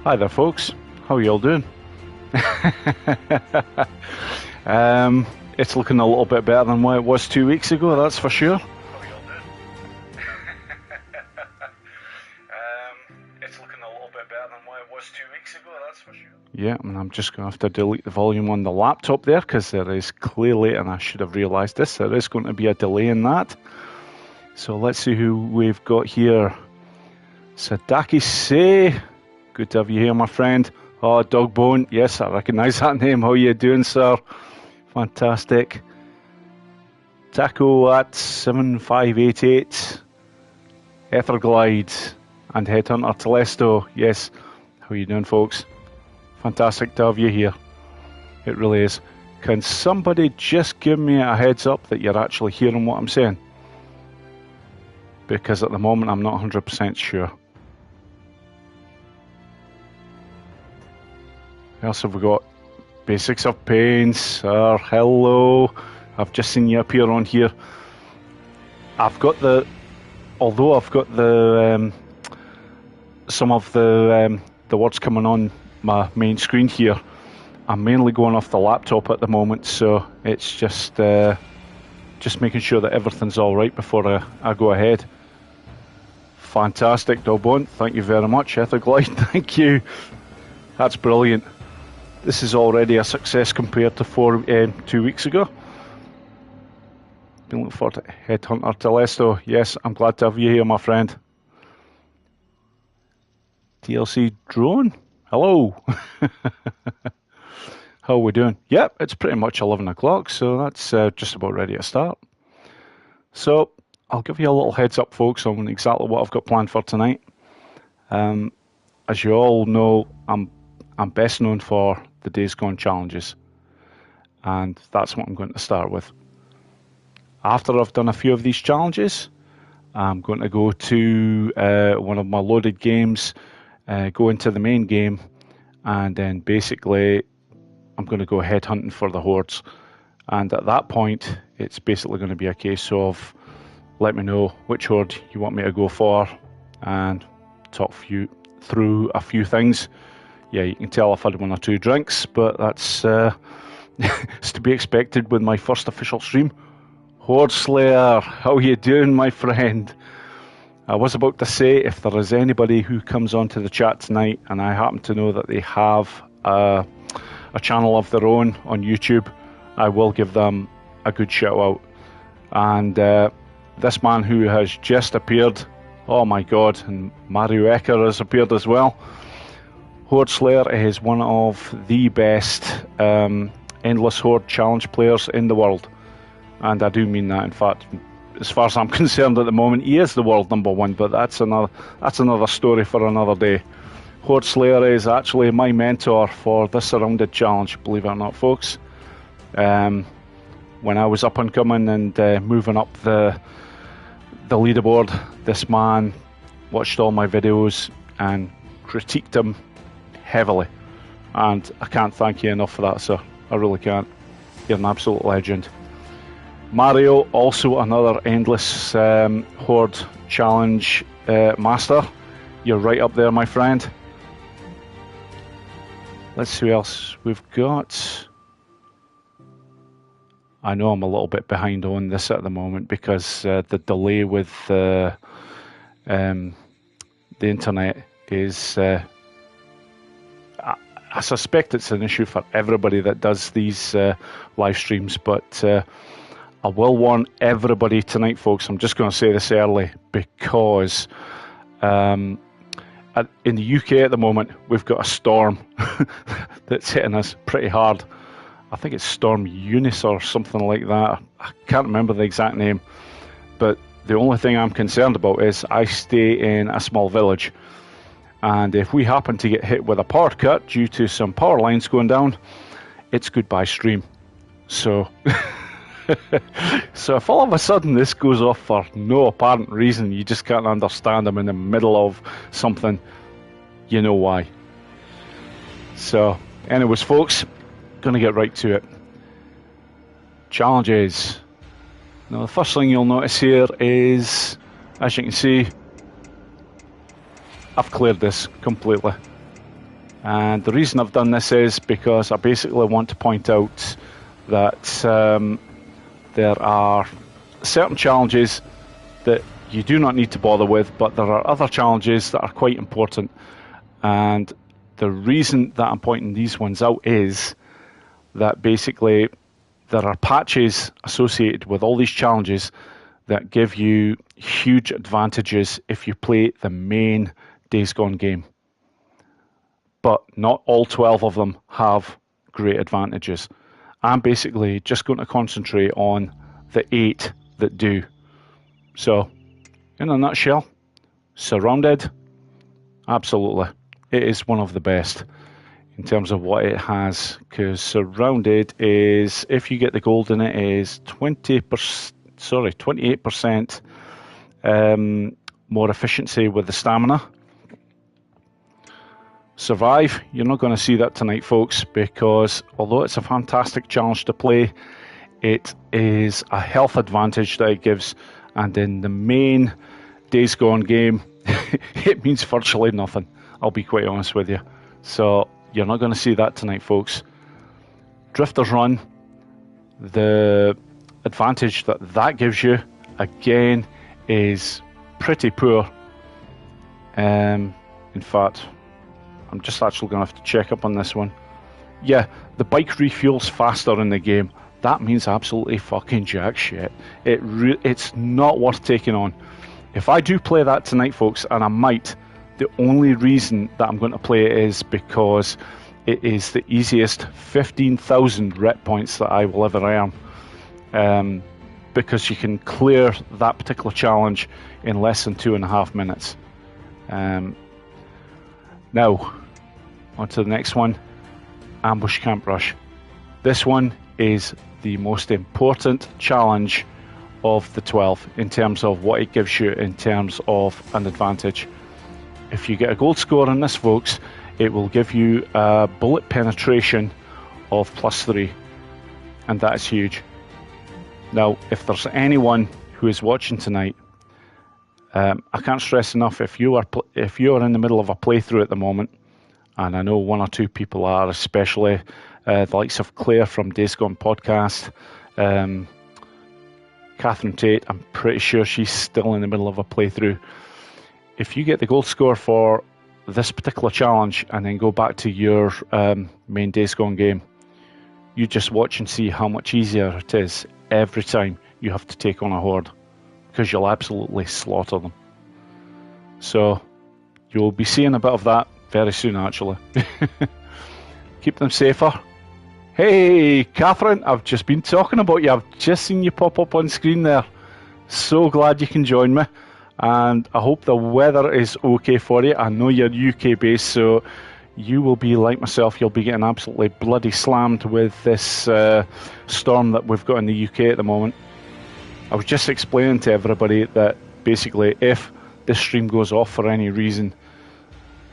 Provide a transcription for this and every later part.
Hi there, folks. How are you all doing? It's looking a little bit better than what it was 2 weeks ago, that's for sure. How are you all doing? It's looking a little bit better than what it was 2 weeks ago, that's for sure. Yeah, and I'm just going to have to delete the volume on the laptop there because there is clearly, and I should have realised this, there is going to be a delay in that. So let's see who we've got here. Sadaki Say. Good to have you here, my friend. Oh, Dogbone. Yes, I recognise that name. How are you doing, sir? Fantastic. Taco at 7588. Etherglide and Headhunter Telesto. Yes. How are you doing, folks? Fantastic to have you here. It really is. Can somebody just give me a heads up that you're actually hearing what I'm saying? Because at the moment I'm not 100% sure. What else have we got? Basics of Pain, sir. Hello. I've just seen you appear on here. Although I've got some of the words coming on my main screen here, I'm mainly going off the laptop at the moment, so it's just making sure that everything's all right before I go ahead. Fantastic, Dobon. Thank you very much. Etherglide, thank you. That's brilliant. This is already a success compared to 2 weeks ago. Been looking forward to Headhunter Telesto. Yes, I'm glad to have you here, my friend. DLC Drone. Hello. How are we doing? Yep, it's pretty much 11 o'clock, so that's just about ready to start. So I'll give you a little heads up, folks, on exactly what I've got planned for tonight. As you all know, I'm best known for the Days Gone challenges, and that's what I'm going to start with. After I've done a few of these challenges, I'm going to go to one of my loaded games, go into the main game, and then basically I'm going to go headhunting for the hordes. And at that point, it's basically going to be a case of let me know which horde you want me to go for and talk through a few things. Yeah, you can tell I've had 1 or 2 drinks, but that's it's to be expected with my first official stream. Horde Slayer, how you doing, my friend? I was about to say, if there is anybody who comes onto the chat tonight, and I happen to know that they have a channel of their own on YouTube, I will give them a good shout out. And this man who has just appeared, oh my god, and Mario Ecker has appeared as well. Horde Slayer is one of the best Endless Horde challenge players in the world. And I do mean that. In fact, as far as I'm concerned at the moment, he is the world #1, but that's another story for another day. Horde Slayer is actually my mentor for the Surrounded challenge, believe it or not, folks. When I was up and coming and moving up the leaderboard, this man watched all my videos and critiqued them heavily, and I can't thank you enough for that, sir. I really can't. You're an absolute legend. Mario, also another Endless Horde challenge master. You're right up there, my friend. Let's see who else we've got. I know I'm a little bit behind on this at the moment because the delay with the internet is... I suspect it's an issue for everybody that does these live streams, but I will warn everybody tonight, folks. I'm just going to say this early because in the UK at the moment, we've got a storm that's hitting us pretty hard. I think it's Storm Eunice or something like that. I can't remember the exact name, but the only thing I'm concerned about is I stay in a small village. And if we happen to get hit with a power cut due to some power lines going down, it's goodbye stream. So, so if all of a sudden this goes off for no apparent reason, you just can't understand, I'm in the middle of something, you know why. So, anyways, folks, gonna get right to it. Challenges. Now, the first thing you'll notice here is, as you can see, I've cleared this completely. And the reason I've done this is because I basically want to point out that there are certain challenges that you do not need to bother with, but there are other challenges that are quite important. And the reason that I'm pointing these ones out is that basically there are patches associated with all these challenges that give you huge advantages if you play the main Days Gone game. But not all 12 of them have great advantages. I'm basically just going to concentrate on the 8 that do. So, in a nutshell, Surrounded, absolutely. It is one of the best in terms of what it has, because Surrounded is, if you get the gold in it, is 28% more efficiency with the stamina. Survive, you're not going to see that tonight, folks, because although it's a fantastic challenge to play, it is a health advantage that it gives, and in the main Days Gone game, it means virtually nothing, I'll be quite honest with you. So you're not going to see that tonight, folks. Drifter's Run, the advantage that that gives you, again, is pretty poor. In fact, I'm just actually going to have to check up on this one. Yeah, the bike refuels faster in the game. That means absolutely fucking jack shit. It's not worth taking on. If I do play that tonight, folks, and I might, the only reason that I'm going to play it is because it is the easiest 15,000 rep points that I will ever earn. Because you can clear that particular challenge in less than 2.5 minutes. Now, on to the next one, Ambush Camp Rush. This one is the most important challenge of the 12 in terms of what it gives you in terms of an advantage. If you get a gold score on this, folks, it will give you a bullet penetration of +3, and that is huge. Now, if there's anyone who is watching tonight, I can't stress enough, if you are in the middle of a playthrough at the moment, and I know 1 or 2 people are, especially the likes of Claire from Days Gone podcast, Catherine Tate, I'm pretty sure she's still in the middle of a playthrough. If you get the gold score for this particular challenge and then go back to your main Days Gone game, you just watch and see how much easier it is every time you have to take on a horde, because you'll absolutely slaughter them. So you'll be seeing a bit of that very soon, actually. Keep them safer. Hey, Catherine, I've just been talking about you. I've just seen you pop up on screen there. So glad you can join me. And I hope the weather is okay for you. I know you're UK based, so you will be like myself. You'll be getting absolutely bloody slammed with this storm that we've got in the UK at the moment. I was just explaining to everybody that basically if this stream goes off for any reason,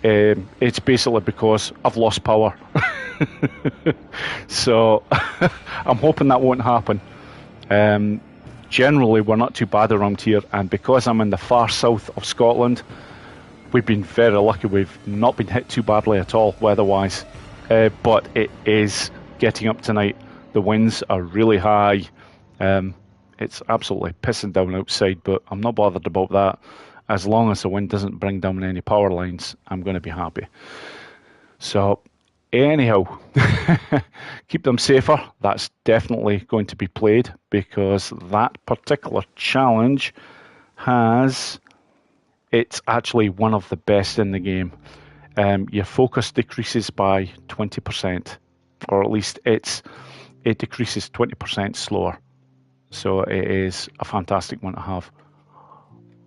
it's basically because I've lost power. So I'm hoping that won't happen. Generally, we're not too bad around here, and because I'm in the far south of Scotland, we've been very lucky. We've not been hit too badly at all weather-wise, but it is getting up tonight. The winds are really high. It's absolutely pissing down outside, but I'm not bothered about that. As long as the wind doesn't bring down any power lines, I'm going to be happy. So anyhow, keep them safer. That's definitely going to be played, because that particular challenge it's actually one of the best in the game. Your focus decreases by 20%, or at least it decreases 20% slower. So it is a fantastic one to have.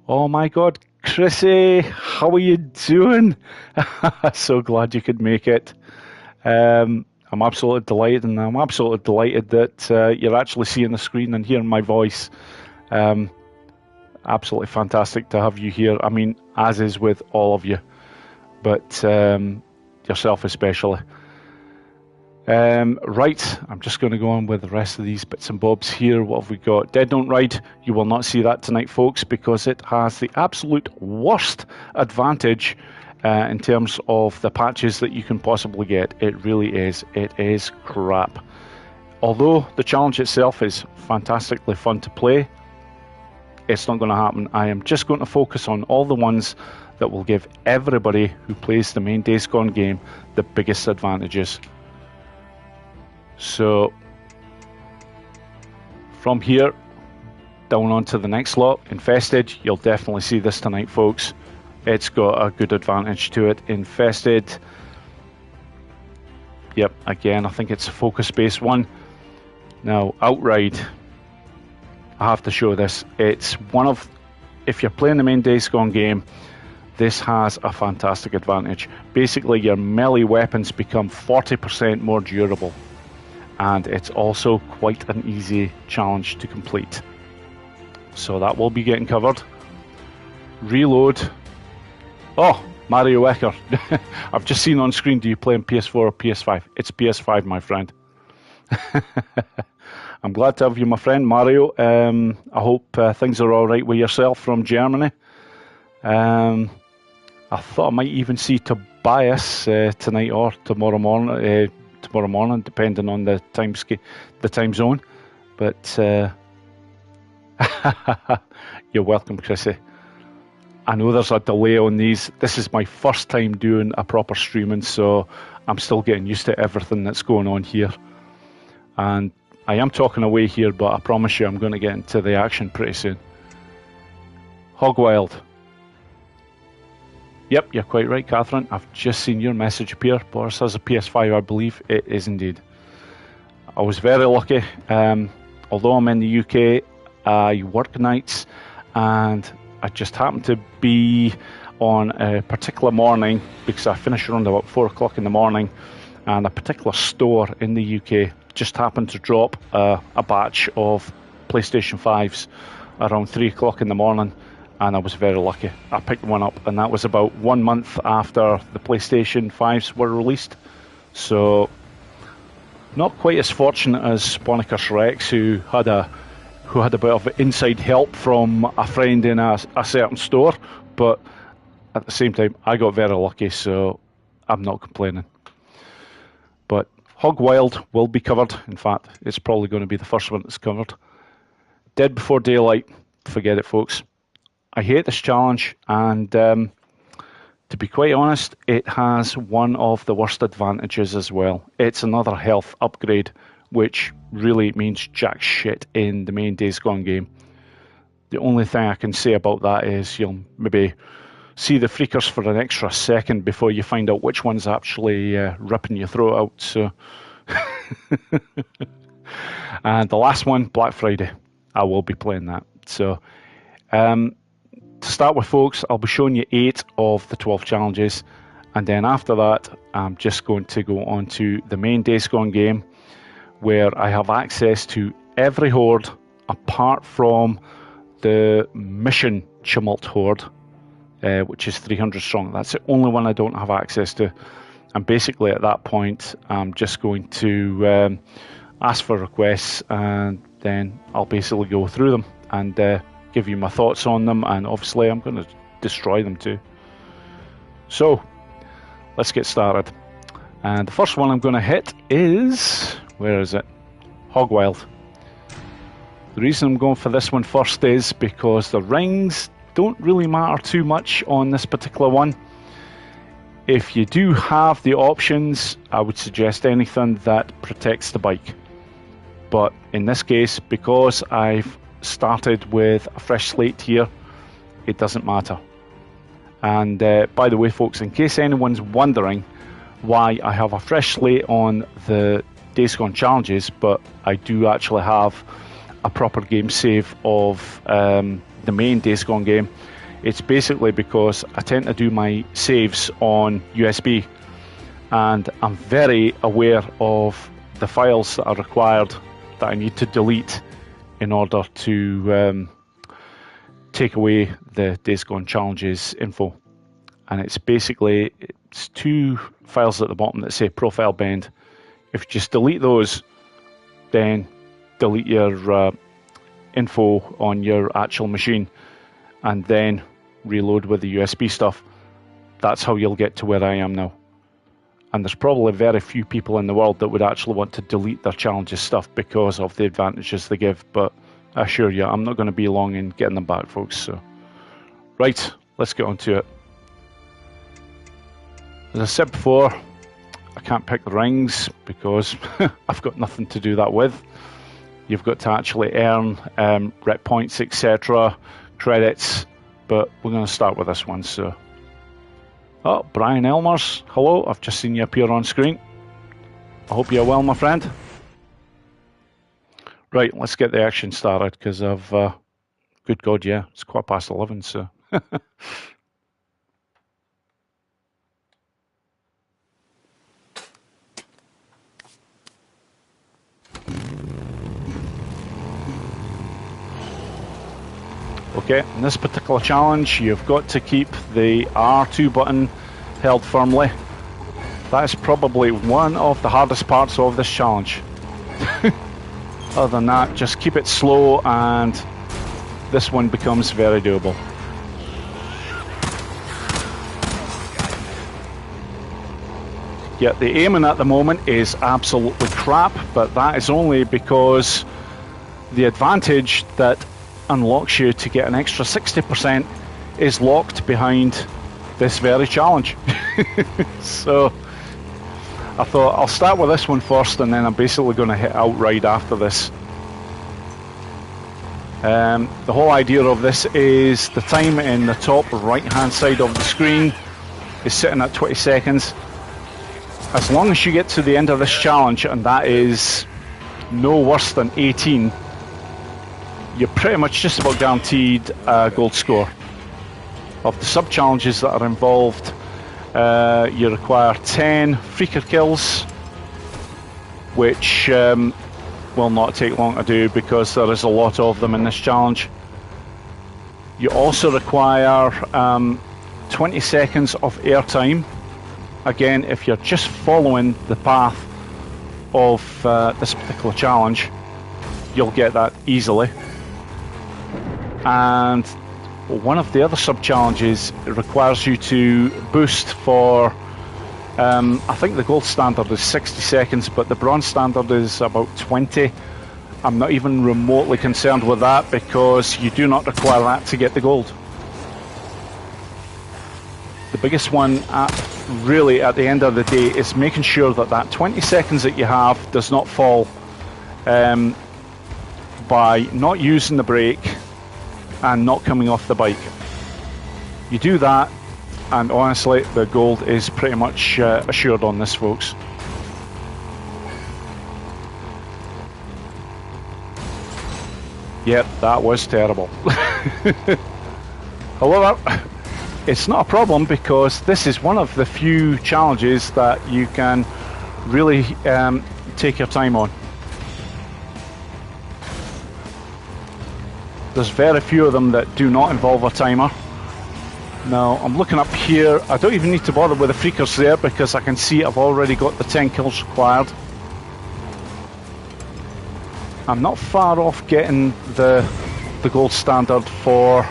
Oh my God, Chrissy, how are you doing? So glad you could make it. I'm absolutely delighted, and I'm absolutely delighted that you're actually seeing the screen and hearing my voice. Absolutely fantastic to have you here. I mean, as is with all of you, but yourself especially. Right, I'm just going to go on with the rest of these bits and bobs here. What have we got? Dead Don't Ride. You will not see that tonight, folks, because it has the absolute worst advantage in terms of the patches that you can possibly get. It really is. It is crap. Although the challenge itself is fantastically fun to play, it's not going to happen. I am just going to focus on all the ones that will give everybody who plays the main Days Gone game the biggest advantages. So from here down onto the next lot, Infested. You'll definitely see this tonight, folks. It's got a good advantage to it. Infested, yep, again, I think it's a focus-based one. Now, Outride, I have to show this. It's one of, if you're playing the main Days Gone game, this has a fantastic advantage. Basically, your melee weapons become 40% more durable, and it's also quite an easy challenge to complete. So that will be getting covered. Reload. Oh, Mario Ecker. I've just seen on screen, do you play on PS4 or PS5? It's PS5, my friend. I'm glad to have you, my friend, Mario. I hope things are all right with yourself from Germany. I thought I might even see Tobias tonight or tomorrow morning, depending on the time zone. But you're welcome, Chrissy. I know there's a delay on these. This is my first time doing a proper streaming, so I'm still getting used to everything that's going on here. And I am talking away here, but I promise you I'm going to get into the action pretty soon. Hogwild. Yep, you're quite right, Catherine. I've just seen your message appear. Boris has a PS5, I believe. It is indeed. I was very lucky. Although I'm in the UK, I work nights, and I just happened to be on a particular morning, because I finish around about 4 o'clock in the morning, and a particular store in the UK just happened to drop a batch of PlayStation 5s around 3 o'clock in the morning, and I was very lucky. I picked one up, and that was about 1 month after the PlayStation 5s were released. So not quite as fortunate as Sponicus Rex, who had a bit of inside help from a friend in a certain store, but at the same time I got very lucky, so I'm not complaining. But Hogwild will be covered. In fact, it's probably going to be the first one that's covered. Dead Before Daylight, forget it, folks. I hate this challenge, and to be quite honest, it has one of the worst advantages as well. It's another health upgrade, which really means jack shit in the main Days Gone game. The only thing I can say about that is you'll maybe see the freakers for an extra second before you find out which one's actually ripping your throat out. So, and the last one, Black Friday, I will be playing that. So, to start with, folks, I'll be showing you 8 of the 12 challenges, and then after that, I'm just going to go on to the main Days Gone game, where I have access to every horde apart from the mission Tumult horde, which is 300 strong. That's the only one I don't have access to. And basically at that point, I'm just going to ask for requests, and then I'll basically go through them and give you my thoughts on them, and obviously I'm going to destroy them too. So let's get started. And the first one I'm going to hit is, where is it? Hogwild. The reason I'm going for this one first is because the rings don't really matter too much on this particular one. If you do have the options, I would suggest anything that protects the bike. But in this case, because I've started with a fresh slate here, it doesn't matter. And by the way, folks, in case anyone's wondering why I have a fresh slate on the Days Gone challenges, but I do actually have a proper game save of the main Days Gone game, it's basically because I tend to do my saves on USB, and I'm very aware of the files that are required that I need to delete in order to take away the Days Gone challenges info. And it's 2 files at the bottom that say profile bend. If you just delete those, then delete your info on your actual machine, and then reload with the USB stuff, that's how you'll get to where I am now. And there's probably very few people in the world that would actually want to delete their challenges stuff because of the advantages they give. But I assure you, I'm not going to be long in getting them back, folks. So, right, let's get on to it. As I said before, I can't pick the rings because I've got nothing to do that with. You've got to actually earn rep points, etc., credits. But we're going to start with this one. So. Oh, Brian Elmers, hello, I've just seen you appear on screen. I hope you're well, my friend. Right, let's get the action started, because I've... good God, yeah, it's 11:15, so... Okay, in this particular challenge, you've got to keep the R2 button held firmly. That is probably one of the hardest parts of this challenge. Other than that, just keep it slow and this one becomes very doable. Yeah, the aiming at the moment is absolutely crap, but that is only because the advantage that unlocks you to get an extra 60% is locked behind this very challenge. So I thought I'll start with this one first, and then I'm basically going to hit outright after this. The whole idea of this is the time in the top right hand side of the screen is sitting at 20 seconds. As long as you get to the end of this challenge, and that is no worse than 18, you're pretty much just about guaranteed a gold score. Of the sub-challenges that are involved, you require 10 freaker kills, which will not take long to do because there is a lot of them in this challenge. You also require 20 seconds of airtime. Again, if you're just following the path of this particular challenge, you'll get that easily. And one of the other sub-challenges requires you to boost for, I think the gold standard is 60 seconds, but the bronze standard is about 20. I'm not even remotely concerned with that because you do not require that to get the gold. The biggest one really at the end of the day is making sure that that 20 seconds that you have does not fall by not using the brake and not coming off the bike. You do that, and honestly, the gold is pretty much assured on this, folks. Yep, that was terrible. However, it's not a problem because this is one of the few challenges that you can really take your time on. There's very few of them that do not involve a timer. Now, I'm looking up here. I don't even need to bother with the freakers there because I can see I've already got the 10 kills required. I'm not far off getting the gold standard for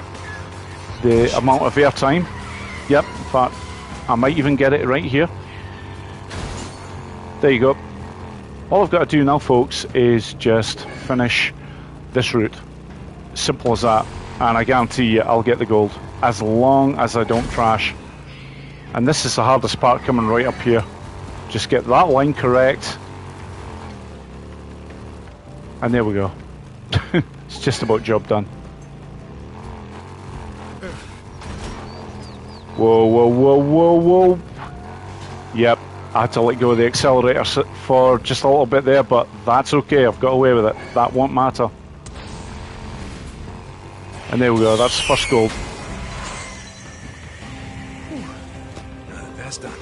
the amount of airtime. Yep, in fact, I might even get it right here. There you go. All I've got to do now, folks, is just finish this route. Simple as that, and I guarantee you I'll get the gold as long as I don't crash. And this is the hardest part, coming right up here. Just get that line correct, and there we go. It's just about job done. Whoa, whoa, whoa, whoa, whoa. Yep, I had to let go of the accelerator for just a little bit there, but that's okay, I've got away with it. That won't matter. And there we go, that's the first gold. That's done.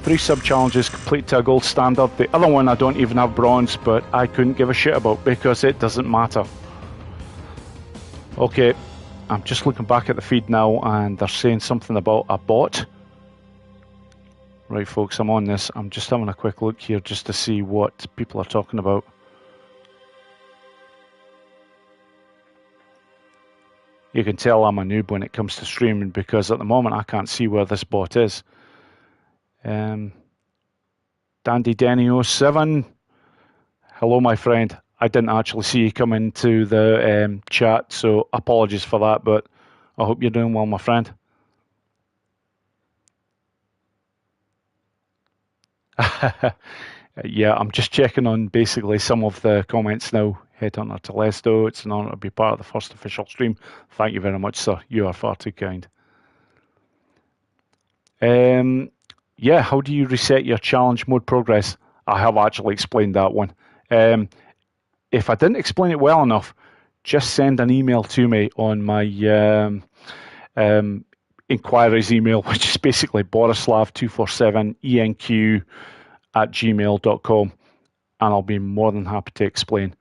3 sub-challenges complete to a gold standard. The other one I don't even have bronze, but I couldn't give a shit about because it doesn't matter. Okay, I'm just looking back at the feed now and they're saying something about a bot. Right, folks, I'm on this. I'm just having a quick look here just to see what people are talking about. you can tell I'm a noob when it comes to streaming, because at the moment I can't see where this bot is. Dandy Denny 07, hello my friend. I didn't actually see you come into the chat, so apologies for that, but I hope you're doing well, my friend. Yeah, I'm just checking on basically some of the comments now. Headhunter Telesto, it's an honor to be part of the first official stream. Thank you very much, sir. You are far too kind. Yeah, how do you reset your challenge mode progress? I have actually explained that one. If I didn't explain it well enough, just send an email to me on my inquiries email, which is basically Borislav247enq@gmail.com, and I'll be more than happy to explain.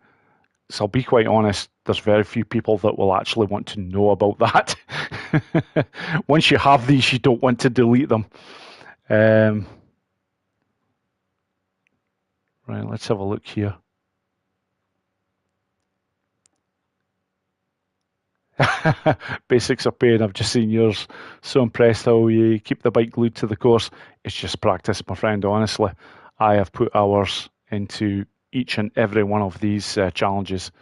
So I'll be quite honest, there's very few people that will actually want to know about that. Once you have these, you don't want to delete them. Right, let's have a look here. Basics are pain. I've just seen yours. So impressed how you keep the bike glued to the course. It's just practice, my friend, honestly. I have put hours into each and every one of these challenges.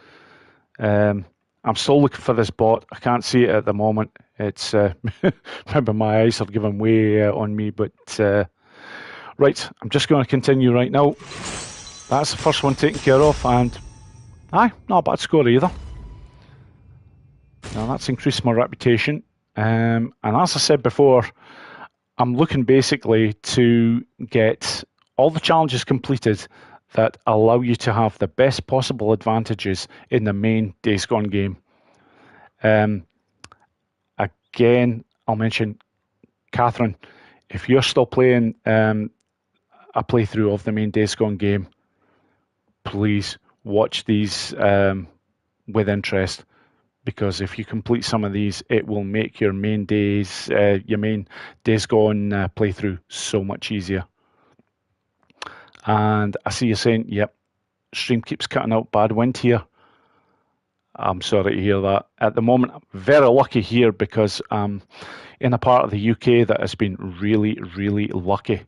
I'm still looking for this bot. I can't see it at the moment. It's remember, my eyes are giving way on me, but right, I'm just going to continue right now. That's the first one taken care of, and aye, not a bad score either. Now that's increased my reputation, and as I said before, I'm looking basically to get all the challenges completed that allow you to have the best possible advantages in the main Days Gone game. Again, I'll mention, Catherine, if you're still playing a playthrough of the main Days Gone game, please watch these with interest, because if you complete some of these, it will make your main Days Gone playthrough so much easier. And I see you saying, yep, stream keeps cutting out, bad wind here. I'm sorry to hear that. At the moment, I'm very lucky here because I'm in a part of the UK that has been really, really lucky.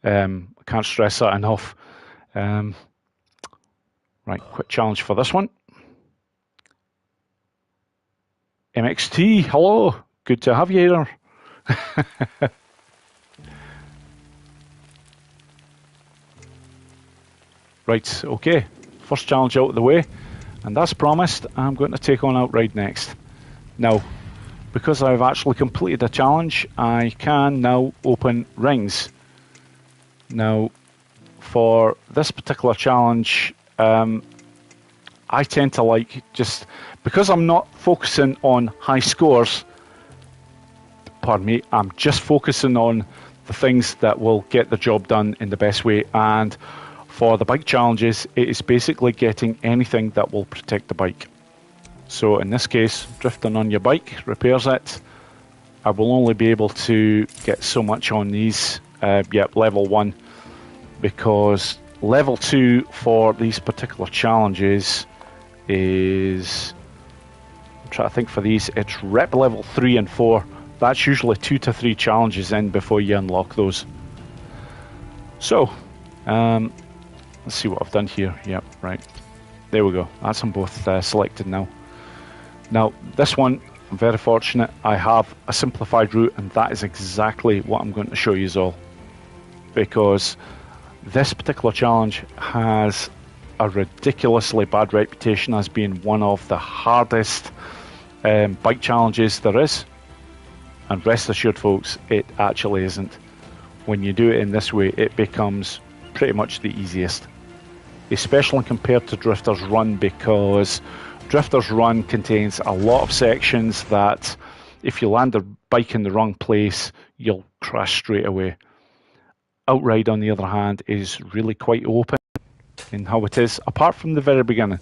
I can't stress that enough. Right, quick challenge for this one. MXT, hello. Good to have you here. Right, okay. First challenge out of the way. And as promised, I'm going to take on Outride next. Now, because I've actually completed a challenge, I can now open rings. Now, for this particular challenge, I tend to like just, because I'm not focusing on high scores, pardon me, I'm just focusing on the things that will get the job done in the best way. And for the bike challenges, it is basically getting anything that will protect the bike. So in this case, drifting on your bike repairs it. I will only be able to get so much on these. Yep, level 1, because level 2 for these particular challenges is, I'm trying to think for these, it's rep level 3 and 4. That's usually 2 to 3 challenges in before you unlock those. So, let's see what I've done here. Yep, right. There we go. That's them both selected now. Now, this one, I'm very fortunate. I have a simplified route, and that is exactly what I'm going to show you all. Because this particular challenge has a ridiculously bad reputation as being one of the hardest bike challenges there is. And rest assured, folks, it actually isn't. When you do it in this way, it becomes pretty much the easiest. Especially compared to Drifter's Run, because Drifter's Run contains a lot of sections that if you land the bike in the wrong place, you'll crash straight away. Outride, on the other hand, is really quite open in how it is, apart from the very beginning.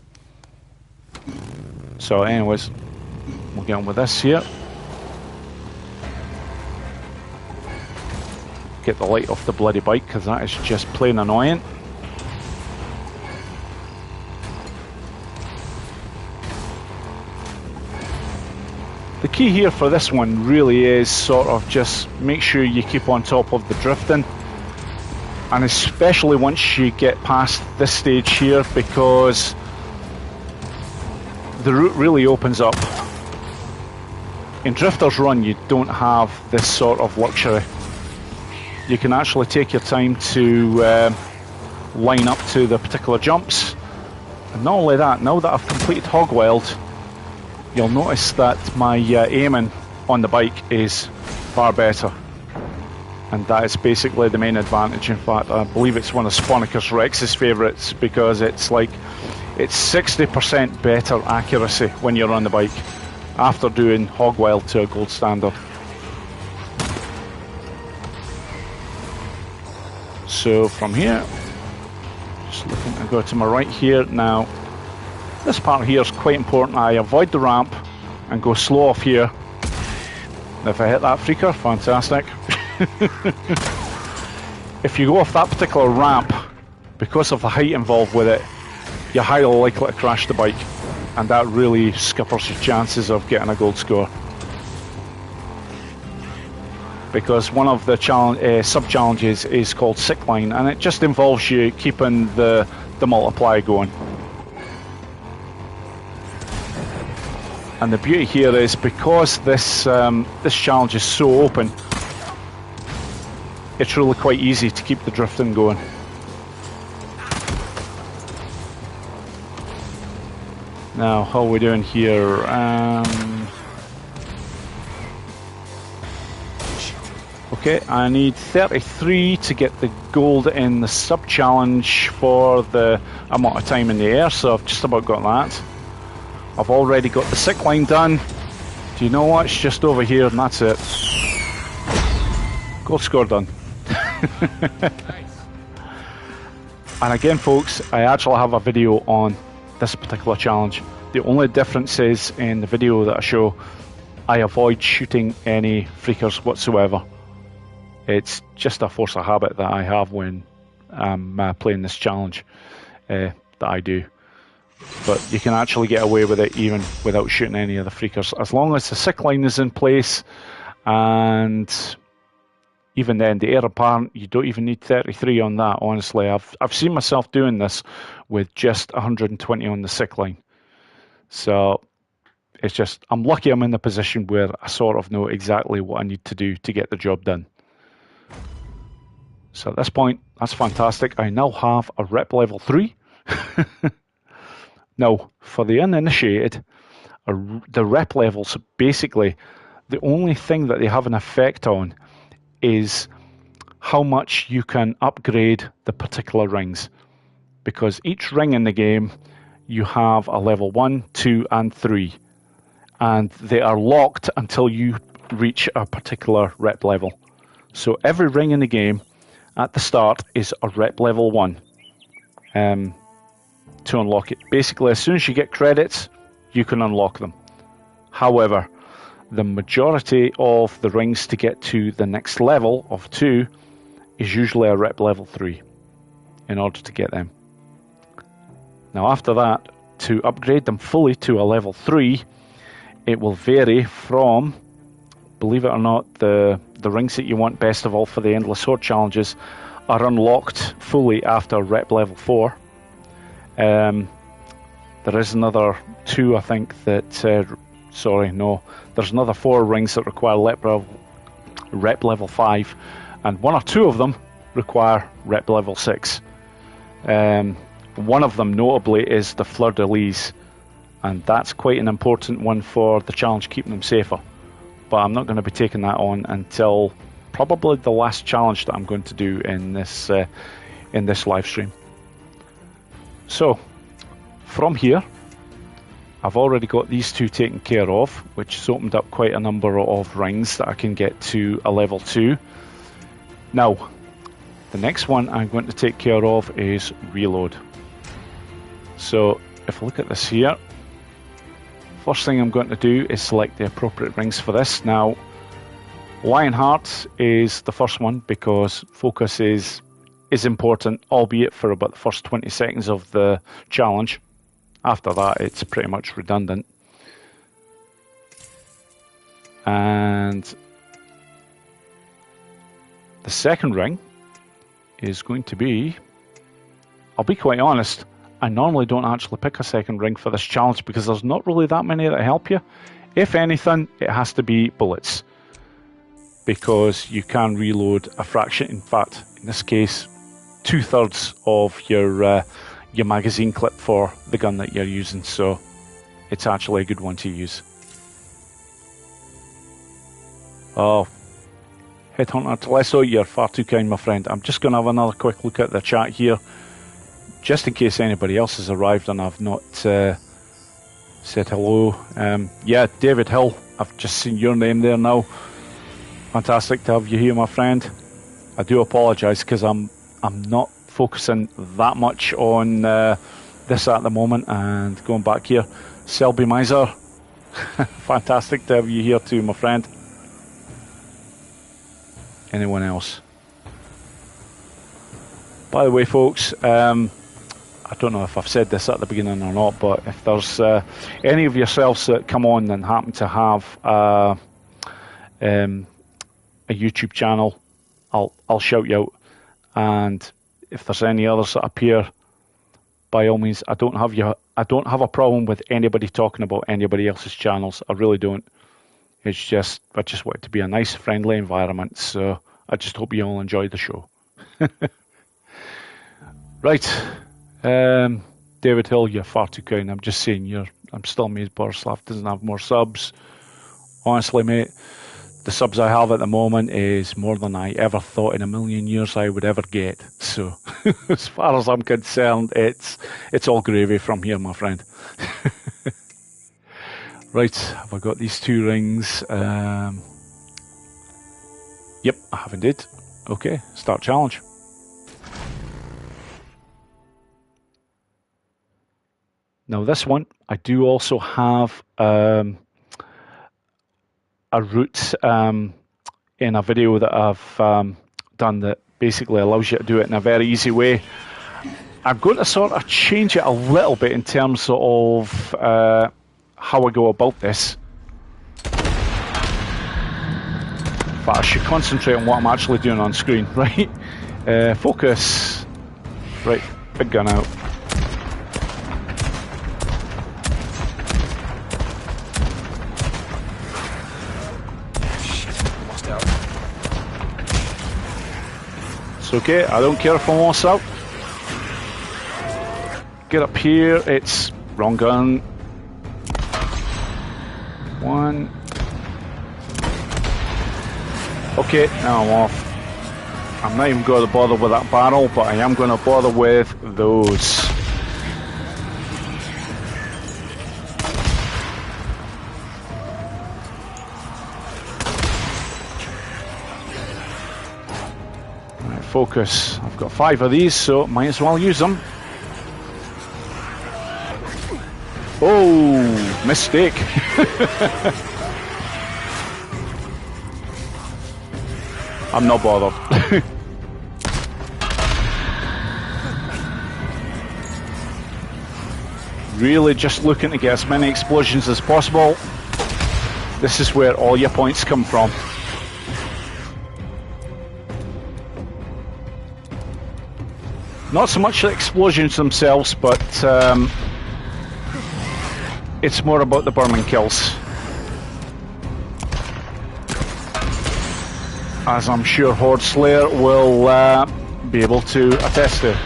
So anyways, we'll get on with this here. Get the light off the bloody bike, because that is just plain annoying. The key here for this one really is sort of just make sure you keep on top of the drifting, and especially once you get past this stage here, because the route really opens up. In Drifter's Run you don't have this sort of luxury. You can actually take your time to line up to the particular jumps, and not only that, now that I've completed Hogwild, you'll notice that my aiming on the bike is far better, and that is basically the main advantage. In fact, I believe it's one of Sponicus Rex's favourites, because it's 60% better accuracy when you're on the bike after doing Hogwild to a gold standard. So from here, just looking to go to my right here now. This part here is quite important. I avoid the ramp and go slow off here. If I hit that freaker, fantastic. If you go off that particular ramp, because of the height involved with it, you're highly likely to crash the bike, and that really scuppers your chances of getting a gold score. Because one of the sub-challenges is called Sick Line, and it just involves you keeping the multiply going. And the beauty here is, because this challenge is so open, it's really quite easy to keep the drifting going. Now, how are we doing here? Okay, I need 33 to get the gold in the sub-challenge for the amount of time in the air, so I've just about got that. I've already got the sick line done. Do you know what? It's just over here, and that's it. Gold score done. And again, folks, I actually have a video on this particular challenge. The only difference is, in the video that I show, I avoid shooting any freakers whatsoever. It's just a force of habit that I have when I'm playing this challenge that I do. But you can actually get away with it even without shooting any of the freakers, as long as the sick line is in place. And even then, the heir apparent, you don't even need 33 on that. Honestly, I've seen myself doing this with just 120 on the sick line. So it's just, I'm lucky I'm in the position where I sort of know exactly what I need to do to get the job done. So at this point, that's fantastic. I now have a rep level 3. Now, for the uninitiated, the rep levels, basically, the only thing that they have an effect on is how much you can upgrade the particular rings. Because each ring in the game, you have a level 1, 2, and 3. And they are locked until you reach a particular rep level. So every ring in the game at the start is a rep level 1. To unlock it. Basically, as soon as you get credits, you can unlock them. However, the majority of the rings to get to the next level of 2 is usually a rep level 3 in order to get them. Now after that, to upgrade them fully to a level 3, it will vary from, believe it or not, the rings that you want best of all for the Endless Horde challenges are unlocked fully after rep level 4. There is another 2, I think, that there's another 4 rings that require rep level 5, and 1 or 2 of them require rep level 6. One of them notably is the Fleur de Lis, and that's quite an important one for the challenge, keeping them safer. But I'm not going to be taking that on until probably the last challenge that I'm going to do in this live stream. So, from here, I've already got these 2 taken care of, which has opened up quite a number of rings that I can get to a level 2. Now, the next one I'm going to take care of is reload. So, if I look at this here, first thing I'm going to do is select the appropriate rings for this. Now, Lionheart is the first one because focus is important, albeit for about the first 20 seconds of the challenge. After that, it's pretty much redundant. And the second ring is going to be, I'll be quite honest, I normally don't actually pick a second ring for this challenge because there's not really that many that help you. If anything, it has to be bullets, because you can reload a fraction. In fact, in this case, 2/3 of your magazine clip for the gun that you're using, so it's actually a good one to use. Oh, Headhunter Telesso, you're far too kind, my friend. I'm just going to have another quick look at the chat here, just in case anybody else has arrived and I've not said hello. Yeah, David Hill, I've just seen your name there now. Fantastic to have you here, my friend. I do apologise because I'm not focusing that much on this at the moment. And going back here, Selby Miser, fantastic to have you here too, my friend. Anyone else? By the way, folks, I don't know if I've said this at the beginning or not, but if there's any of yourselves that come on and happen to have a YouTube channel, I'll shout you out. And if there's any others that appear, by all means, I don't have a problem with anybody talking about anybody else's channels. I really don't. It's just, I just want it to be a nice, friendly environment. So I just hope you all enjoy the show. Right. David Hill, you're far too kind. I'm just saying, I'm still amazed Borislav doesn't have more subs. Honestly, mate, the subs I have at the moment is more than I ever thought in a million years I would ever get. So, as far as I'm concerned, it's all gravy from here, my friend. Right, have I got these two rings? Yep, I have indeed. Okay, start challenge. Now this one, I do also have a route in a video that I've done that basically allows you to do it in a very easy way. I'm going to sort of change it a little bit in terms of how I go about this. In fact, I should concentrate on what I'm actually doing on screen, right? Focus. Right, big gun out. It's okay, I don't care if I'm lost out. Get up here, it's wrong gun. One. Okay, now I'm off. I'm not even going to bother with that barrel, but I am going to bother with those. Right, focus. I've got 5 of these, so might as well use them. Oh, mistake. I'm not bothered. Really just looking to get as many explosions as possible. This is where all your points come from. Not so much the explosions themselves, but it's more about the burning kills. As I'm sure Horde Slayer will be able to attest to.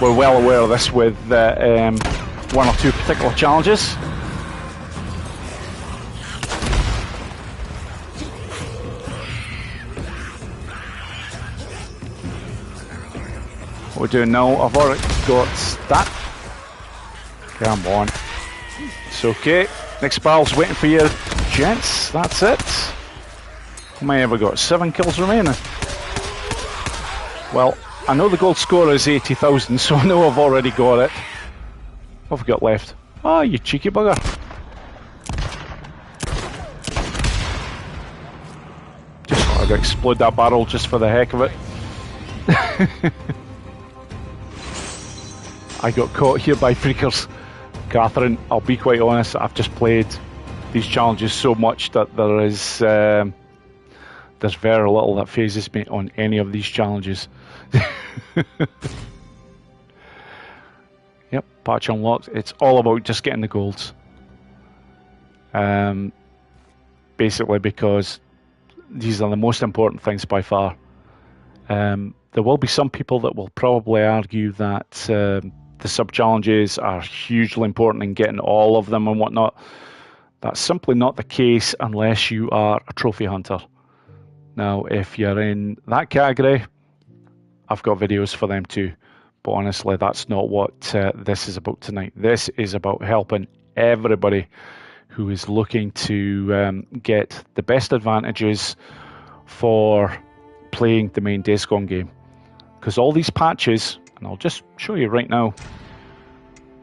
We're well aware of this with 1 or 2 particular challenges. What we're doing now, I've already got that. Come on. It's okay. Next barrel's waiting for you, gents. That's it. How many have I got? 7 kills remaining. Well, I know the gold score is 80,000, so I know I've already got it. What have we got left? Ah, you cheeky bugger. Just wanted to explode that barrel just for the heck of it. I got caught here by freakers. Catherine, I'll be quite honest, I've just played these challenges so much that there's very little that phases me on any of these challenges. Yep, patch unlocked. It's all about just getting the golds. Basically because these are the most important things by far. There will be some people that will probably argue that the sub-challenges are hugely important in getting all of them and whatnot. That's simply not the case unless you are a trophy hunter. Now, if you're in that category, I've got videos for them too. But honestly, that's not what this is about tonight. This is about helping everybody who is looking to get the best advantages for playing the main Days Gone game. Because all these patches, and I'll just show you right now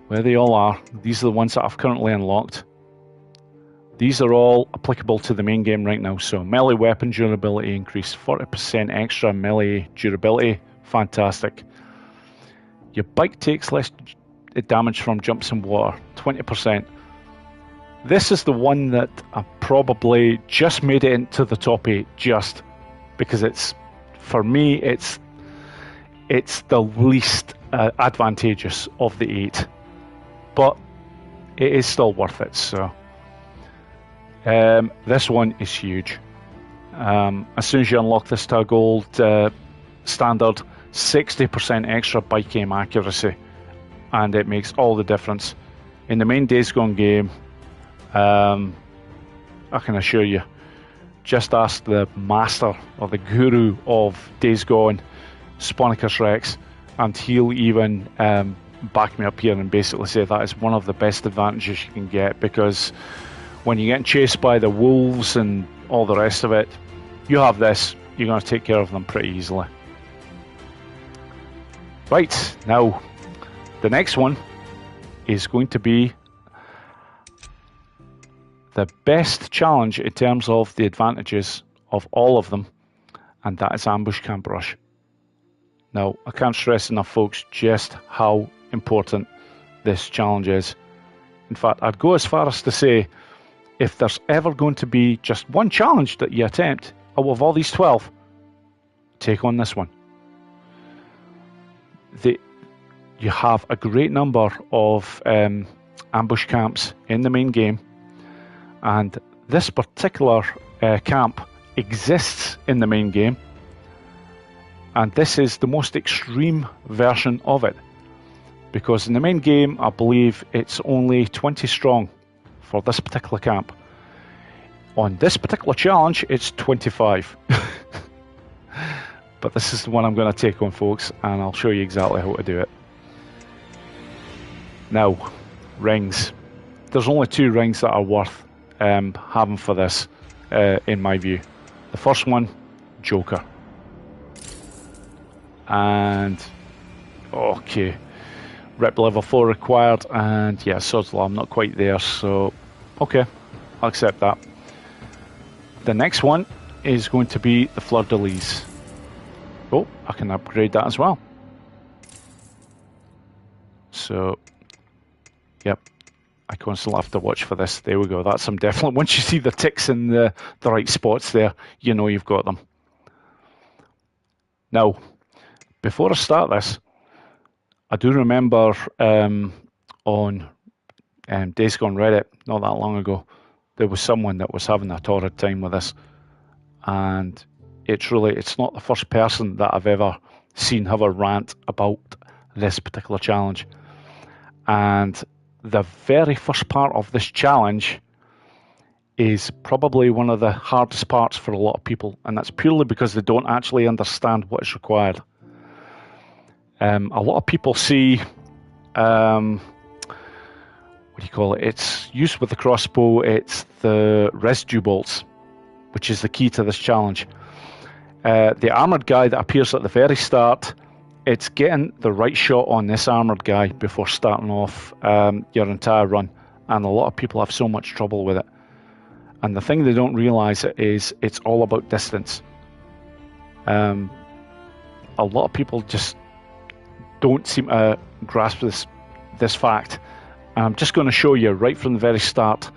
where they all are. These are the ones that I've currently unlocked. These are all applicable to the main game right now. So melee weapon durability increase, 40% extra melee durability, fantastic. Your bike takes less damage from jumps in water, 20%. This is the one that I probably just made it into the top 8 just because it's, for me, it's the least advantageous of the 8. But it is still worth it, so this one is huge. As soon as you unlock this to a gold standard, 60% extra bike aim accuracy, and it makes all the difference. In the main Days Gone game, I can assure you, just ask the master or the guru of Days Gone, Sponicus Rex, and he'll even back me up here and basically say that is one of the best advantages you can get, because when you're getting chased by the wolves and all the rest of it, you have this, you're going to take care of them pretty easily. Right, now the next one is going to be the best challenge in terms of the advantages of all of them, and that is Ambush Camp Rush. Now, I can't stress enough, folks, just how important this challenge is. In fact, I'd go as far as to say, if there's ever going to be just one challenge that you attempt out of all these 12, take on this one. You have a great number of ambush camps in the main game, and this particular camp exists in the main game, and this is the most extreme version of it, because in the main game I believe it's only 20 strong for this particular camp. On this particular challenge it's 25. But this is the one I'm going to take on, folks, and I'll show you exactly how to do it. Now, rings. There's only 2 rings that are worth having for this, in my view. The first one, Joker. And, okay, rep level 4 required, and yeah, Swords Law, I'm not quite there, so, okay, I'll accept that. The next one is going to be the Fleur de Lis. Oh, I can upgrade that as well. So, yep, I constantly have to watch for this. There we go. That's some definitely. Once you see the ticks in the right spots there, you know you've got them. Now, before I start this, I do remember on Days Gone Reddit, not that long ago, there was someone that was having a torrid time with this, and it's not the first person that I've ever seen have a rant about this particular challenge. And the very first part of this challenge is probably one of the hardest parts for a lot of people, and that's purely because they don't actually understand what is required. A lot of people see what do you call it? It's used with the crossbow. It's the residue bolts, which is the key to this challenge. The armored guy that appears at the very start, it's getting the right shot on this armored guy before starting off your entire run, and a lot of people have so much trouble with it. And the thing they don't realize is it's all about distance. A lot of people just don't seem to grasp this fact. I'm just going to show you right from the very start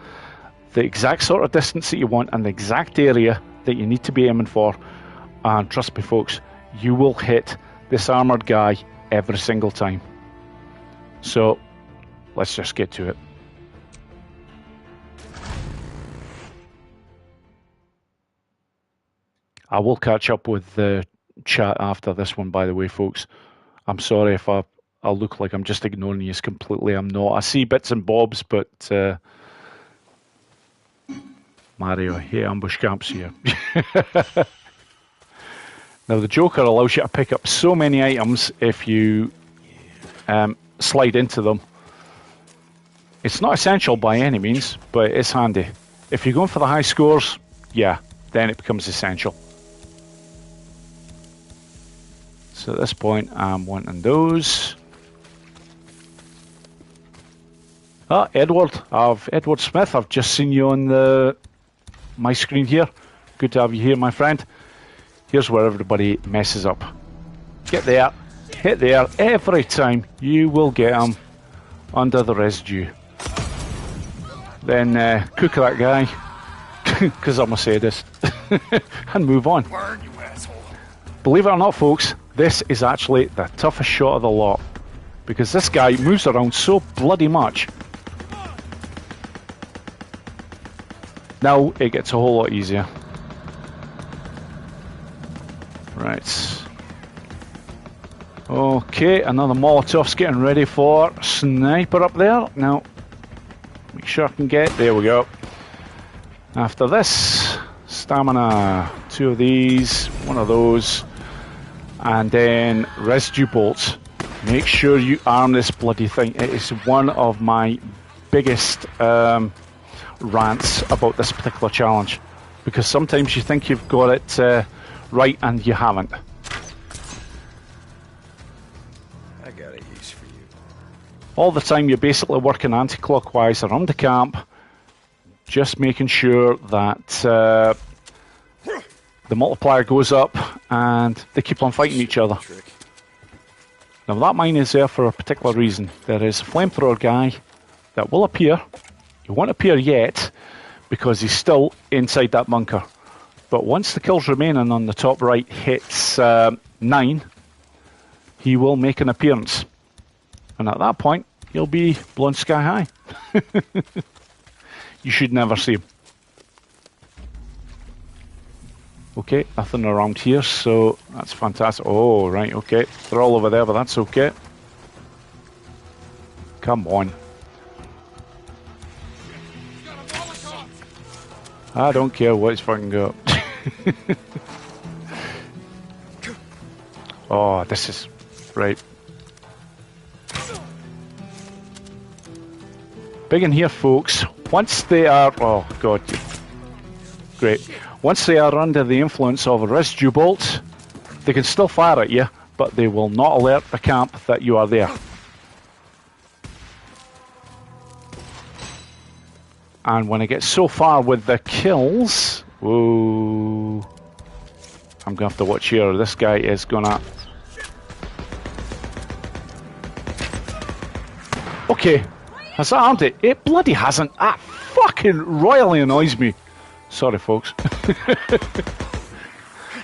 the exact sort of distance that you want and the exact area that you need to be aiming for. And trust me folks, you will hit this armored guy every single time. So let's just get to it. I will catch up with the chat after this one, by the way, folks. I'm sorry if I look like I'm just ignoring you completely. I'm not. I see bits and bobs, but Mario, hey, ambush camps here. Now, the Joker allows you to pick up so many items if you slide into them. It's not essential by any means, but it's handy. If you're going for the high scores, yeah, then it becomes essential. So at this point, I'm wanting those. Ah, Edward. Edward Smith. I've just seen you on my screen here. Good to have you here, my friend. Here's where everybody messes up. Get there, hit there. Every time you will get them under the residue. Then cook that guy, because I'm a sadist, and move on. Believe it or not, folks, this is actually the toughest shot of the lot, because this guy moves around so bloody much. Now it gets a whole lot easier. Right. Okay, another Molotov's getting ready for sniper up there. Now, make sure I can get... There we go. After this, stamina. 2 of these, 1 of those. And then residue bolts. Make sure you arm this bloody thing. It is one of my biggest rants about this particular challenge. Because sometimes you think you've got it right and you haven't. I got a use for you. All the time you're basically working anti-clockwise around the camp, just making sure that the multiplier goes up and they keep on fighting each other. Now that mine is there for a particular reason. There is a flamethrower guy that will appear. He won't appear yet because he's still inside that bunker. But once the kills remaining on the top right hits 9, he will make an appearance. And at that point, he'll be blown sky high. You should never see him. Okay, nothing around here, so that's fantastic. Oh, right, okay. They're all over there, but that's okay. Come on. I don't care what he's fucking got. Oh, this is... Right. Big in here, folks. Once they are... Oh, God. Great. Once they are under the influence of a residue bolt, they can still fire at you, but they will not alert the camp that you are there. And when I get so far with the kills... Whoa... I'm going to have to watch here. This guy is going to... Okay. Has that armed it? It bloody hasn't. That fucking royally annoys me. Sorry, folks.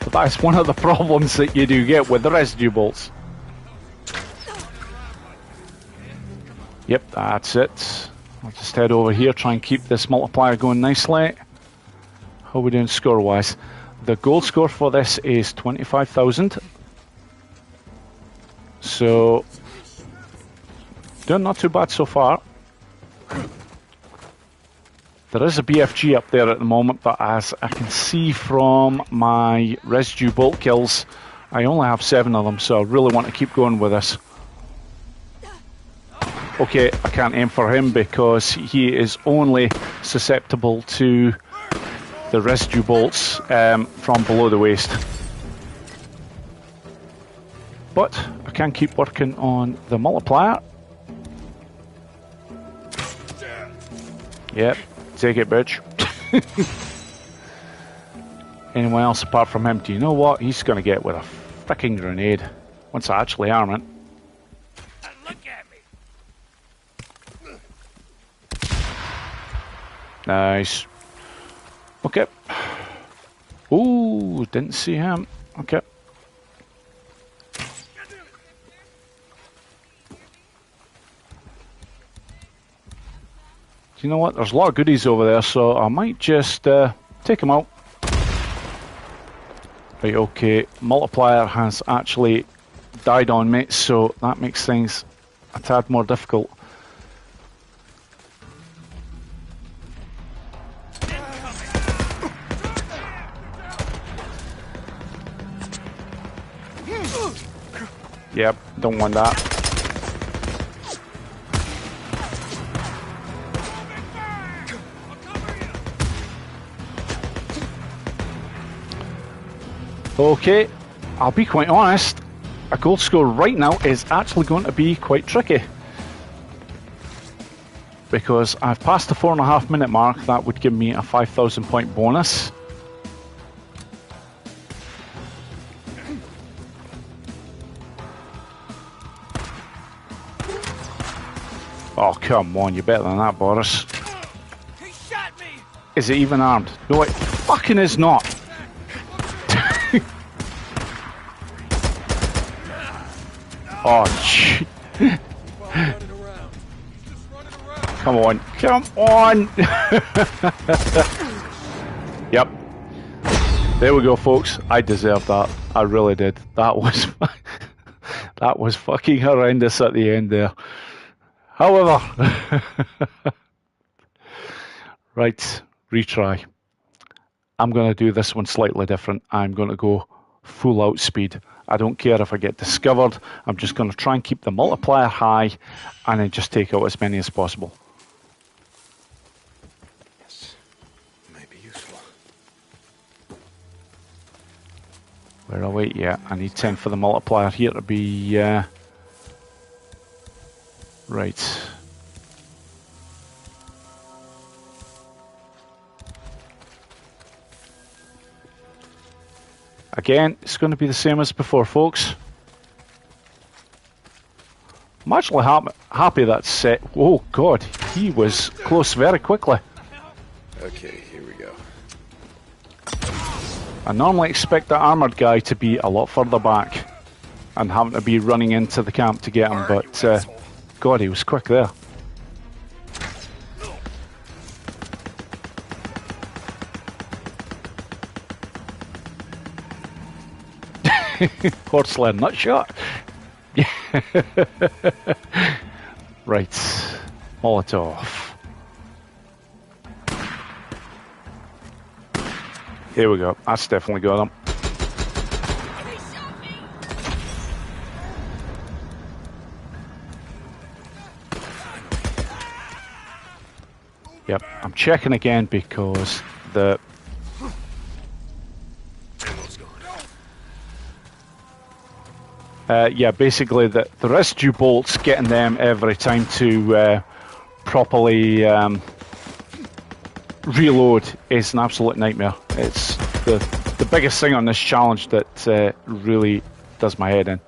But that's one of the problems that you do get with the residue bolts. Yep, that's it. I'll just head over here, try and keep this multiplier going nicely. How are we doing score-wise? The gold score for this is 25,000. So, doing not too bad so far. There is a BFG up there at the moment, but as I can see from my residue bolt kills, I only have 7 of them, so I really want to keep going with this. Okay, I can't aim for him because he is only susceptible to the residue bolts from below the waist. But I can keep working on the multiplier. Yep, take it, bitch. Anyone else apart from him? Do you know what? He's going to get with a freaking grenade once I actually arm it. Look at me. Nice. Okay. Ooh, didn't see him. Okay. You know what? There's a lot of goodies over there, so I might just take them out. Right, okay. Multiplier has actually died on me, so that makes things a tad more difficult. Yep, don't want that. Okay, I'll be quite honest, a gold score right now is actually going to be quite tricky. Because I've passed the 4.5 minute mark, that would give me a 5,000 point bonus. Oh, come on, you're better than that, Boris. He shot me! Is it even armed? No, it fucking is not. Oh, shit. Come on, come on! Yep. There we go, folks. I deserved that. I really did. That was that was fucking horrendous at the end there. However, right, retry. I'm going to do this one slightly different. I'm going to go full out speed. I don't care if I get discovered. I'm just going to try and keep the multiplier high and then just take out as many as possible. Yes, might be useful. Where are we? Yeah, I need 10 for the multiplier here to be... right. Again, it's going to be the same as before, folks. I'm actually happy that's set. Oh, God, he was close very quickly. Okay, here we go. I normally expect the armoured guy to be a lot further back and having to be running into the camp to get him, but God, he was quick there. Horseland nutshot. Right, Molotov. Here we go. That's definitely got him. Yep, I'm checking again because the... yeah, basically the residue bolts, getting them every time to properly reload is an absolute nightmare. It's the biggest thing on this challenge that really does my head in.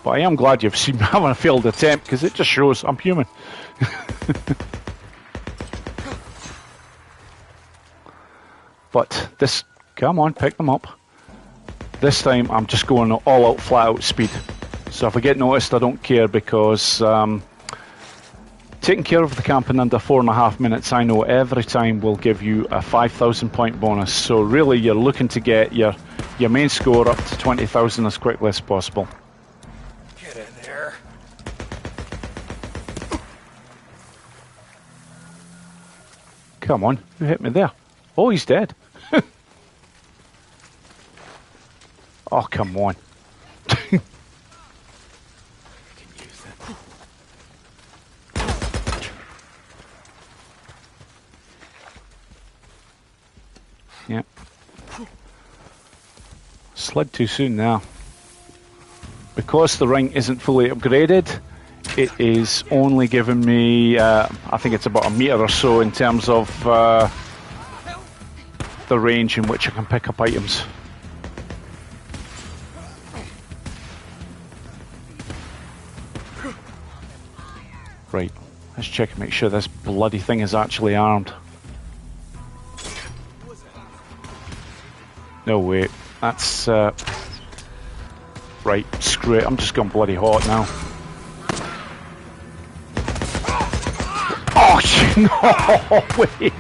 But I am glad you've seen me having a failed attempt because it just shows I'm human. But this, come on, pick them up. This time I'm just going all out, flat out speed. So if I get noticed, I don't care because taking care of the camp in under 4.5 minutes, I know every time will give you a 5,000 point bonus. So really you're looking to get your main score up to 20,000 as quickly as possible. Get in there. Come on, who hit me there? Oh, he's dead. Oh, come on. Yeah. Slid too soon now. Because the ring isn't fully upgraded, it is only giving me, I think it's about a meter or so in terms of the range in which I can pick up items. Right, Let's check and make sure this bloody thing is actually armed. No, wait. That's, right, screw it. I'm just going bloody hot now. Oh, no, wait.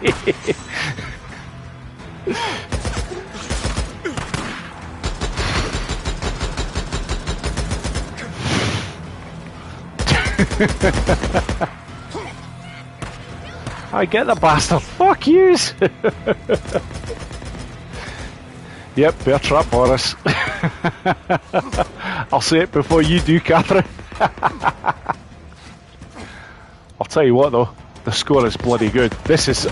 I get the bastard. Fuck yous. Yep, bear trap, Boris. I'll say it before you do, Catherine. I'll tell you what though, the score is bloody good. This is,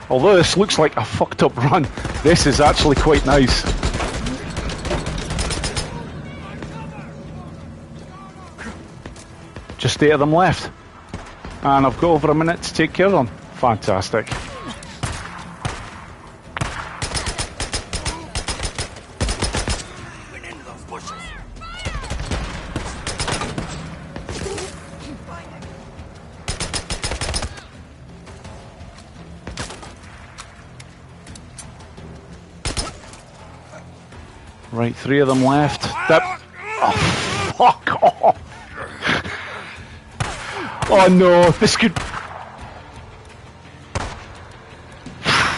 although this looks like a fucked up run, this is actually quite nice. Just 8 of them left. And I've got over a minute to take care of them. Fantastic. Right, 3 of them left. That, oh, fuck off! Oh no, this could...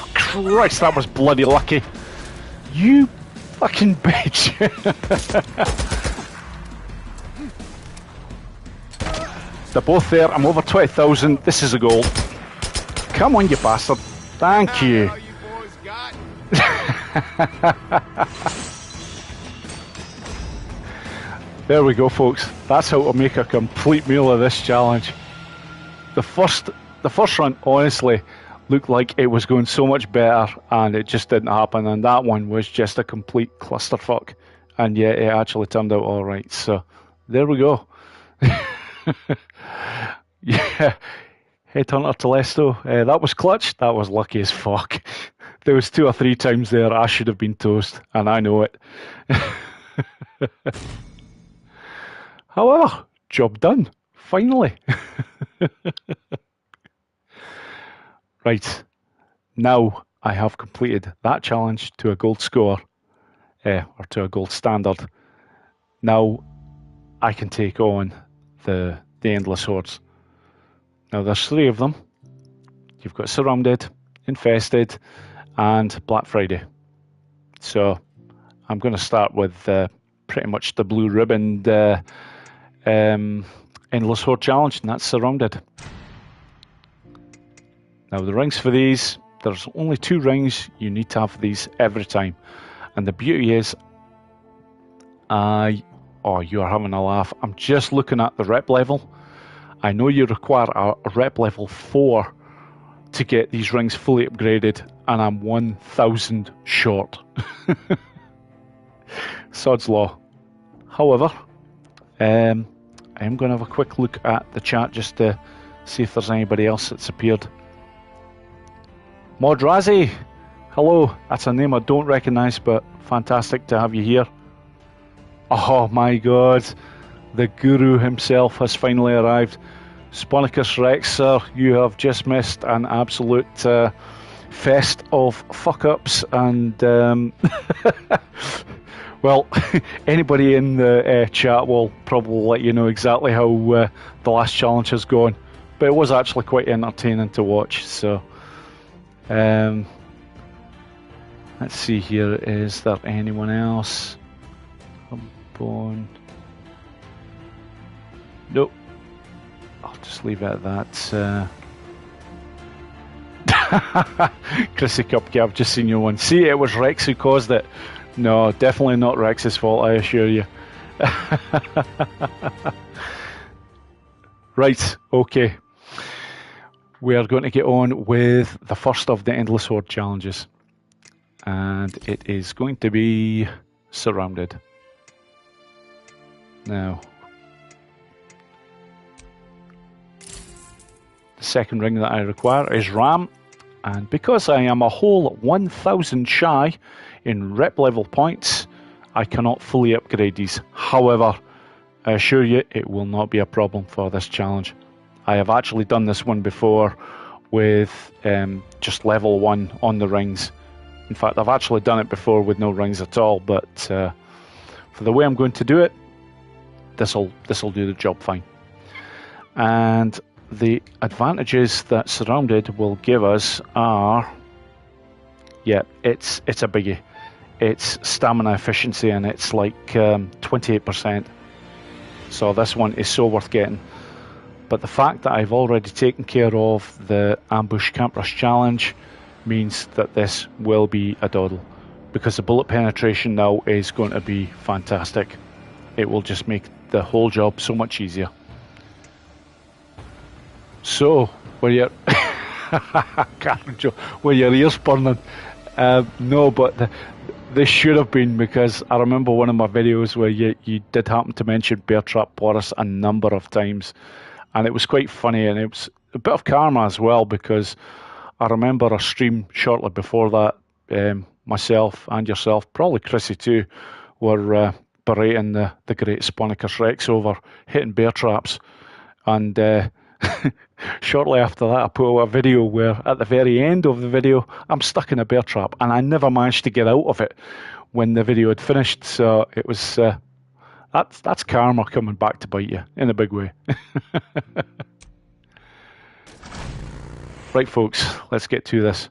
Christ, that was bloody lucky. You fucking bitch. They're both there. I'm over 20,000. This is a goal. Come on, you bastard. Thank you. There we go, folks. That's how to make a complete meal of this challenge. The first run, honestly, looked like it was going so much better, and it just didn't happen. And that one was just a complete clusterfuck, and yet it actually turned out all right. So there we go. Yeah, Headhunter Telesto. That was clutch. That was lucky as fuck. There was 2 or 3 times there I should have been toast, and I know it. However, job done. Finally. Right. Now I have completed that challenge to a gold score, or to a gold standard. Now I can take on the Endless Hordes. Now there's 3 of them. You've got Surrounded, Infested, and Black Friday. So I'm going to start with pretty much the blue ribboned Endless Horde challenge, and that's Surrounded. Now the rings for these, there's only 2 rings. You need to have these every time. And the beauty is, oh, you're having a laugh. I'm just looking at the rep level. I know you require a rep level 4 to get these rings fully upgraded, and I'm 1,000 short. Sod's law. However, I am going to have a quick look at the chat just to see if there's anybody else that's appeared. Modrazi, hello. That's a name I don't recognise, but fantastic to have you here. Oh my god, the guru himself has finally arrived. Sponicus Rex, sir, you have just missed an absolute fest of fuck-ups, and well, anybody in the chat will probably let you know exactly how the last challenge has gone, but it was actually quite entertaining to watch. So let's see here, is there anyone else? Nope. I'll just leave it at that. Chrissy Cupcake, I've just seen your one. See, it was Rex who caused it. No, definitely not Rex's fault, I assure you. Right, okay. We are going to get on with the first of the Endless Horde challenges. And it is going to be Surrounded. Now, the second ring that I require is Ram, and because I am a whole 1,000 shy in rep level points, I cannot fully upgrade these. However, I assure you it will not be a problem for this challenge. I have actually done this one before with just level 1 on the rings. In fact, I've actually done it before with no rings at all, but for the way I'm going to do it, this'll do the job fine. And the advantages that Surrounded will give us are, yeah, it's a biggie. It's stamina efficiency, and it's like 28%. So this one is so worth getting. But the fact that I've already taken care of the ambush camp rush challenge means that this will be a doddle, because the bullet penetration now is going to be fantastic. It will just make the whole job so much easier. So, were your were your ears burning? No, but this should have been, because I remember one of my videos where you did happen to mention Bear Trap Boris a number of times, and it was quite funny, and it was a bit of karma as well, because I remember a stream shortly before that, myself and yourself, probably Chrissy too, were berating the great Sponicus Rex over hitting bear traps. And shortly after that, I put out a video where at the very end of the video, I'm stuck in a bear trap, and I never managed to get out of it when the video had finished. So it was that's karma coming back to bite you in a big way. Right, folks, let's get to this.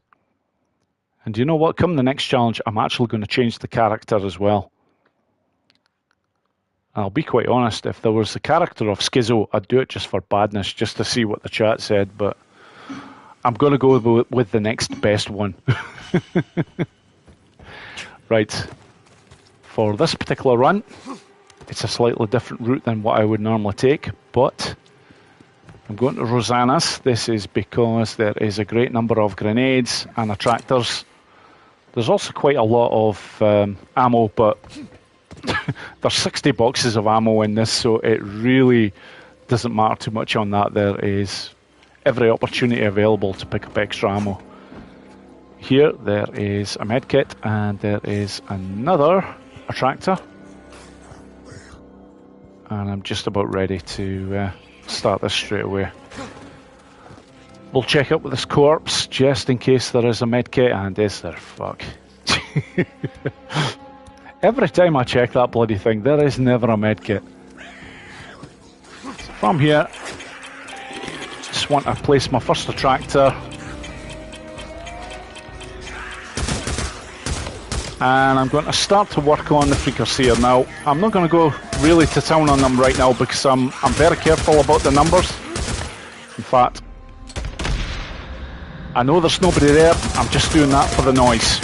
And do you know what? Come the next challenge, I'm actually going to change the character as well. And I'll be quite honest, if there was the character of Schizo, I'd do it just for badness, just to see what the chat said, but I'm going to go with the next best one. Right, for this particular run, it's a slightly different route than what I would normally take, but I'm going to Rosanna's. This is because there is a great number of grenades and attractors. There's also quite a lot of ammo, but there's 60 boxes of ammo in this, so it really doesn't matter too much on that. There is every opportunity available to pick up extra ammo. Here there is a medkit, and there is another attractor. And I'm just about ready to start this straight away. We'll check up with this corpse just in case there is a medkit, and is there? Fuck. Every time I check that bloody thing, there is never a medkit. From here, just want to place my first attractor. And I'm going to start to work on the freakers here. Now, I'm not going to go really to town on them right now, because I'm very careful about the numbers. In fact, I know there's nobody there. I'm just doing that for the noise.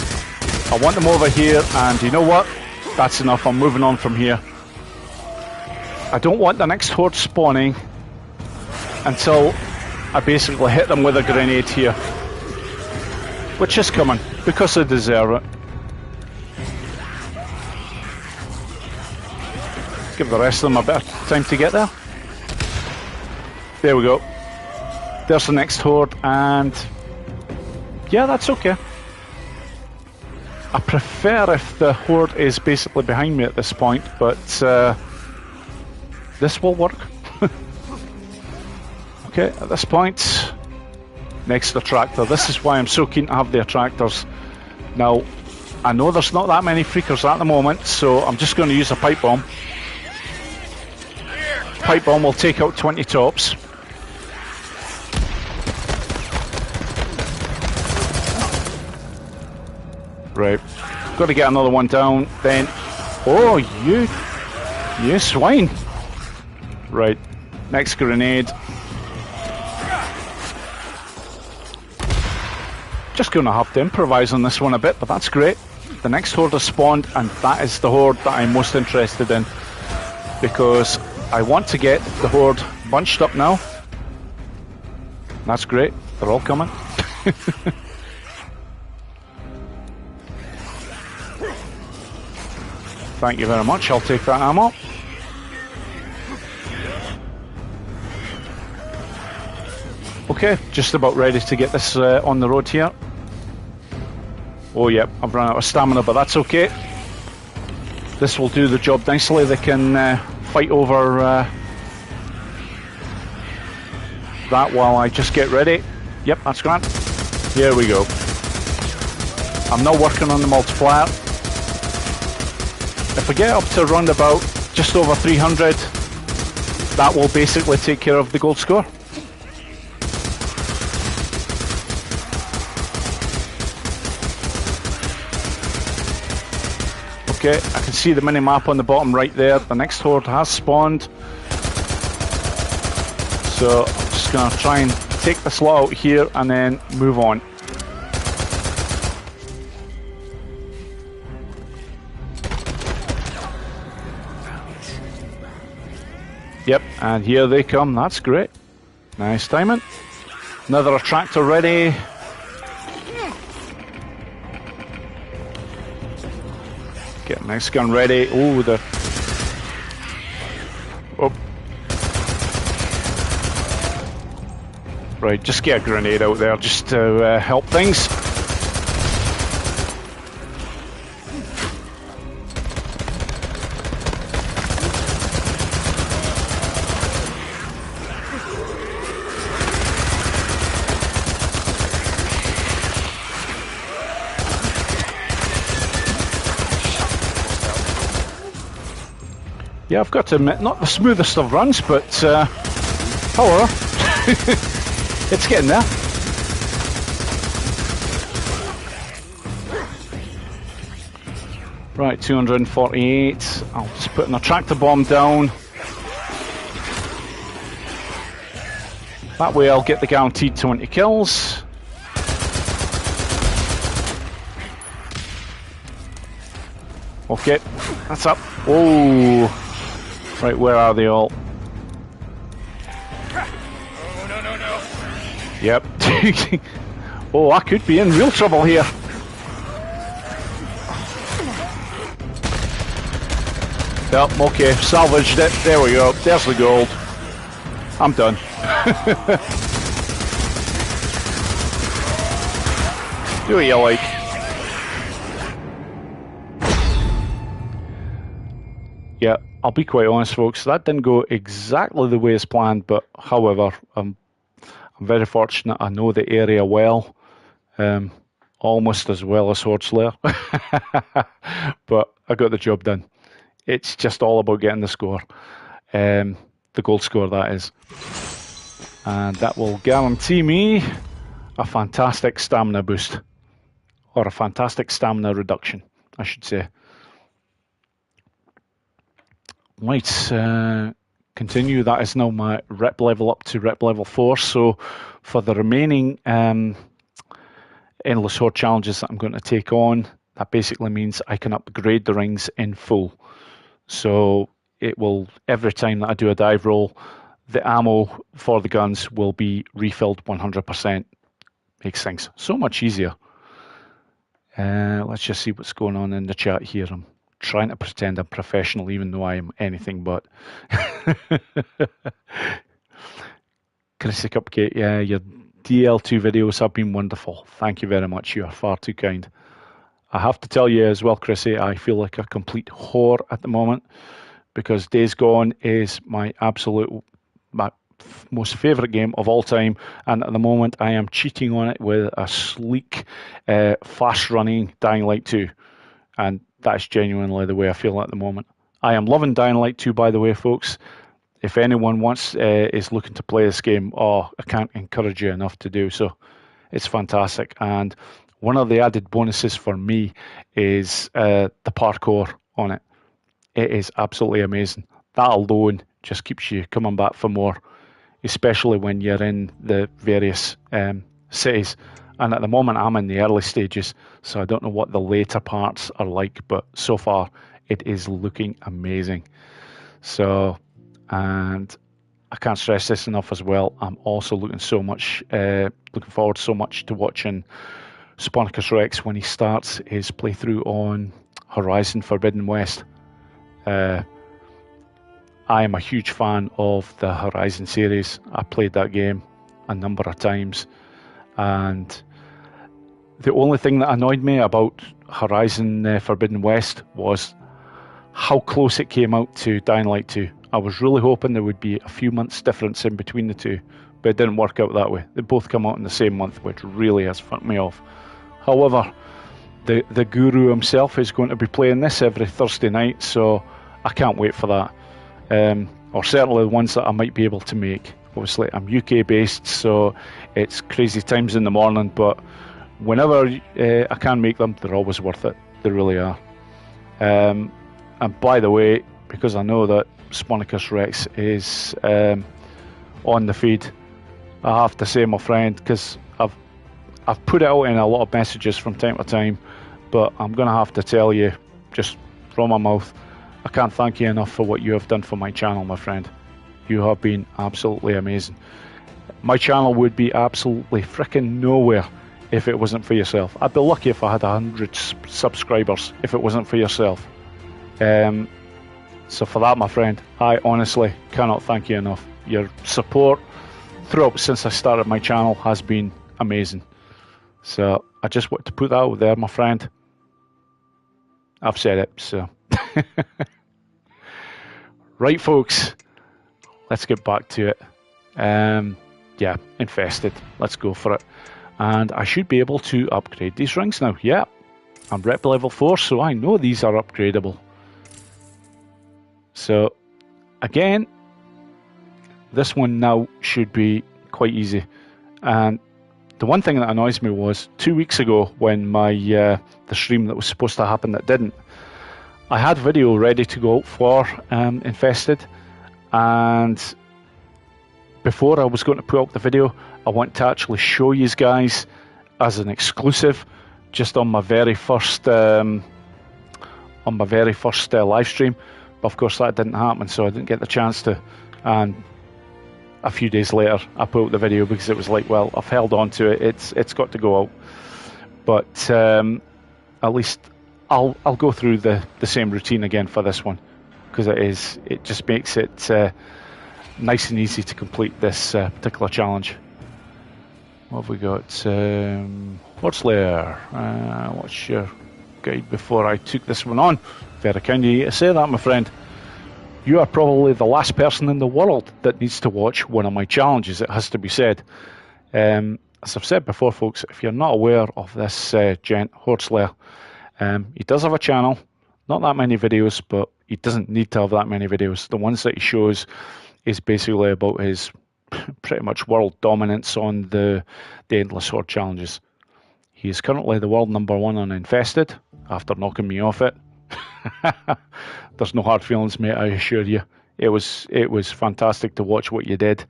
I want them over here, and you know what? That's enough. I'm moving on from here. I don't want the next horde spawning until I basically hit them with a grenade here, which is coming, because they deserve it. Give the rest of them a bit of time to get there. There we go. There's the next horde, and yeah, that's okay. I prefer if the horde is basically behind me at this point, but this will work. Okay, at this point, next attractor. This is why I'm so keen to have the attractors. Now, I know there's not that many freakers at the moment, so I'm just going to use a pipe bomb. Pipe bomb will take out 20 tops. Right, got to get another one down. Then, oh, you swine! Right, next grenade. Just going to have to improvise on this one a bit, but that's great. The next horde has spawned, and that is the horde that I'm most interested in, because I want to get the horde bunched up now. That's great. They're all coming. Thank you very much. I'll take that ammo. Okay, just about ready to get this on the road here. Oh yeah, I've run out of stamina, but that's okay. This will do the job nicely. They can fight over that while I just get ready. Yep, that's grand. Here we go. I'm now working on the multiplier. If we get up to around about just over 300, that will basically take care of the gold score. Okay, I can see the mini-map on the bottom right there. The next horde has spawned. So I'm just going to try and take the slot out here and then move on. Yep, and here they come. That's great. Nice timing. Another attractor ready. Get next gun ready. Oh, the... Oh. Right, just get a grenade out there just to help things. Yeah, I've got to admit, not the smoothest of runs, but hello. It's getting there. Right, 248. I'll just put an attractor bomb down. That way I'll get the guaranteed 20 kills. Okay, that's up. Oh. Right, where are they all? Oh, no. Yep. Oh, I could be in real trouble here. Yep, okay, salvaged it. There we go. There's the gold. I'm done. Do what you like. Yeah, I'll be quite honest, folks. That didn't go exactly the way as planned, but however, I'm very fortunate. I know the area well, almost as well as Horde Slayer, but I got the job done. It's just all about getting the score, the gold score, that is, and that will guarantee me a fantastic stamina boost, or a fantastic stamina reduction, I should say. Right, continue. That is now my rep level up to rep level 4. So for the remaining Endless Horde challenges that I'm going to take on, that basically means I can upgrade the rings in full. So it will, every time that I do a dive roll, the ammo for the guns will be refilled 100%. Makes things so much easier. Let's just see what's going on in the chat here. I'm trying to pretend I'm professional, even though I am anything but. Chrissy Cupcake, yeah, your DL2 videos have been wonderful. Thank you very much. You are far too kind. I have to tell you as well, Chrissy, I feel like a complete whore at the moment because Days Gone is my most favourite game of all time, and at the moment I am cheating on it with a sleek, fast-running Dying Light 2, and that's genuinely the way I feel at the moment. I am loving Dying Light 2, by the way, folks. If anyone is looking to play this game, I can't encourage you enough to do so. It's fantastic, and one of the added bonuses for me is the parkour on it. It is absolutely amazing. That alone just keeps you coming back for more, especially when you're in the various cities. And at the moment, I'm in the early stages, so I don't know what the later parts are like, but so far, it is looking amazing. So, and I can't stress this enough as well. I'm also looking forward so much to watching Sponicus Rex when he starts his playthrough on Horizon Forbidden West. I am a huge fan of the Horizon series. I played that game a number of times, and the only thing that annoyed me about Horizon Forbidden West was how close it came out to Dying Light 2. I was really hoping there would be a few months difference in between the two, but it didn't work out that way. They both come out in the same month, which really has fucked me off. However, the guru himself is going to be playing this every Thursday night, so I can't wait for that. Or certainly the ones that I might be able to make. Obviously, I'm UK based, so it's crazy times in the morning, but whenever I can make them, they're always worth it. They really are. And by the way, because I know that Sponicus Rex is on the feed, I have to say, my friend, because I've put it out in a lot of messages from time to time, but I'm going to have to tell you, just from my mouth, I can't thank you enough for what you have done for my channel, my friend. You have been absolutely amazing. My channel would be absolutely freaking nowhere if it wasn't for yourself. I'd be lucky if I had 100 subscribers if it wasn't for yourself. So for that, my friend, I honestly cannot thank you enough. Your support throughout since I started my channel has been amazing. So I just want to put that out there, my friend. I've said it, so. Right, folks, let's get back to it. Yeah, infested. Let's go for it. And I should be able to upgrade these rings now. Yeah, I'm rep level 4, so I know these are upgradable. So, again, this one now should be quite easy. And the one thing that annoys me was 2 weeks ago when my the stream that was supposed to happen that didn't, I had video ready to go for Infested, and before I was going to put up the video, I want to actually show you guys as an exclusive, just on my very first live stream. But of course that didn't happen, so I didn't get the chance to. And a few days later, I put up the video because it was like, well, I've held on to it. It's got to go out. But at least I'll go through the same routine again for this one, because it just makes it nice and easy to complete this particular challenge. What have we got? What's there? What's your guide before I took this one on? Very kind of you to say that, my friend. You are probably the last person in the world that needs to watch one of my challenges, it has to be said. As I've said before, folks, if you're not aware of this gent, Horde Slayer, he does have a channel, not that many videos, but he doesn't need to have that many videos. The ones that he shows is basically about his pretty much world dominance on the Endless Horde challenges. He is currently the world #1 on Infested, after knocking me off it. There's no hard feelings, mate, I assure you. It was fantastic to watch what you did.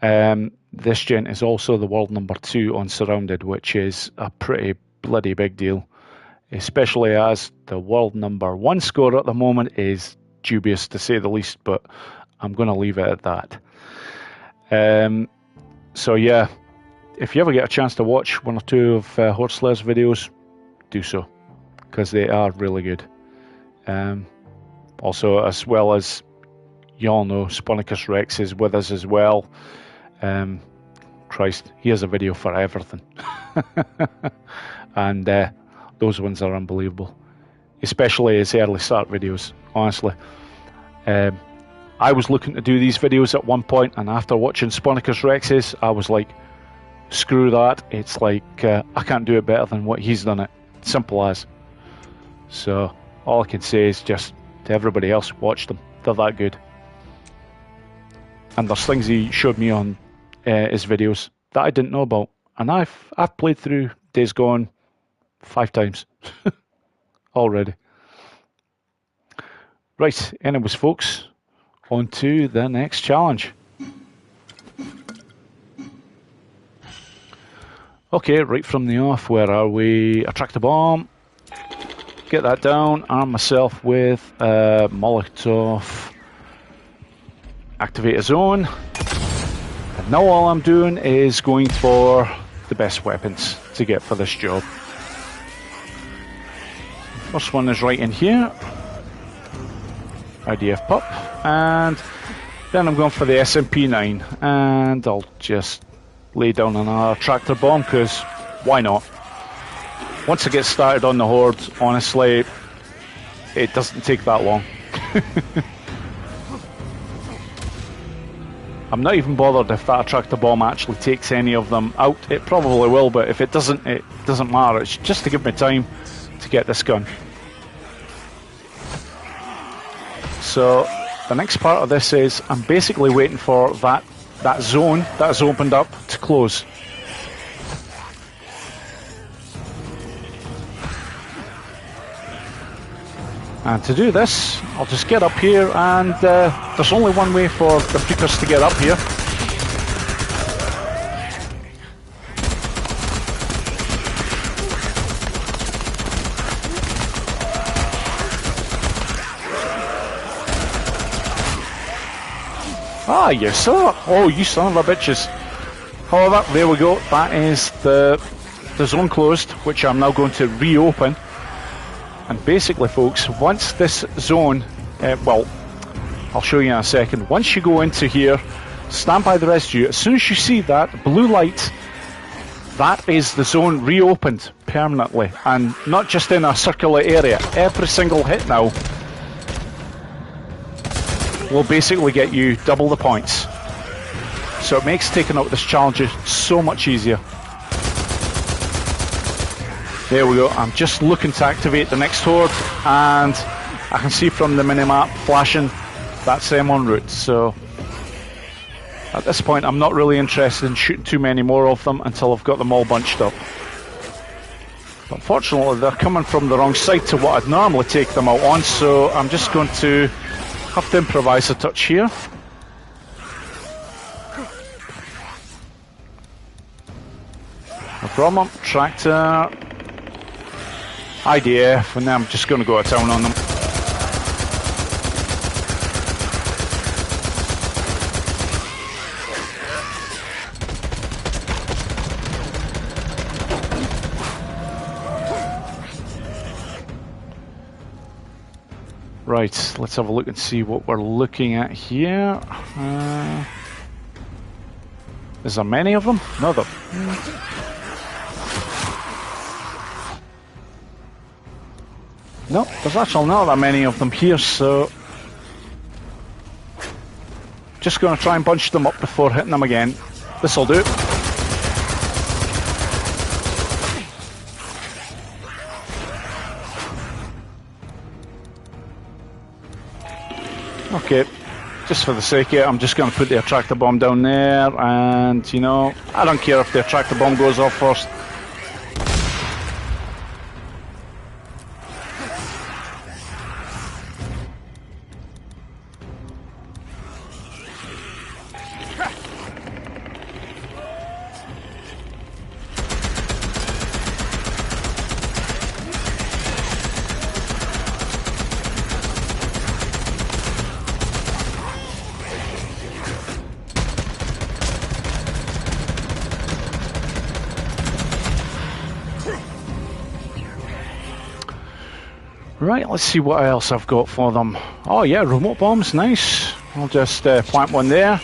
This gent is also the world #2 on Surrounded, which is a pretty bloody big deal, especially as the world #1 score at the moment is dubious, to say the least, but I'm going to leave it at that. So yeah, if you ever get a chance to watch one or two of Horde Slayer's videos, do so, because they are really good. Also, as well as you all know, Sponicus Rex is with us as well. Christ, he has a video for everything. And those ones are unbelievable, especially his early start videos, honestly. I was looking to do these videos at one point, and after watching Sponicus Rex's, I was like, screw that. It's like, I can't do it better than what he's done it. Simple as. So all I can say is just to everybody else, watch them. They're that good. And there's things he showed me on his videos that I didn't know about. And I've played through Days Gone 5 times already. Right, anyways, folks, on to the next challenge. Okay, right from the off, where are we? Attract a bomb. Get that down. Arm myself with Molotov. Activate a zone. And now all I'm doing is going for the best weapons to get for this job. First one is right in here. IDF pup. And then I'm going for the SMP-9. And I'll just lay down another tractor bomb, because why not? Once I get started on the Horde, honestly, it doesn't take that long. I'm not even bothered if that attractor bomb actually takes any of them out. It probably will, but if it doesn't matter. It's just to give me time to get this gun. So the next part of this is I'm basically waiting for that zone that has opened up to close. And to do this, I'll just get up here, and there's only one way for the freakers to get up here. Ah, you saw it. Oh, you son of a bitches. However, there we go. That is the zone closed, which I'm now going to reopen. And basically, folks, once this zone, well, I'll show you in a second. Once you go into here, stand by the residue. As soon as you see that blue light, that is the zone reopened permanently. And not just in a circular area. Every single hit now will basically get you double the points. So it makes taking out this challenge so much easier. There we go. I'm just looking to activate the next horde, and I can see from the minimap flashing that's them en route. So at this point, I'm not really interested in shooting too many more of them until I've got them all bunched up. But fortunately, they're coming from the wrong side to what I'd normally take them out on, so I'm just going to have to improvise a touch here. No problem. Tractor. IDF, and then I'm just going to go to town on them. Right, let's have a look and see what we're looking at here. Is there many of them? No, there. No, there's actually not that many of them here, so just going to try and bunch them up before hitting them again. This'll do. Okay, just for the sake of it, I'm just going to put the attractor bomb down there, and you know, I don't care if the attractor bomb goes off first. Right, let's see what else I've got for them. Oh yeah, remote bombs, nice. I'll just plant one there,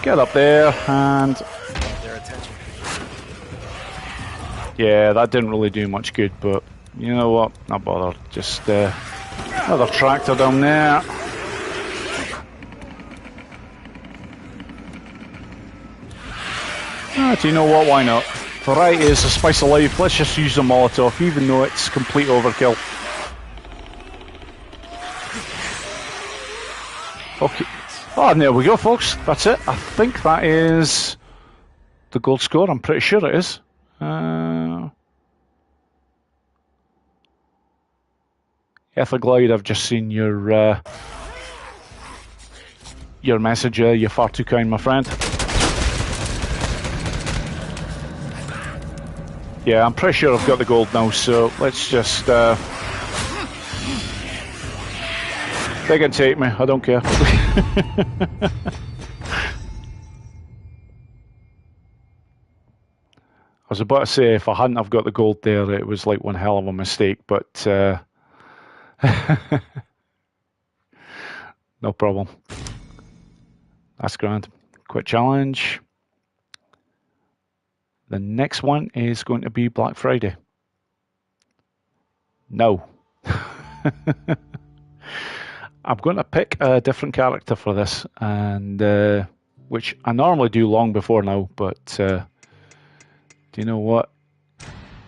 get up there, and yeah, that didn't really do much good, but you know what, not bothered. Just another tractor down there. Do you know what, why not? Variety is the spice of life. Let's just use the Molotov, even though it's complete overkill. Okay. Oh, and there we go, folks. That's it. I think that is the gold score. I'm pretty sure it is. Etherglide, I've just seen your message. You're far too kind, my friend. Yeah, I'm pretty sure I've got the gold now, so let's just... they can take me, I don't care. I was about to say, if I hadn't have got the gold there, it was like one hell of a mistake, but no problem. That's grand. Quick challenge. The next one is going to be Black Friday. No. I'm going to pick a different character for this, and which I normally do long before now, but do you know what?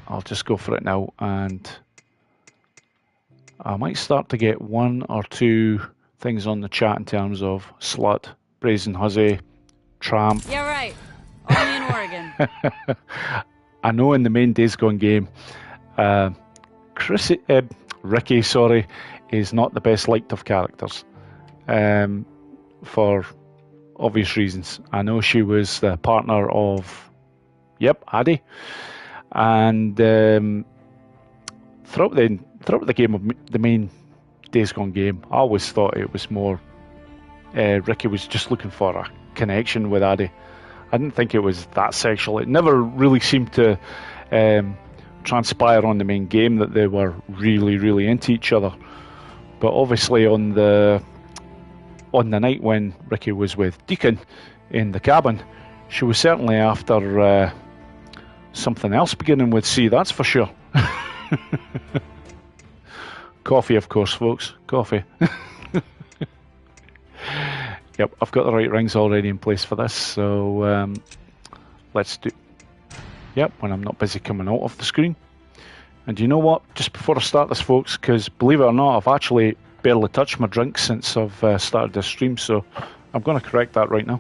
I'll just go for it now, and I might start to get one or two things on the chat in terms of slut, brazen hussy, tramp. Yeah, right. Only in Oregon. I know in the main Days Gone game, Ricky, sorry, is not the best liked of characters, for obvious reasons. I know she was the partner of, Addy, and throughout the game of the main Days Gone game, I always thought it was more Ricky was just looking for a connection with Addy. I didn't think it was that sexual. It never really seemed to transpire on the main game that they were really, really into each other. But obviously on the night when Ricky was with Deacon in the cabin, she was certainly after something else beginning with C, that's for sure. Coffee, of course, folks. Coffee. Yep, I've got the right rings already in place for this, so let's do... Yep, when I'm not busy coming out of the screen. And you know what? Just before I start this, folks, because believe it or not, I've actually barely touched my drink since I've started this stream, so I'm going to correct that right now.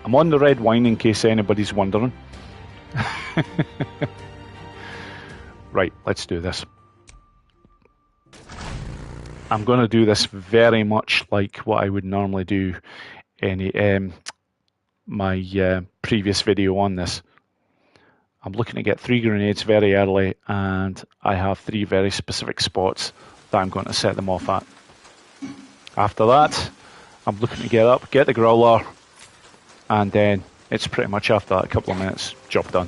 I'm on the red wine in case anybody's wondering. Right, let's do this. I'm going to do this very much like what I would normally do in my previous video on this. I'm looking to get 3 grenades very early, and I have 3 very specific spots that I'm going to set them off at. After that, I'm looking to get up, get the growler, and then it's pretty much after that, a couple of minutes, job done.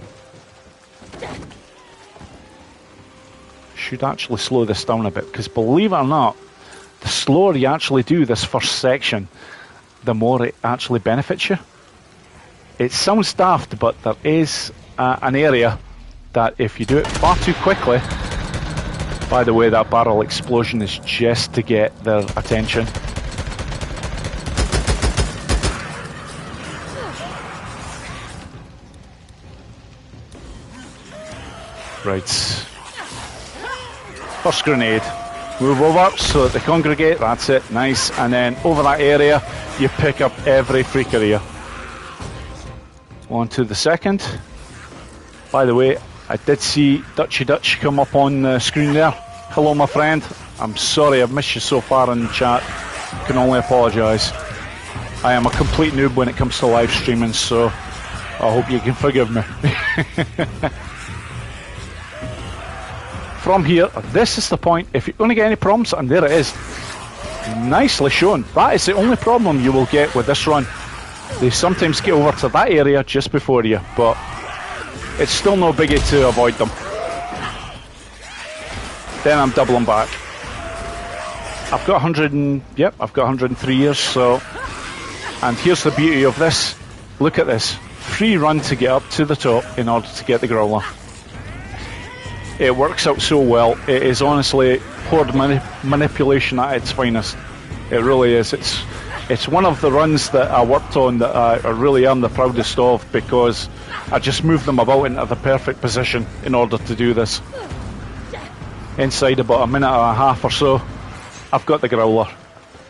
Should actually slow this down a bit, because believe it or not, the slower you actually do this first section, the more it actually benefits you. It sounds daft, but there is an area that if you do it far too quickly, by the way, that barrel explosion is just to get their attention. Right. First grenade. Move over so that they congregate, that's it, nice. And then over that area, you pick up every freak area. On to the second. By the way, I did see Dutchy Dutch come up on the screen there. Hello, my friend. I'm sorry I've missed you so far in the chat. Can only apologise. I am a complete noob when it comes to live streaming, so I hope you can forgive me. From here, this is the point. If you're going to get any problems, and there it is, nicely shown. That is the only problem you will get with this run. They sometimes get over to that area just before you, but it's still no biggie to avoid them. Then I'm doubling back. I've got 103 years, so... And here's the beauty of this. Look at this. Free run to get up to the top in order to get the growler. It works out so well. It is honestly horde manipulation at its finest. It really is. It's one of the runs that I worked on that I really am the proudest of, because I just moved them about into the perfect position in order to do this. Inside about a minute and a half or so, I've got the growler,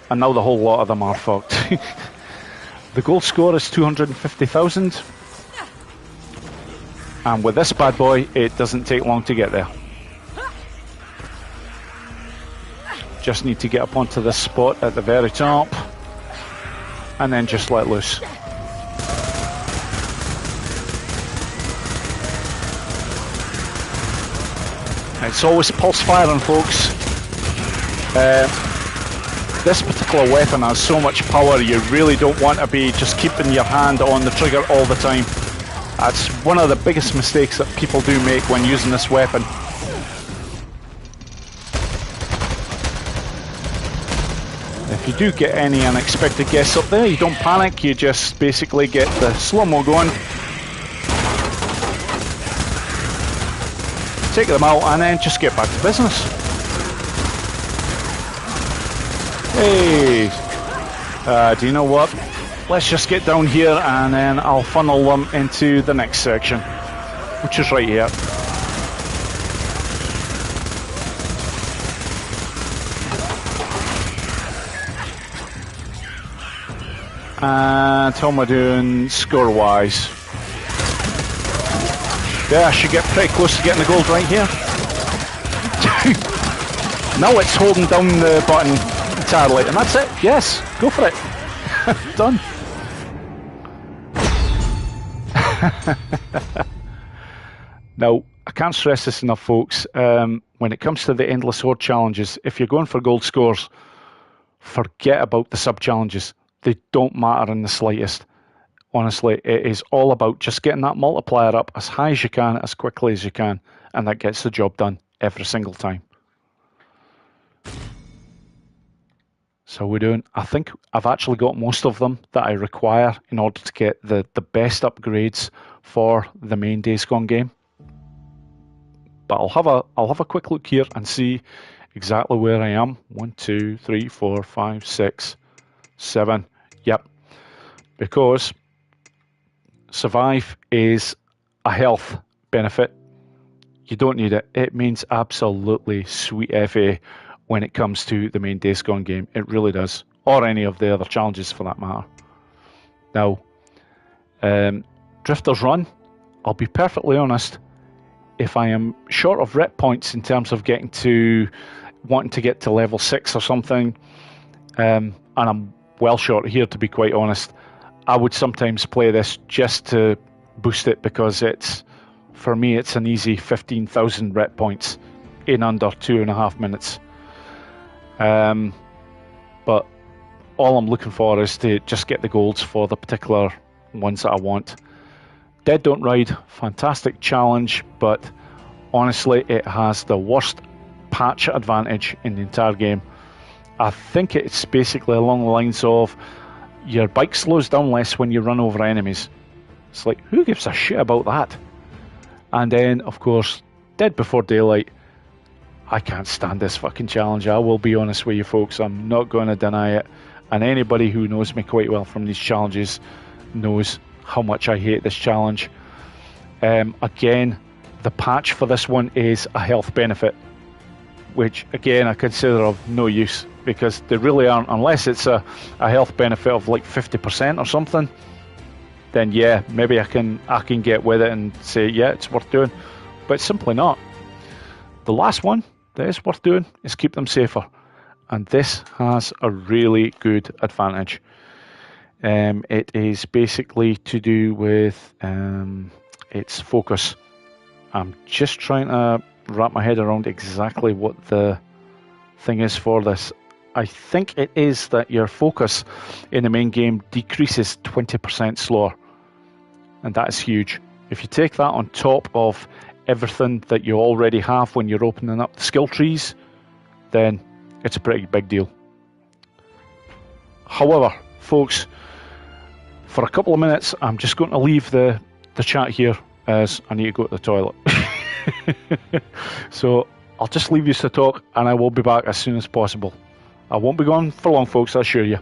and now the whole lot of them are fucked. The gold score is 250,000. And with this bad boy, it doesn't take long to get there. Just need to get up onto this spot at the very top, and then just let loose. It's always pulse firing, folks. This particular weapon has so much power, you really don't want to be just keeping your hand on the trigger all the time. That's one of the biggest mistakes that people do make when using this weapon. If you do get any unexpected guests up there, you don't panic, you just basically get the slow-mo going. Take them out and then just get back to business. Hey! Do you know what? Let's just get down here and then I'll funnel them into the next section, which is right here. And how am I doing score-wise? Yeah, I should get pretty close to getting the gold right here. Now it's holding down the button entirely, and that's it. Yes, go for it. Done. Now, I can't stress this enough, folks. When it comes to the Endless Horde challenges, if you're going for gold scores, forget about the sub-challenges. They don't matter in the slightest. Honestly, it is all about just getting that multiplier up as high as you can, as quickly as you can, and that gets the job done every single time. So we're doing, I think I've actually got most of them that I require in order to get the best upgrades for the main Days Gone game. But I'll have a quick look here and see exactly where I am. 1, 2, 3, 4, 5, 6, 7. Yep. Because survive is a health benefit. You don't need it. It means absolutely sweet FA when it comes to the main Days Gone game. It really does. Or any of the other challenges for that matter. Now, Drifter's Run, I'll be perfectly honest, if I am short of rep points in terms of wanting to get to level 6 or something, and I'm well short here to be quite honest, I would sometimes play this just to boost it because for me it's an easy 15,000 rep points in under 2.5 minutes. But all I'm looking for is to just get the golds for the particular ones that I want. Dead Don't Ride, fantastic challenge, but honestly it has the worst patch advantage in the entire game. I think it's basically along the lines of your bike slows down less when you run over enemies. It's like, who gives a shit about that? And then, of course, Dead Before Daylight. I can't stand this fucking challenge. I will be honest with you folks. I'm not going to deny it. And anybody who knows me quite well from these challenges knows how much I hate this challenge. Again, the patch for this one is a health benefit, which again I consider of no use because they really aren't, unless it's a health benefit of like 50% or something. Then yeah, maybe I can get with it and say yeah, it's worth doing, but it's simply not. The last one that is worth doing is keep them safer, and this has a really good advantage. It is basically to do with its focus. I'm just trying to wrap my head around exactly what the thing is for this. I think it is that your focus in the main game decreases 20% slower, and that is huge. If you take that on top of everything that you already have when you're opening up the skill trees, then it's a pretty big deal. However, folks, for a couple of minutes I'm just going to leave the chat here as I need to go to the toilet. So I'll just leave you to talk and I will be back as soon as possible. I won't be gone for long, folks, I assure you.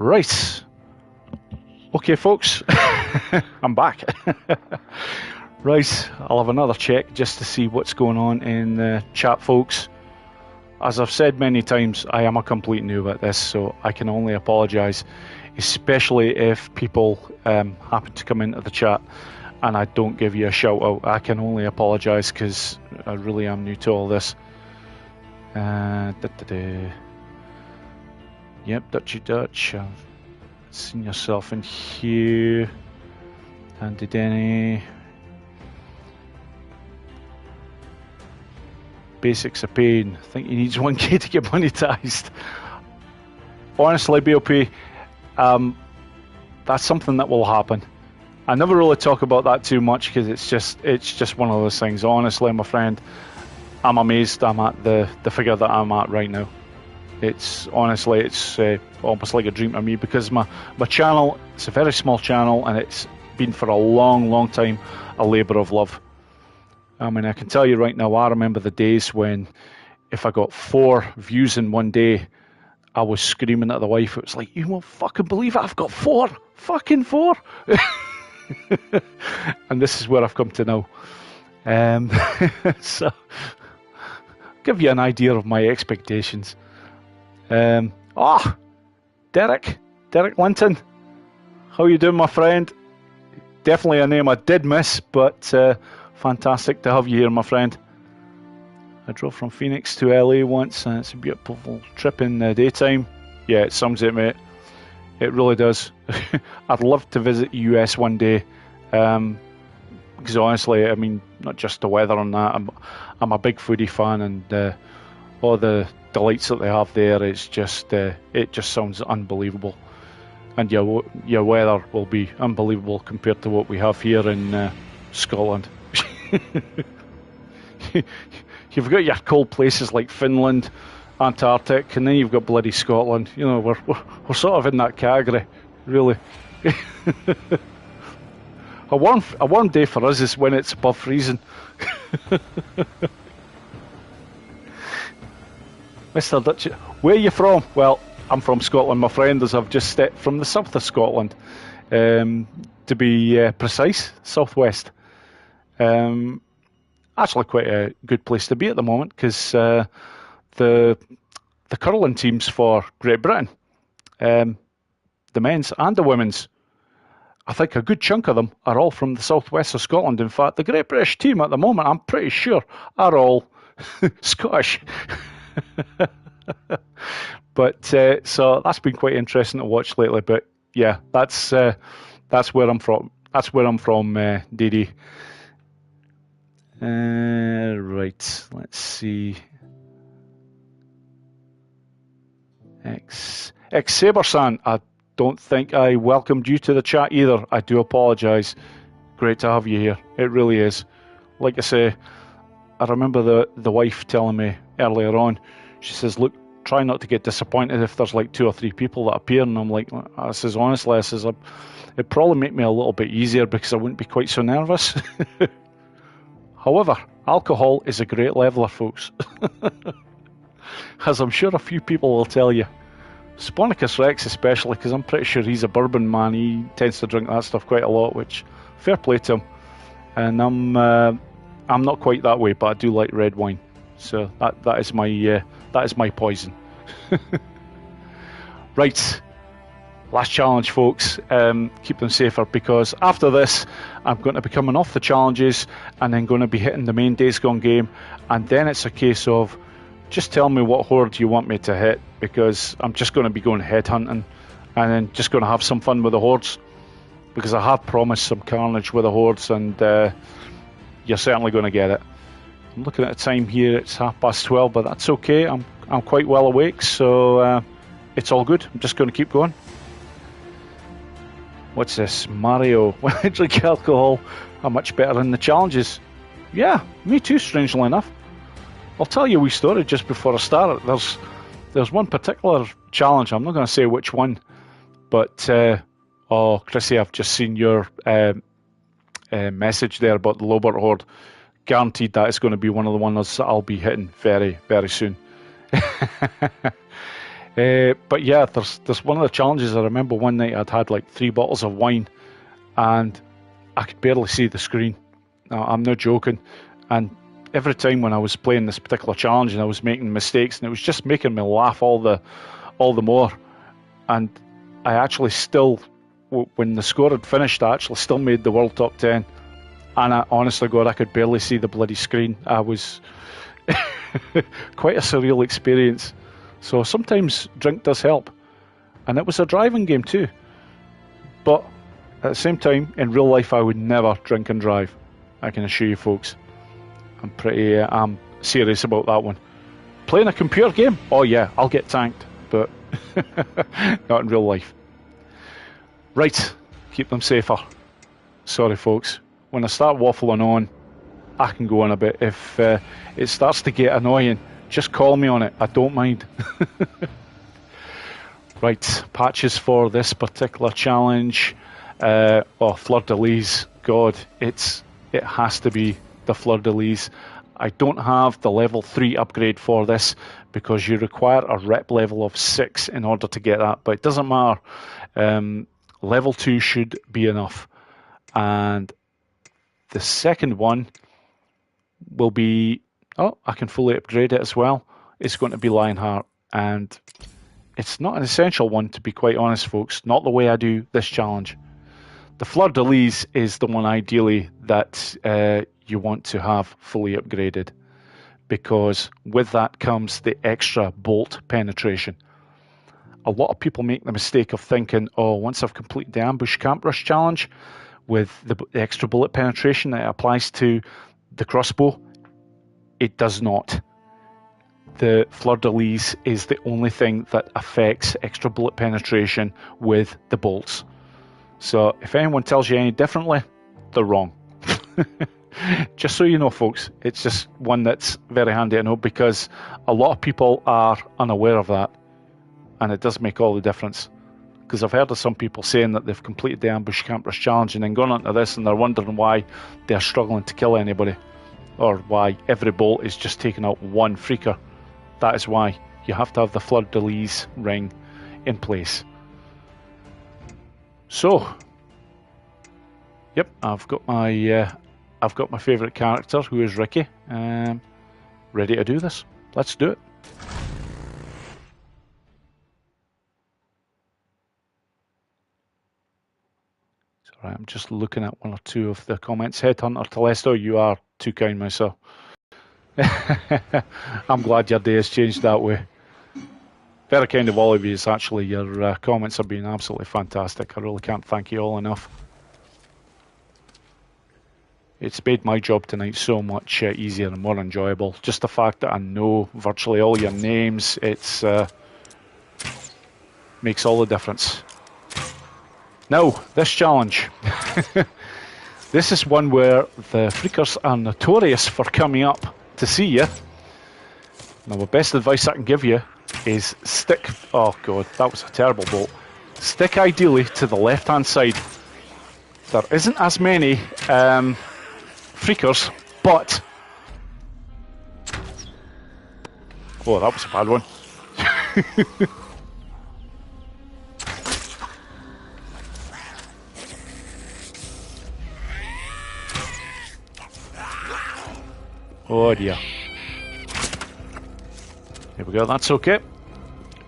Right. Okay, folks. I'm back. Right, I'll have another check just to see what's going on in the chat, folks. As I've said many times, I am a complete noob at this, so I can only apologise, especially if people happen to come into the chat and I don't give you a shout out. I can only apologise because I really am new to all this. Yep, Dutchy Dutch. I've seen yourself in here. Andy Denny. Basics of pain. I think he needs 1k to get monetized. Honestly, BOP, that's something that will happen. I never really talk about that too much because it's just one of those things. Honestly, my friend, I'm amazed I'm at the figure that I'm at right now. It's honestly, it's almost like a dream to me because my channel, it's a very small channel and it's been for a long time a labour of love. I mean, I can tell you right now, I remember the days when if I got 4 views in one day, I was screaming at the wife. It was like, you won't fucking believe it, I've got 4! Fucking 4! And this is where I've come to now. So, give you an idea of my expectations. Derek Linton. How you doing, my friend? Definitely a name I did miss, but fantastic to have you here, my friend. I drove from Phoenix to LA once, and it's a beautiful trip in the daytime. Yeah, it sums it, mate. It really does. I'd love to visit the US one day, because honestly, I mean, not just the weather and that. I'm a big foodie fan, and all the delights that they have there, it's just it just sounds unbelievable. And your weather will be unbelievable compared to what we have here in Scotland. You've got your cold places like Finland, Antarctic, and then you've got bloody Scotland. You know, we're sort of in that category, really. A warm day for us is when it's above freezing. Mr. Dutch, where are you from? Well, I'm from Scotland, my friend, as I've just stepped from the south of Scotland. To be precise, southwest. Actually quite a good place to be at the moment because the curling teams for Great Britain, the men's and the women's, I think a good chunk of them are all from the southwest of Scotland. In fact, the Great British team at the moment, I'm pretty sure, are all Scottish. But so that's been quite interesting to watch lately. But yeah, that's where I'm from. That's where I'm from, DD. Right, let's see. Sabersan, I don't think I welcomed you to the chat either. I do apologise. Great to have you here. It really is. Like I say, I remember the wife telling me earlier on, she says, look, try not to get disappointed if there's like 2 or 3 people that appear. And I'm like, I says, honestly, I says, it'd probably make me a little bit easier because I wouldn't be quite so nervous. However, alcohol is a great leveler, folks. As I'm sure a few people will tell you. Sponicus Rex especially, because I'm pretty sure he's a bourbon man. He tends to drink that stuff quite a lot, which, fair play to him. And I'm not quite that way, but I do like red wine. So that is my poison. Right. Last challenge, folks. Keep them safer, because after this I'm going to be coming off the challenges and then going to be hitting the main Days Gone game, and then it's a case of just tell me what horde you want me to hit, because I'm just going to be going headhunting and then just going to have some fun with the hordes, because I have promised some carnage with the hordes, and you're certainly going to get it. I'm looking at the time here, it's 12:30, but that's okay. I'm quite well awake, so it's all good. I'm just going to keep going. What's this? Mario, when I drink alcohol, I'm much better in the challenges. Yeah, me too, strangely enough. I'll tell you a wee story just before I start it. There's one particular challenge, I'm not going to say which one, but, oh, Chrissy, I've just seen your message there about the Lobert Horde. Guaranteed that is going to be one of the ones that I'll be hitting very, very soon. But yeah, there's one of the challenges. I remember one night I'd had like 3 bottles of wine, and I could barely see the screen. I'm not joking. And every time when I was playing this particular challenge and I was making mistakes, and it was just making me laugh all the more. And I actually still, when the score had finished, I actually still made the world top 10. And honestly, God, I could barely see the bloody screen. I was quite a surreal experience. So sometimes drink does help. And it was a driving game too. But at the same time, in real life, I would never drink and drive. I can assure you folks. I'm serious about that one. Playing a computer game? Oh yeah, I'll get tanked. But not in real life. Right, keep them safer. Sorry folks. When I start waffling on, I can go on a bit. If it starts to get annoying, just call me on it. I don't mind. Right, patches for this particular challenge. Fleur-de-lis. God, it has to be the Fleur-de-lis. I don't have the level 3 upgrade for this because you require a rep level of 6 in order to get that. But it doesn't matter. Level 2 should be enough. And the second one will be... Oh, I can fully upgrade it as well. It's going to be Lionheart. And it's not an essential one, to be quite honest, folks. Not the way I do this challenge. The Fleur-de-lis is the one ideally that you want to have fully upgraded, because with that comes the extra bolt penetration. A lot of people make the mistake of thinking, oh, once I've completed the ambush camp rush challenge with the extra bullet penetration that applies to the crossbow, it does not. The Fleur-de-lis is the only thing that affects extra bullet penetration with the bolts. So if anyone tells you any differently, they're wrong. Just so you know, folks, it's just one that's very handy to know, because a lot of people are unaware of that, and it does make all the difference. Because I've heard of some people saying that they've completed the ambush camp rush challenge and then gone into this and they're wondering why they're struggling to kill anybody, or why every bolt is just taking out one freaker. That is why you have to have the Fleur-de-lis ring in place. So, yep, I've got my favourite character, who is Ricky, ready to do this. Let's do it. Sorry, I'm just looking at one or two of the comments. Headhunter Telesto, you are too kind, my sir. I'm glad your day has changed that way. Very kind of all of you, actually. Your comments have been absolutely fantastic. I really can't thank you all enough. It's made my job tonight so much easier and more enjoyable. Just the fact that I know virtually all your names, it's makes all the difference. Now, this challenge. This is one where the freakers are notorious for coming up to see you. Now, the best advice I can give you is stick... Oh, God, that was a terrible bolt. Stick ideally to the left-hand side. There isn't as many freakers, but... Oh, that was a bad one. Oh dear. There we go, that's okay.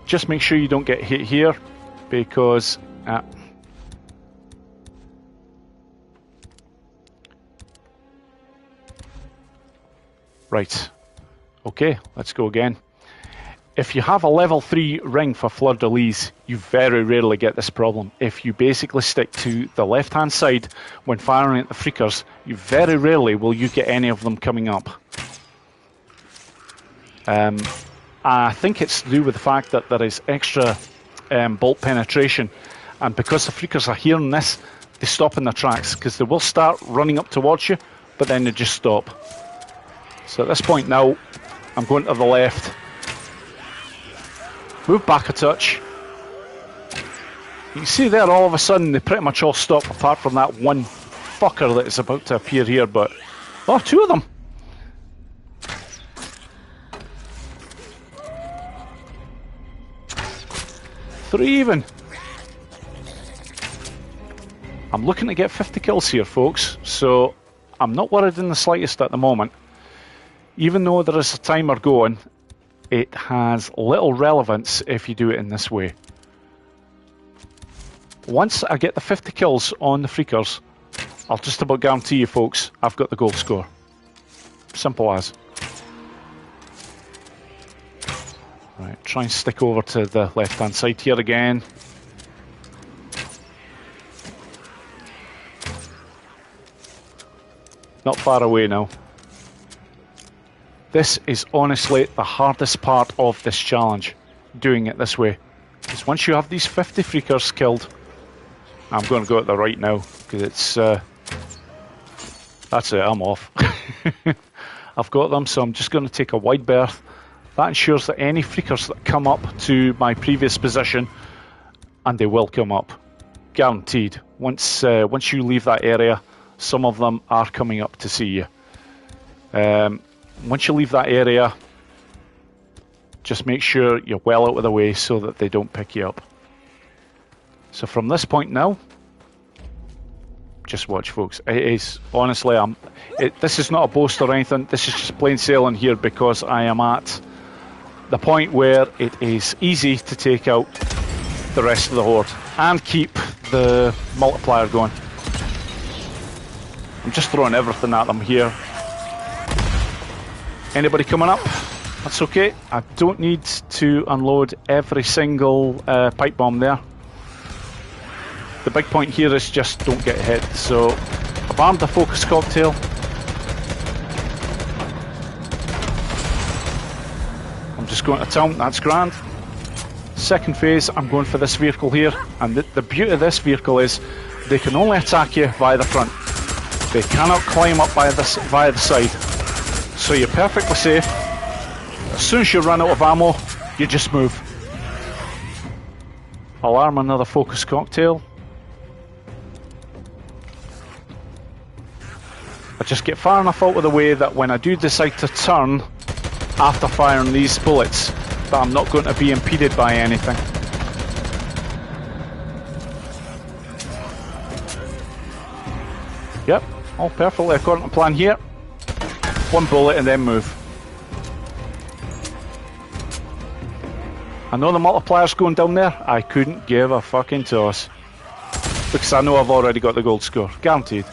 Just make sure you don't get hit here, because... Right. Okay, let's go again. If you have a level 3 ring for Fleur-de-lis, you very rarely get this problem. If you basically stick to the left-hand side when firing at the freakers, you very rarely will you get any of them coming up. I think it's to do with the fact that there is extra bolt penetration, and because the freakers are hearing this, they stop in their tracks, because they will start running up towards you, but then they just stop. So at this point now, I'm going to the left. Move back a touch. You can see there, all of a sudden, they pretty much all stop, apart from that one fucker that is about to appear here, but... Oh, 2 of them! 3 even. I'm looking to get 50 kills here, folks, so I'm not worried in the slightest at the moment. Even though there is a timer going, it has little relevance if you do it in this way. Once I get the 50 kills on the freakers, I'll just about guarantee you, folks, I've got the gold score. Simple as. Right, try and stick over to the left-hand side here again. Not far away now. This is honestly the hardest part of this challenge, doing it this way. Because once you have these 50 freakers killed, I'm going to go at the right now, because it's... that's it, I'm off. I've got them, so I'm just going to take a wide berth. That ensures that any freakers that come up to my previous position, and they will come up, guaranteed. Once you leave that area, some of them are coming up to see you. Once you leave that area, just make sure you're well out of the way so that they don't pick you up. So from this point now, just watch, folks. It is, honestly, this is not a boast or anything. This is just plain sailing here because I am at the point where it is easy to take out the rest of the horde and keep the multiplier going. I'm just throwing everything at them here. Anybody coming up? That's okay. I don't need to unload every single pipe bomb there. The big point here is just don't get hit. So I've armed the focus cocktail. I'm just going to town, that's grand. Second phase, I'm going for this vehicle here. And the beauty of this vehicle is they can only attack you via the front. They cannot climb up via the side. So you're perfectly safe. As soon as you run out of ammo, you just move. I'll arm another focus cocktail. I just get far enough out of the way that when I do decide to turn after firing these bullets, that I'm not going to be impeded by anything. Yep, all perfectly according to plan here. One bullet and then move. I know the multiplier's going down there. I couldn't give a fucking toss. Because I know I've already got the gold score. Guaranteed.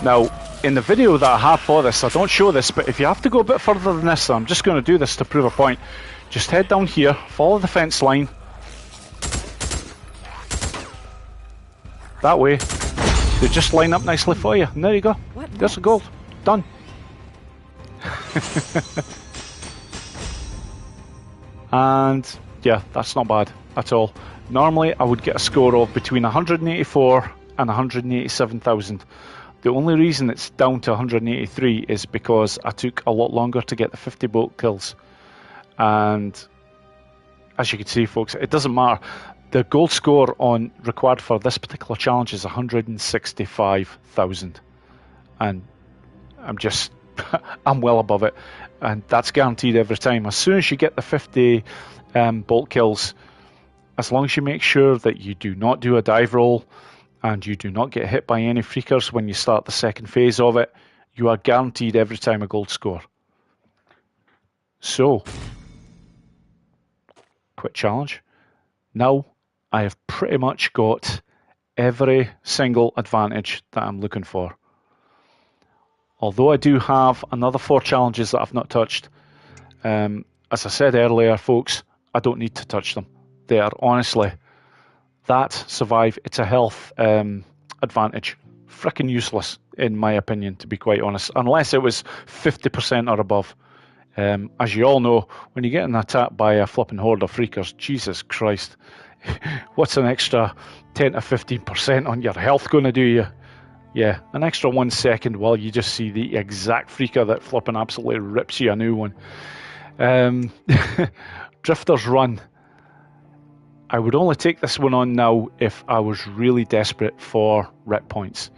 Now, in the video that I have for this, I don't show this, but if you have to go a bit further than this, I'm just going to do this to prove a point. Just head down here, follow the fence line. That way, they just line up nicely for you. And there you go. There's the gold. Done. And yeah, that's not bad at all. Normally, I would get a score of between 184 and 187,000. The only reason it's down to 183 is because I took a lot longer to get the 50 bolt kills. And as you can see, folks, it doesn't matter. The gold score required for this particular challenge is 165,000. And I'm just, I'm well above it. And that's guaranteed every time. As soon as you get the 50 bolt kills, as long as you make sure that you do not do a dive roll, and you do not get hit by any freakers when you start the second phase of it, you are guaranteed every time a gold score. So, quick challenge. Now, I have pretty much got every single advantage that I'm looking for. Although I do have another 4 challenges that I've not touched. As I said earlier, folks, I don't need to touch them. They are honestly... that survive, it's a health advantage. Frickin' useless, in my opinion, to be quite honest. Unless it was 50% or above. As you all know, when you get attacked by a flipping horde of freakers, Jesus Christ, what's an extra 10 to 15% on your health going to do you? Yeah, an extra 1 second while you just see the exact freaker that flipping absolutely rips you a new one. Drifter's Run. I would only take this one on now if I was really desperate for rep points.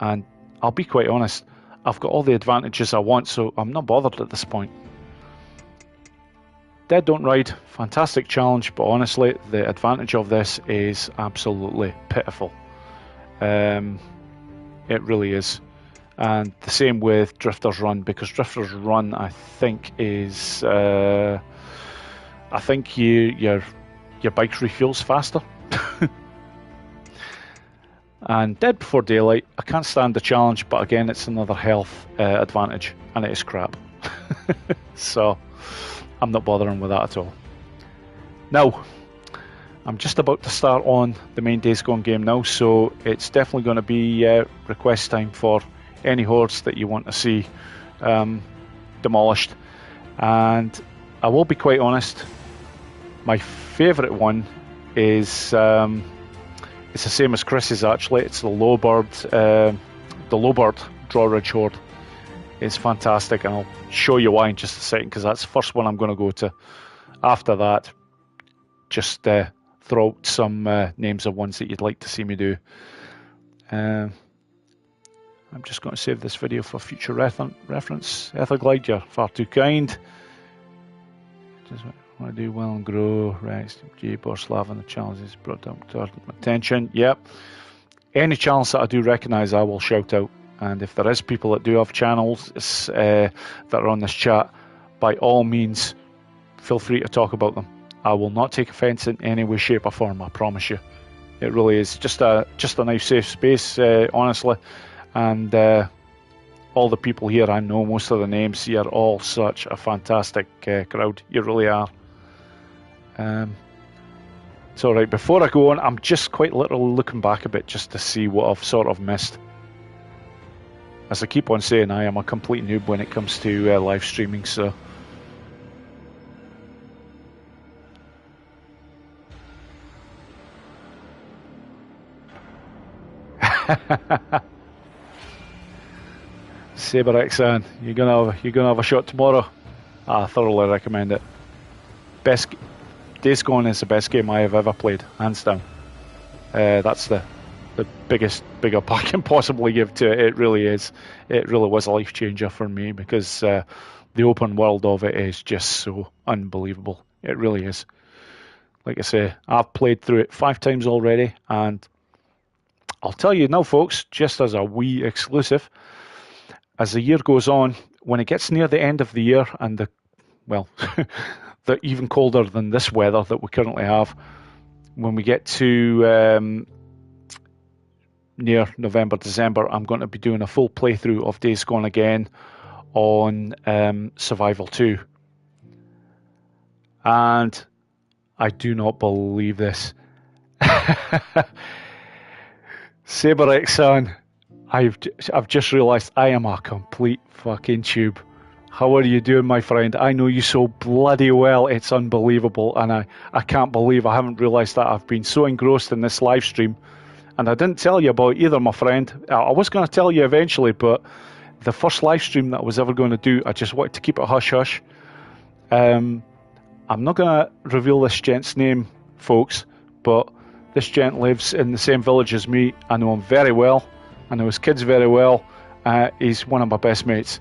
And I'll be quite honest, I've got all the advantages I want, so I'm not bothered at this point. Dead Don't Ride, fantastic challenge, but honestly, the advantage of this is absolutely pitiful. It really is. And the same with Drifter's Run, because Drifter's Run, I think, is I think your bike refuels faster. And Dead Before Daylight, I can't stand the challenge, but again, it's another health advantage, and it is crap. So I'm not bothering with that at all. Now, I'm just about to start on the main Days Gone game now, so it's definitely going to be request time for any hordes that you want to see demolished. And I will be quite honest, my favourite one is it's the same as Chris's actually. It's the Lowbird Drawridge Horde. It's fantastic, and I'll show you why in just a second, because that's the first one I'm going to go to. After that, just throw out some names of ones that you'd like to see me do. I'm just going to save this video for future reference. Etherglide, you're far too kind. Just want to do well and grow. Right, J. Borislav and the challenges brought up to my attention. Yep. Any channels that I do recognise, I will shout out. And if there is people that do have channels that are on this chat, by all means, feel free to talk about them. I will not take offence in any way, shape or form, I promise you. It really is just a nice safe space, honestly. And all the people here, I know most of the names. You're all such a fantastic crowd. You really are. So right, before I go on, I'm just quite literally looking back a bit just to see what I've sort of missed. As I keep on saying, I am a complete noob when it comes to live streaming, so... Saber Xan, you're gonna have a shot tomorrow. I thoroughly recommend it. Days Gone is the best game I have ever played, hands down. That's the biggest big up I can possibly give to it. It really is. It really was a life changer for me, because the open world of it is just so unbelievable. It really is. Like I say, I've played through it 5 times already, and I'll tell you now, folks, just as a wee exclusive, as the year goes on, when it gets near the end of the year and the even colder than this weather that we currently have, when we get to near November, December, I'm going to be doing a full playthrough of Days Gone again on Survival 2. And I do not believe this. Saber Xan, I've just realised I am a complete fucking tube. How are you doing, my friend? I know you so bloody well. It's unbelievable, and I can't believe I haven't realised that. I've been so engrossed in this live stream, and I didn't tell you about either, my friend. I was going to tell you eventually, but the first live stream that I was ever going to do, I just wanted to keep it hush-hush. I'm not going to reveal this gent's name, folks, but this gent lives in the same village as me. I know him very well. I know his kids very well. He's one of my best mates.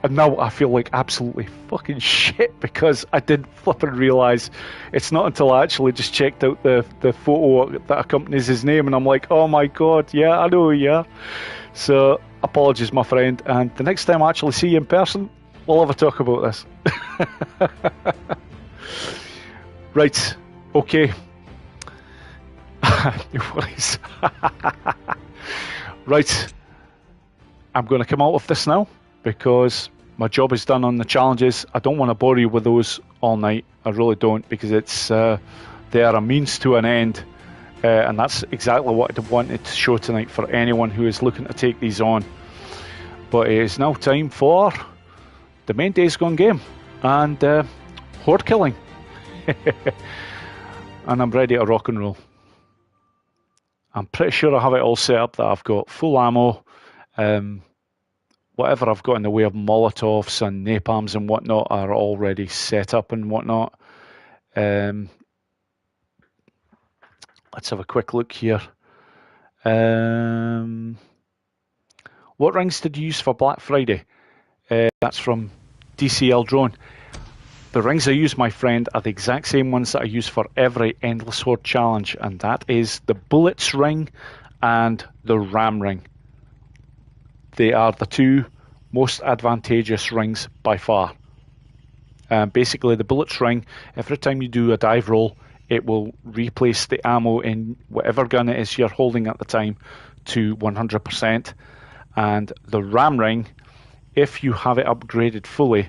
And now I feel like absolutely fucking shit, because I didn't flipping realise. It's not until I actually just checked out the photo that accompanies his name, and I'm like, oh my god, yeah, I know, yeah. So, apologies, my friend, and the next time I actually see you in person, we'll have a talk about this. Right, okay. No worries. Right, I'm going to come out of this now, because my job is done on the challenges. I don't want to bore you with those all night. I really don't, because it's they are a means to an end, and that's exactly what I wanted to show tonight for anyone who is looking to take these on. But it is now time for the main Days Gone game and horde killing. And I'm ready to rock and roll. I'm pretty sure I have it all set up that I've got full ammo. Whatever I've got in the way of Molotovs and napalms and whatnot are already set up and whatnot. Let's have a quick look here. What rings did you use for Black Friday? That's from DCL Drone. The rings I use, my friend, are the exact same ones that I use for every Endless Horde challenge, and that is the Bullets ring and the Ram ring. They are the two most advantageous rings by far. Basically, the Bullets ring, every time you do a dive roll, it will replace the ammo in whatever gun it is you're holding at the time to 100%. And the Ram ring, if you have it upgraded fully,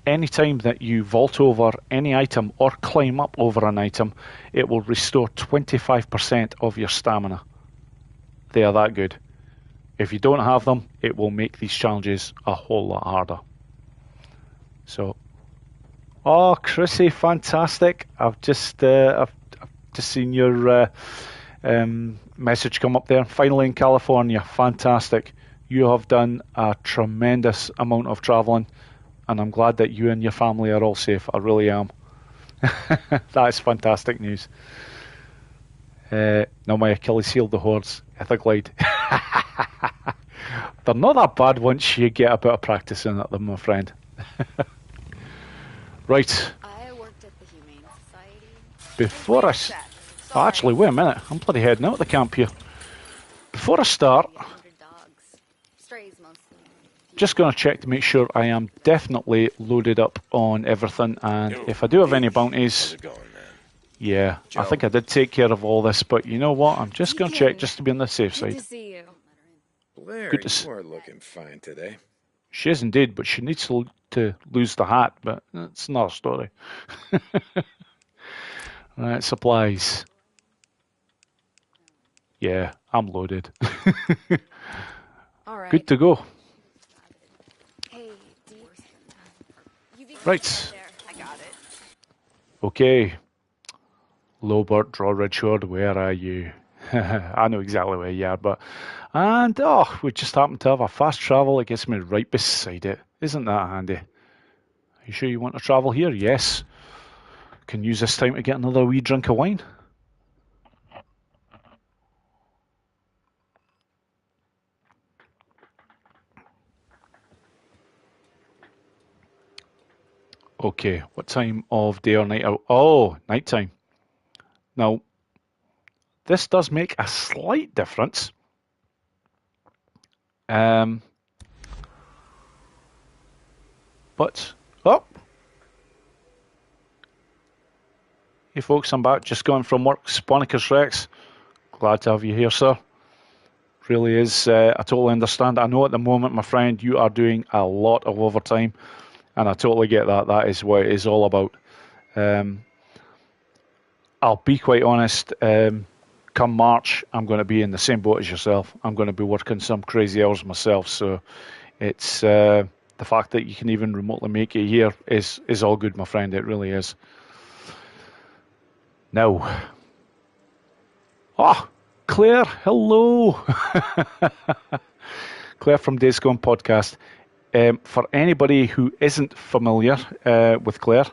anytime that you vault over any item or climb up over an item, it will restore 25% of your stamina. They are that good. If you don't have them, it will make these challenges a whole lot harder. So, oh, Chrissy, fantastic! I've just seen your message come up there. Finally in California, fantastic! You have done a tremendous amount of traveling, and I'm glad that you and your family are all safe. I really am. That is fantastic news. Now my Achilles heel, the hordes, Etherglide. They're not that bad once you get a bit of practicing at them, my friend. Right. I worked at the Humane Society. Before I... Oh, actually, wait a minute. I'm bloody heading out of the camp here. Before I start, Dogs. Strays mostly. just going to check to make sure I am definitely loaded up on everything, and if I do have any bounties... How's it going, man? Yeah, Joe. I think I did take care of all this, but you know what? I'm just going to check just to be on the safe Good side. to see you. Blair, Good to see- you are looking fine today. She is indeed, but she needs to lose the hat, but that's another story. Right, supplies. Yeah, I'm loaded. All right. Good to go. Hey, you be Right. there. I got it. Okay. Lobert, Drawridge Horde, where are you? I know exactly where you are, but... And, oh, we just happen to have a fast travel that gets me right beside it. Isn't that handy? Are you sure you want to travel here? Yes. Can use this time to get another wee drink of wine. Okay, what time of day or night? Oh, nighttime. Now, this does make a slight difference. But, oh. Hey folks, I'm back. Just going from work. Sponicus Rex. Glad to have you here, sir. Really is. I totally understand. I know at the moment, my friend, you are doing a lot of overtime. And I totally get that. That is what it is all about. I'll be quite honest. Come March, I'm going to be in the same boat as yourself. I'm going to be working some crazy hours myself. So it's the fact that you can even remotely make it here is all good, my friend. It really is. Now, Claire, hello. Claire from Days Gone podcast. For anybody who isn't familiar with Claire,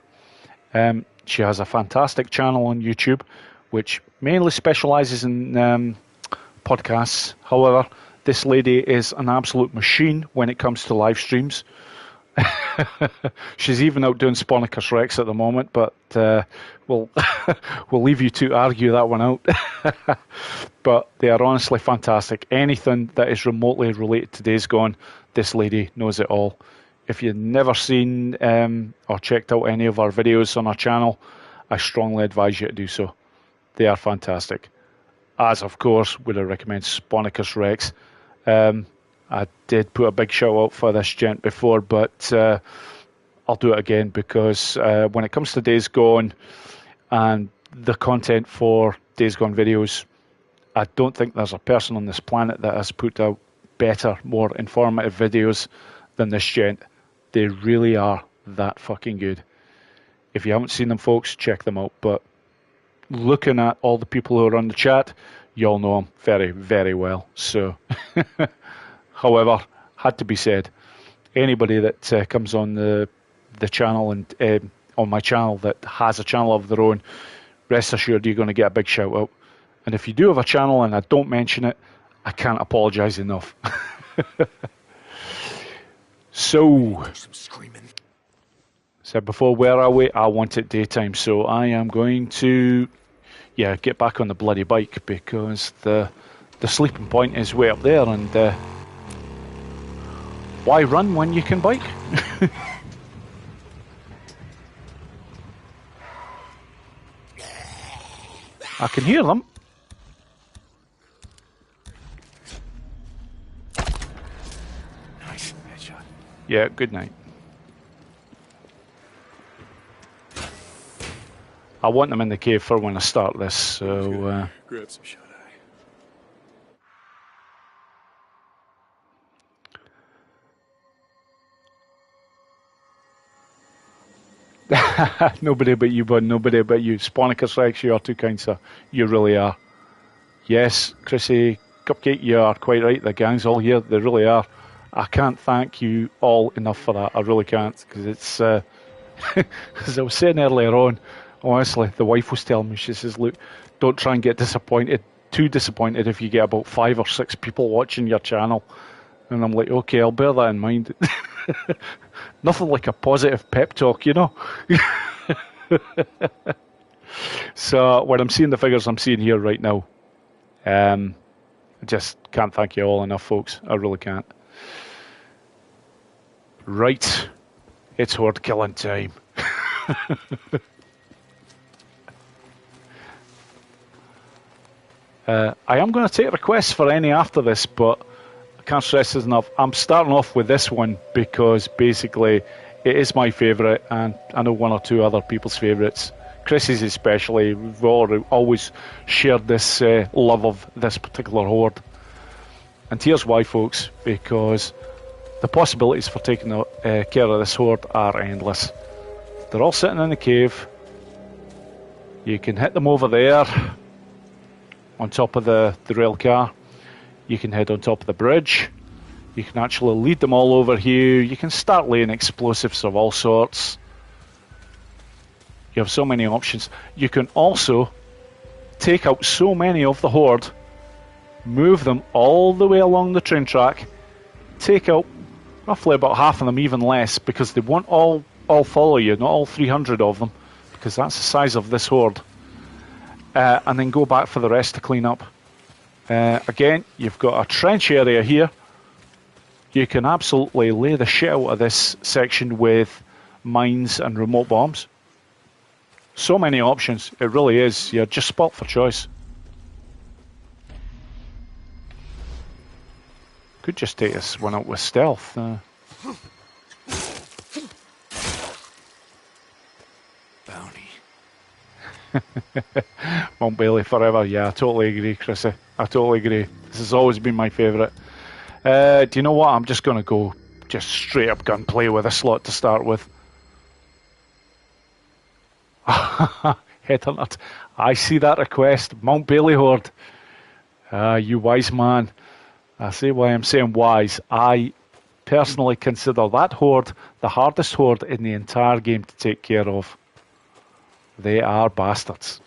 she has a fantastic channel on YouTube, which mainly specializes in podcasts. However, this lady is an absolute machine when it comes to live streams. She's even out doing Sponicus Rex at the moment, but we'll leave you to argue that one out. But they are honestly fantastic. Anything that is remotely related to Days Gone, this lady knows it all. If you've never seen or checked out any of our videos on our channel, I strongly advise you to do so. They are fantastic. As, of course, would I recommend Sponicus Rex. I did put a big shout out for this gent before, but I'll do it again because when it comes to Days Gone and the content for Days Gone videos, I don't think there's a person on this planet that has put out better, more informative videos than this gent. They really are that fucking good. If you haven't seen them, folks, check them out. But looking at all the people who are on the chat, you all know them very, very well. So... However, had to be said, anybody that comes on the channel and on my channel that has a channel of their own, rest assured you're going to get a big shout out. And if you do have a channel and I don't mention it, I can't apologise enough. So, Some screaming. said before, where are we? I want it daytime, so I am going to, yeah, get back on the bloody bike because the sleeping point is way up there, and why run when you can bike? I can hear them. Nice headshot. Yeah, good night. I want them in the cave for when I start this, so... Grab some shut eye. Nobody but you, bud. Nobody but you. Sponicus Rex, you are too kind, sir. You really are. Yes, Chrissy, Cupcake, you are quite right. The gang's all here. They really are. I can't thank you all enough for that. I really can't, because it's... as I was saying earlier on, honestly, the wife was telling me, she says, look, don't try and get too disappointed if you get about 5 or 6 people watching your channel. And I'm like, okay, I'll bear that in mind. Nothing like a positive pep talk, you know? So when I'm seeing the figures I'm seeing here right now, I just can't thank you all enough, folks. I really can't. Right. It's horde killing time. I am going to take requests for any after this, but I can't stress this enough. I'm starting off with this one because basically it is my favourite, and I know 1 or 2 other people's favourites. Chris's especially. We've always shared this love of this particular horde. And here's why, folks, because the possibilities for taking care of this horde are endless. They're all sitting in the cave. You can hit them over there on top of the rail car. You can head on top of the bridge. You can actually lead them all over here. You can start laying explosives of all sorts. You have so many options. You can also take out so many of the horde, move them all the way along the train track, take out roughly about half of them, even less, because they won't all follow you, not all 300 of them, because that's the size of this horde. And then go back for the rest to clean up. Again, you've got a trench area here. You can absolutely lay the shit out of this section with mines and remote bombs. So many options. It really is. You're just spot for choice. Could just take this one out with stealth. Bounty. Mount Bailey forever. Yeah, I totally agree, Chrissy. I totally agree. This has always been my favourite. Do you know what? I'm just going to go just straight up gunplay with a slot to start with. Headhunter. I see that request. Mount Bailey Horde. You wise man. I see why I'm saying wise. I personally consider that horde the hardest horde in the entire game to take care of. They are bastards.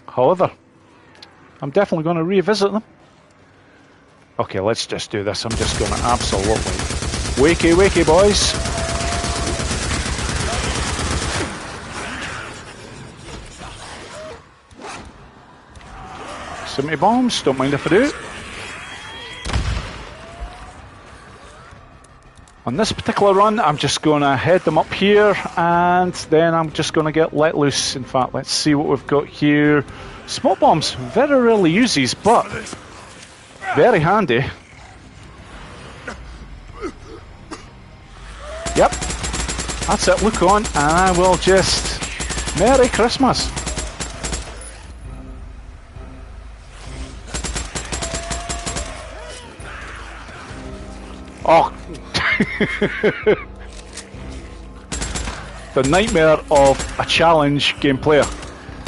However, I'm definitely going to revisit them. Okay, let's just do this. I'm just going to absolutely... Wakey, wakey, boys. So many bombs. Don't mind if I do. On this particular run, I'm just going to head them up here, and then I'm just going to get let loose. In fact, let's see what we've got here. Smoke bombs. Very rarely use these, but very handy. Yep. That's it. Look on, and I will just... Merry Christmas. Oh. The nightmare of a challenge game player.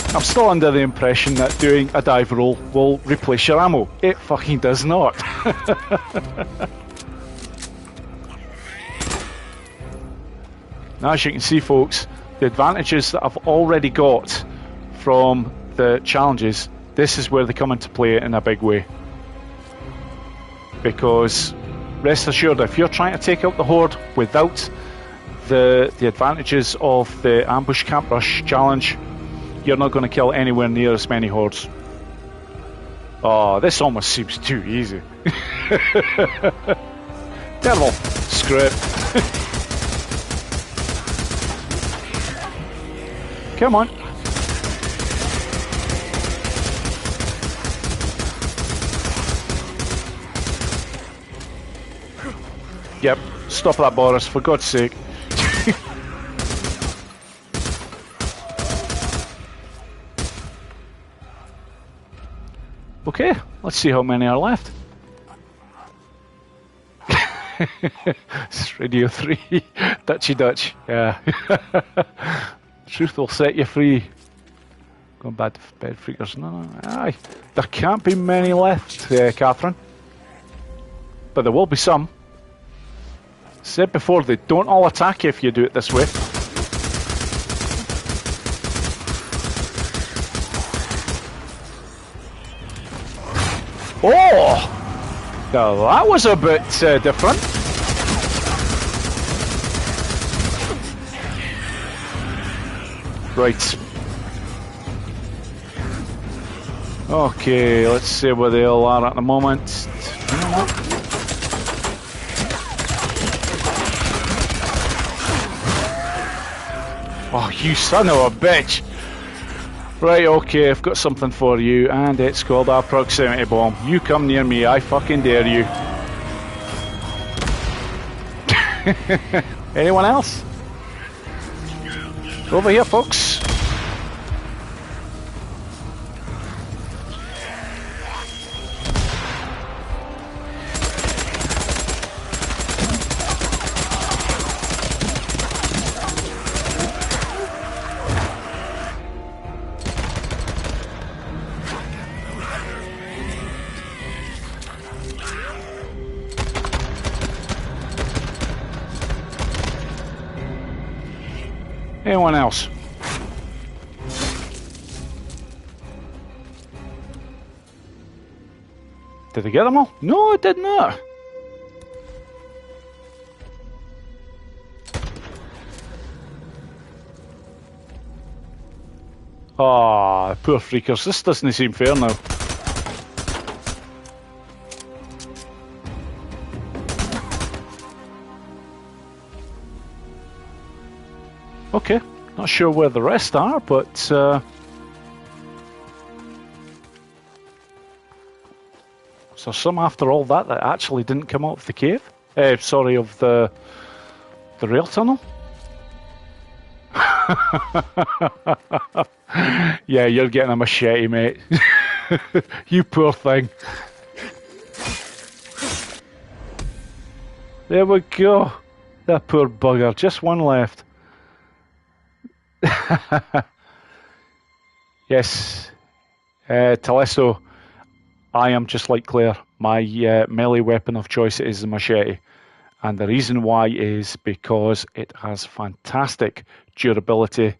I'm still under the impression that doing a dive roll will replace your ammo. It fucking does not. Now, as you can see, folks, the advantages that I've already got from the challenges, this is where they come into play in a big way. because rest assured, if you're trying to take out the horde without the advantages of the ambush camp rush challenge, you're not going to kill anywhere near as many hordes. Oh, this almost seems too easy. Terrible. Screw it. Come on. Yep, stop that, Boris, for God's sake. Okay, let's see how many are left. It's Radio 3. Dutchy Dutch, yeah. Truth will set you free. Going back to bed freakers. No, aye. There can't be many left, Catherine. But there will be some. Said before, they don't all attack you if you do it this way. Oh! Now that was a bit different. Right. Okay, let's see where they all are at the moment. Oh, you son of a bitch! Right, okay, I've got something for you, and it's called a proximity bomb. You come near me, I fucking dare you. Anyone else? Over here, folks. Anyone else? Did I get them all? No, I did not. Ah, poor freakers. This doesn't seem fair now. Okay, not sure where the rest are, but so some after all that actually didn't come out of the cave. Sorry, of the rail tunnel. Yeah, you're getting a machete, mate. You poor thing. There we go. That poor bugger. Just one left. Yes, Teleso, I am just like Claire. My melee weapon of choice is the machete, and the reason why is because it has fantastic durability,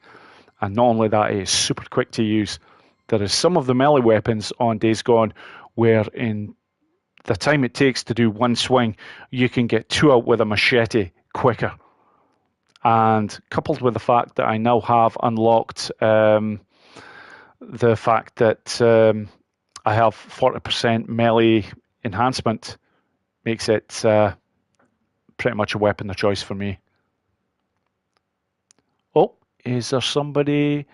and not only that, it is super quick to use. There is some of the melee weapons on Days Gone where in the time it takes to do one swing, you can get two out with a machete quicker. And coupled with the fact that I now have unlocked the fact that I have 40% melee enhancement, makes it pretty much a weapon of choice for me. Oh, is there somebody?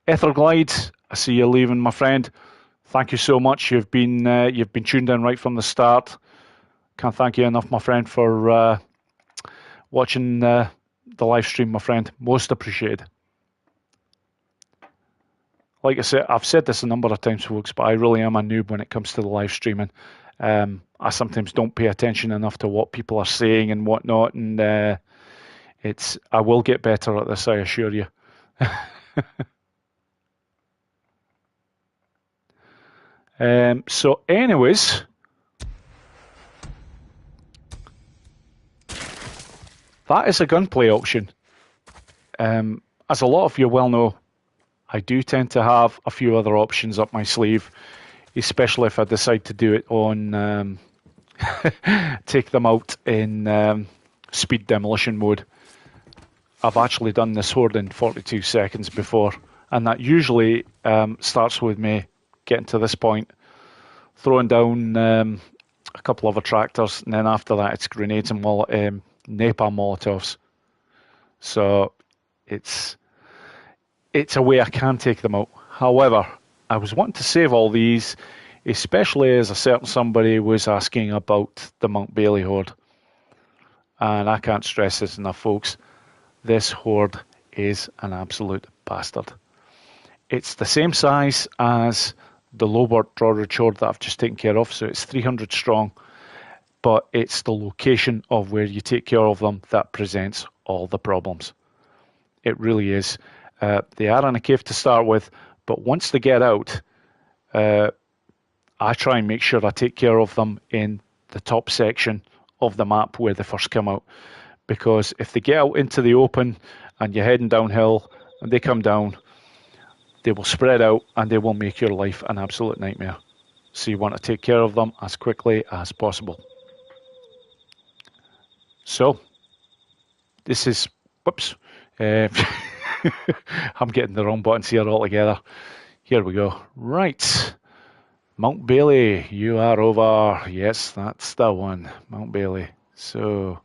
Etherglide, I see you leaving, my friend. Thank you so much. You've been tuned in right from the start. Can't thank you enough, my friend, for watching the live stream, my friend. Most appreciated. Like I said, I've said this a number of times, folks, but I really am a noob when it comes to the live streaming. I sometimes don't pay attention enough to what people are saying and whatnot, and I will get better at this, I assure you. So anyways, that is a gunplay option. As a lot of you well know, I do tend to have a few other options up my sleeve, especially if I decide to do it on take them out in speed demolition mode. I've actually done this horde in 42 seconds before, and that usually starts with me getting to this point, throwing down a couple of attractors, and then after that it's grenades and napalm molotovs. So it's a way I can take them out. However, I was wanting to save all these, especially as a certain somebody was asking about the Mount Bailey horde. And I can't stress this enough, folks. This horde is an absolute bastard. It's the same size as the Lobart Drawridge horde that I've just taken care of, so it's 300 strong. But it's the location of where you take care of them that presents all the problems. It really is. They are in a cave to start with, but once they get out, I try and make sure I take care of them in the top section of the map where they first come out. Because if they get out into the open and you're heading downhill and they come down, they will spread out and they will make your life an absolute nightmare. So you want to take care of them as quickly as possible. So, this is, whoops, I'm getting the wrong buttons here altogether. Here we go. Right, Mount Bailey, you are over. Yes, that's the one, Mount Bailey. So,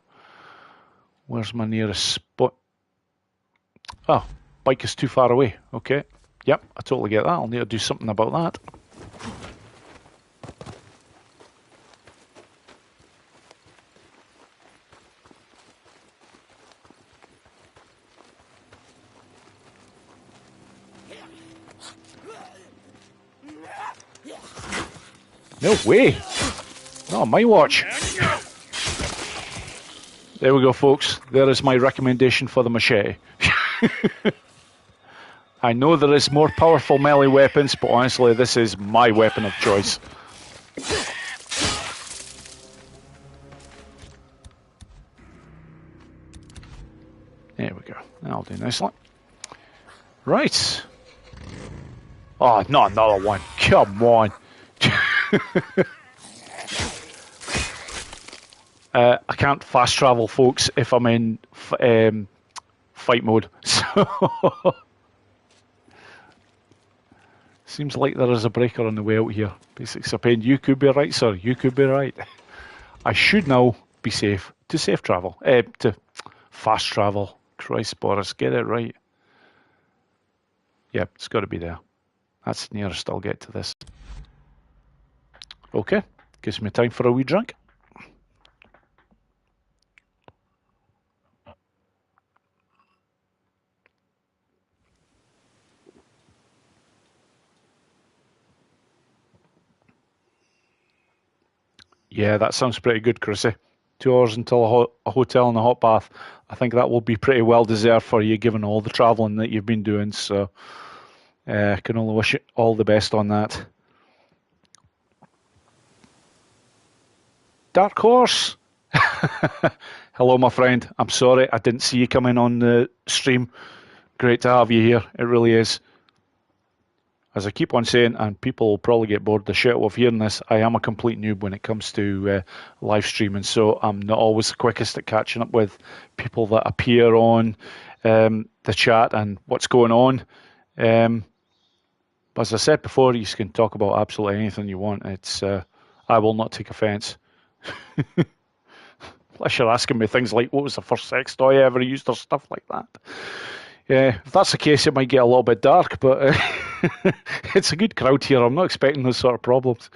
where's my nearest spot? Oh, bike is too far away. Okay, yep, I totally get that. I'll need to do something about that. No way! Not on my watch. There we go, folks. There is my recommendation for the machete. I know there is more powerful melee weapons, but honestly, this is my weapon of choice. There we go. That'll do nicely. Right. Oh, not another one. Come on. I can't fast travel, folks, if I'm in fight mode. So seems like there is a breaker on the way out here. Basic Sapien, you could be right, sir. You could be right. I should now be safe to safe travel. To fast travel. Christ, Boris, get it right. Yep, it's got to be there. That's the nearest I'll get to this. Okay, gives me time for a wee drink. Yeah, that sounds pretty good, Chrissy. 2 hours until a hotel and a hot bath. I think that will be pretty well deserved for you, given all the travelling that you've been doing. So, I can only wish you all the best on that. Dark Horse! Hello, my friend. I'm sorry I didn't see you come in on the stream. Great to have you here. It really is. As I keep on saying, and people will probably get bored the shit of hearing this, I am a complete noob when it comes to live streaming, so I'm not always the quickest at catching up with people that appear on the chat and what's going on. But as I said before, you can talk about absolutely anything you want. It's I will not take offence. Unless you're asking me things like, what was the first sex toy I ever used, or stuff like that. Yeah, if that's the case, it might get a little bit dark, but it's a good crowd here. I'm not expecting those sort of problems.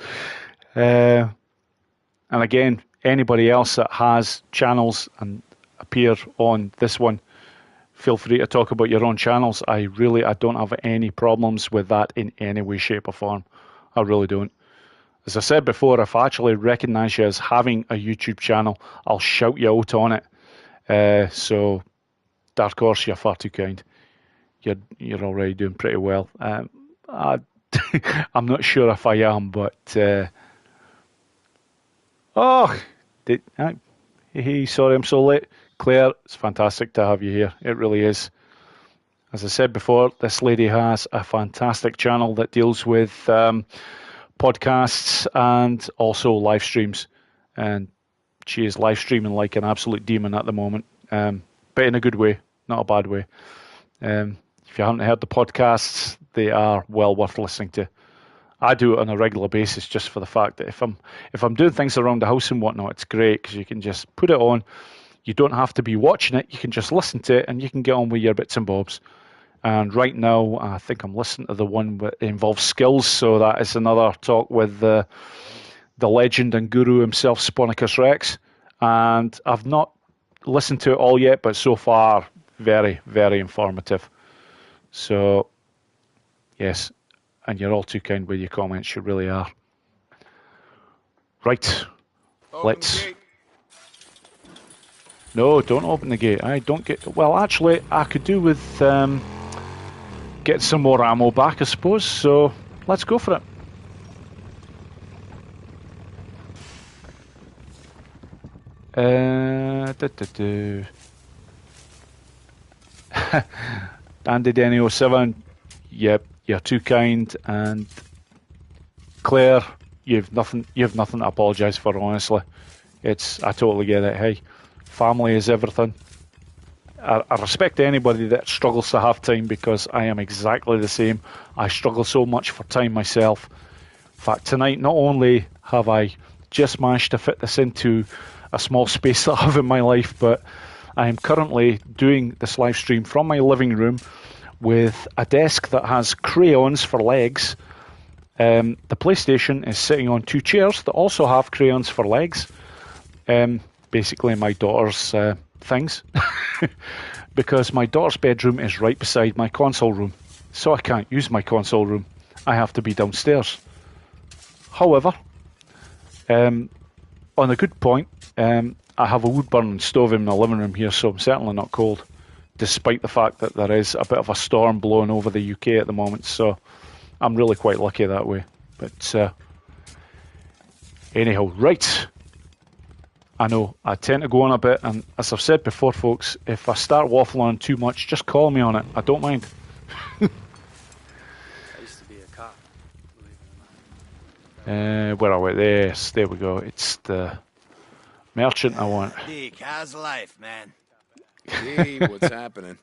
And again, anybody else that has channels and appear on this one, feel free to talk about your own channels. I don't have any problems with that in any way, shape, or form. I really don't. As I said before, if I actually recognise you as having a YouTube channel, I'll shout you out on it. So, Dark Horse, you're far too kind. You're already doing pretty well. I'm not sure if I am, but hey, sorry I'm so late. Claire, it's fantastic to have you here. It really is. As I said before, this lady has a fantastic channel that deals with podcasts and also live streams. and she is live streaming like an absolute demon at the moment, but in a good way, not a bad way. If you haven't heard the podcasts, they are well worth listening to. I do it on a regular basis just for the fact that if I'm doing things around the house and whatnot, it's great because you can just put it on. You don't have to be watching it. You can just listen to it and you can get on with your bits and bobs. And right now, I think I'm listening to the one that involves skills. So that is another talk with the legend and guru himself, Sponicus Rex. And I've not listened to it all yet, but so far, very, very informative. So, yes. And you're all too kind with your comments, you really are. Right, let's... No, don't open the gate. I don't get... Well, actually, I could do with getting some more ammo back, I suppose. So, let's go for it. Andy Denny 07. Yep. You're too kind, and Claire, you've nothing to apologise for, honestly. I totally get it. Hey, family is everything. I respect anybody that struggles to have time because I am exactly the same. I struggle so much for time myself. In fact, tonight, not only have I just managed to fit this into a small space that I have in my life, but I am currently doing this live stream from my living room with a desk that has crayons for legs. The PlayStation is sitting on 2 chairs that also have crayons for legs. Basically my daughter's things. Because my daughter's bedroom is right beside my console room. So I can't use my console room. I have to be downstairs. However, on a good point, I have a wood-burning stove in my living room here, so I'm certainly not cold, despite the fact that there is a bit of a storm blowing over the UK at the moment, so I'm really quite lucky that way. But anyhow, right. I know, I tend to go on a bit, and as I've said before, folks, if I start waffling on too much, just call me on it. I don't mind. I used to be a cop, believe it or not. Where are we? Yes, there we go. It's the merchant I want. Deke, how's life, man? Hey, what's happening?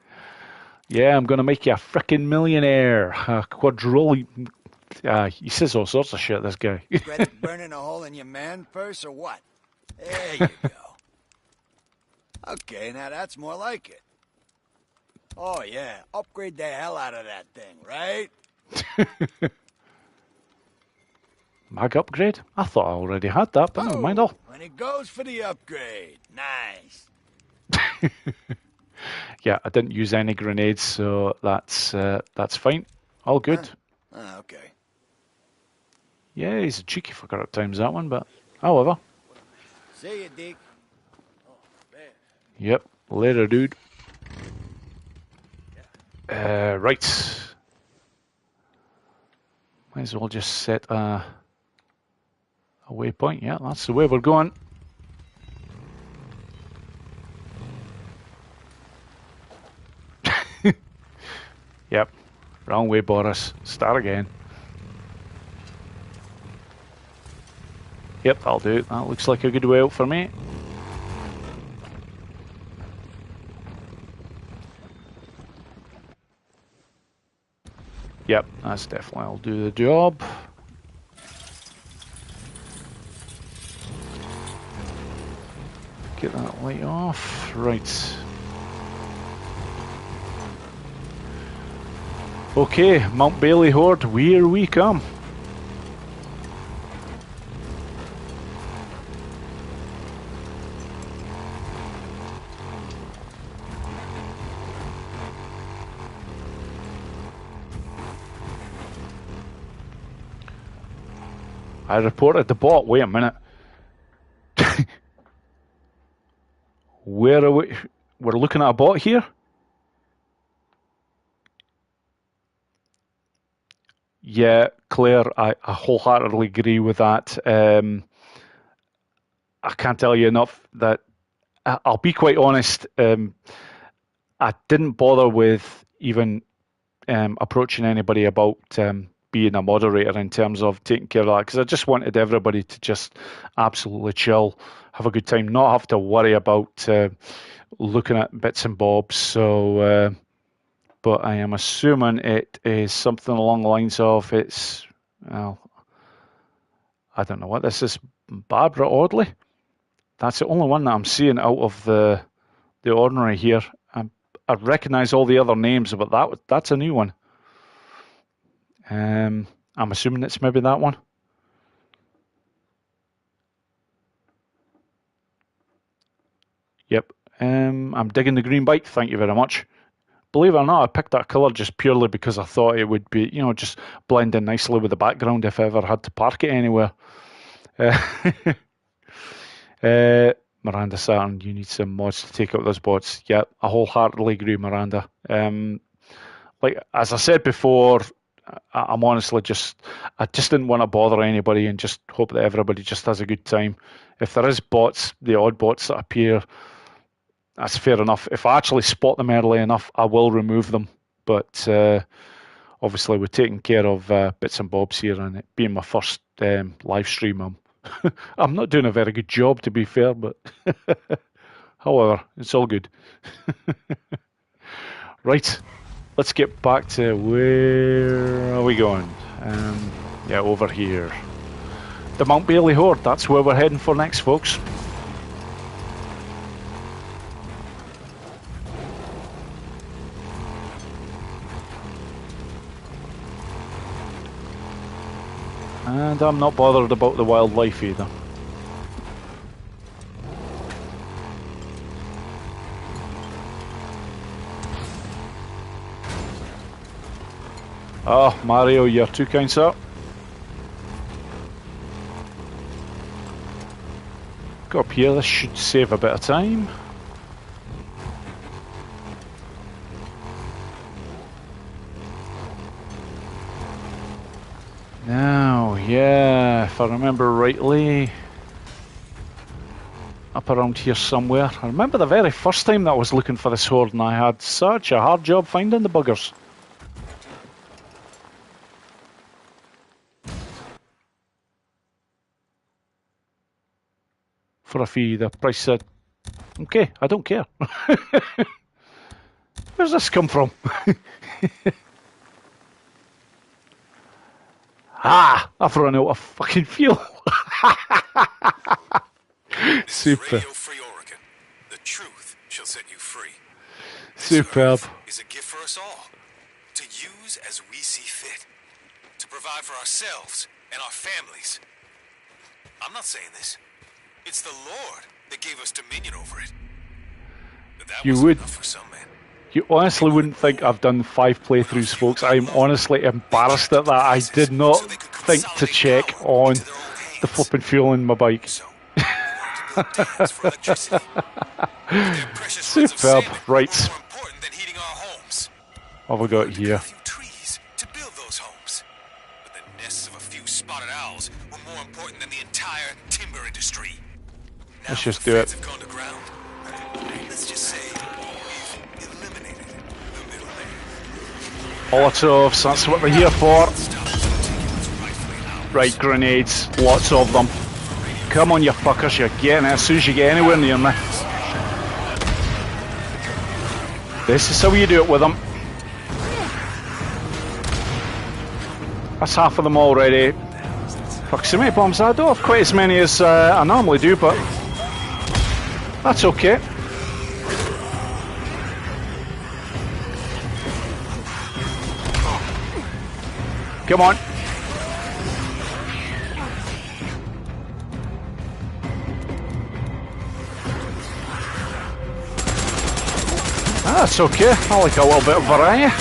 Yeah, I'm going to make you a frickin' millionaire. A quadrillion. He says all sorts of shit, this guy. Credit burning a hole in your man purse or what? There you go. Okay, now that's more like it. Oh, yeah. Upgrade the hell out of that thing, right? Mag upgrade? I thought I already had that, but never mind. When it goes for the upgrade. Nice. Yeah, I didn't use any grenades, so that's fine. All good. Okay. Yeah, he's a cheeky fucker at times, that one, but however. See you, Deke. Yep, later, dude. Right. Might as well just set a waypoint. Yeah, that's the way we're going. Yep, wrong way, Boris. Start again. Yep, that'll do. That looks like a good way out for me. Yep, that's definitely, I'll do the job. Get that light off. Right. Okay, Mount Bailey Horde, here we come. I reported the bot. Wait a minute. Where are we? We're looking at a bot here? Yeah, Claire, I wholeheartedly agree with that. I can't tell you enough that I'll be quite honest. I didn't bother with even approaching anybody about being a moderator in terms of taking care of that, because I just wanted everybody to just absolutely chill, have a good time, not have to worry about looking at bits and bobs. So, but I am assuming it is something along the lines of well, I don't know what this is. Barbara Audley. That's the only one that I'm seeing out of the ordinary here. I recognise all the other names, but that's a new one. I'm assuming it's maybe that one. Yep. I'm digging the green bike. Thank you very much. Believe it or not, I picked that colour just purely because I thought it would be, just blend in nicely with the background if I ever had to park it anywhere. Miranda Saturn, you need some mods to take out those bots. Yep, I wholeheartedly agree, Miranda. Like as I said before, I'm honestly I just didn't want to bother anybody and just hope that everybody just has a good time. If there is bots, the odd bots that appear, that's fair enough. If I actually spot them early enough, I will remove them. But obviously, we're taking care of bits and bobs here, and it being my first live stream, I'm not doing a very good job, to be fair, but however, it's all good. Right, let's get back to where are we going? Yeah, over here. The Mount Bailey Horde, that's where we're heading for next, folks. And I'm not bothered about the wildlife either. Oh, Mario, you're too kind, sir. Go up here, this should save a bit of time. Now, yeah, if I remember rightly, up around here somewhere. I remember the very first time that I was looking for this horde and I had such a hard job finding the buggers. For a fee, the price said, okay, I don't care. Where's this come from? I've run out of fucking fuel. Super. Radio Free Oregon. The truth shall set you free. Superb. Is a gift for us all to use as we see fit, to provide for ourselves and our families. I'm not saying this. It's the Lord that gave us dominion over it. But that wasn't enough for some men. You honestly wouldn't think I've done 5 playthroughs, folks. I'm honestly embarrassed at that. I did not think to check on the flipping fuel in my bike. Superb. Right. What have we got here? Trees to build those homes. But the nests of a few spotted owls were more important than the entire timber industry. Let's just do it. Let's just say we've eliminated the middleman. Molotovs, that's what we're here for. Right, grenades, lots of them. Come on, you fuckers, you're getting it as soon as you get anywhere near me. This is how you do it with them. That's half of them already. Proximity bombs, I don't have quite as many as I normally do, but that's okay. Come on. That's okay. I like a little bit of variety.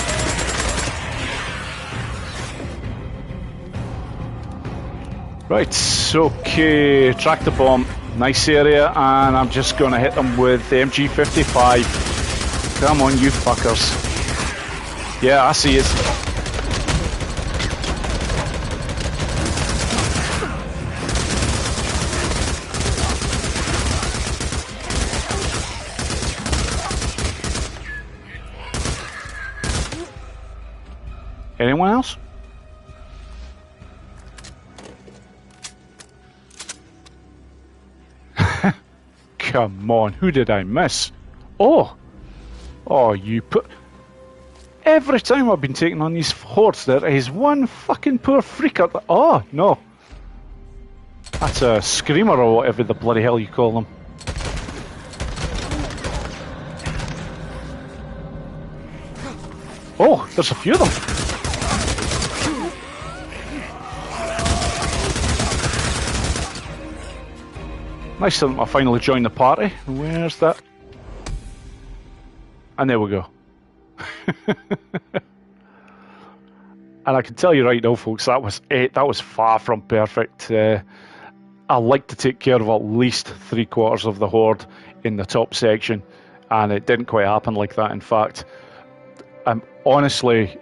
Right, okay. Tractor bomb. Nice area, and I'm just going to hit them with the MG55. Come on, you fuckers. Yeah, I see it. Anyone else? come on. Who did I miss? Oh, you put... Every time I've been taking on these hordes, there is one fucking poor freaker. Oh, no. That's a screamer or whatever the bloody hell you call them. Oh, there's a few of them. Nice that I finally joined the party. Where's that? And there we go. And I can tell you right now, folks, that was it. That was far from perfect. I like to take care of at least 3/4 of the horde in the top section, and it didn't quite happen like that. In fact, I'm honestly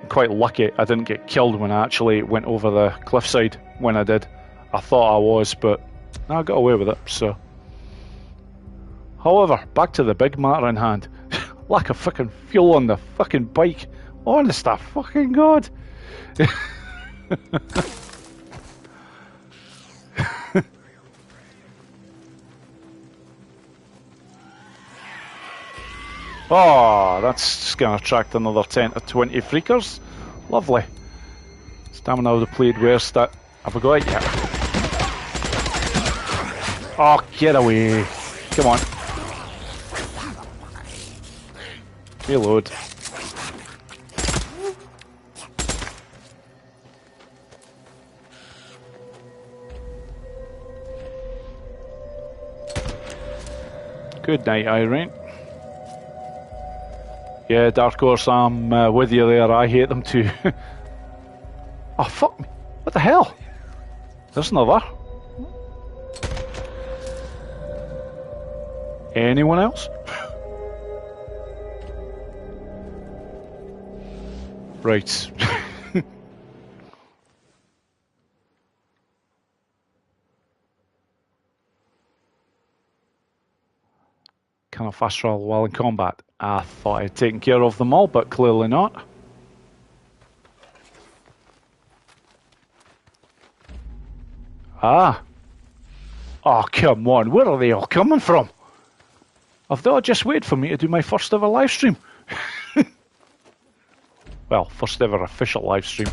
quite lucky I didn't get killed when I actually went over the cliffside when I did. I thought I was, but I got away with it. So, however, back to the big matter in hand. Lack of fucking fuel on the fucking bike. Honest to fucking God. Oh, that's going to attract another 10 to 20 freakers. Lovely. Stamina of the Played Where's that? Have I got it yet? Oh, get away. Come on. Reload. Good night, Irene. Yeah, Dark Horse, I'm with you there. I hate them too. Oh, fuck me. What the hell? There's another. Anyone else? Right. Can I fast travel while in combat? I thought I'd taken care of them all, but clearly not. Ah. Oh, come on. Where are they all coming from? Have they all just waited for me to do my first ever live stream? Well, first ever official live stream.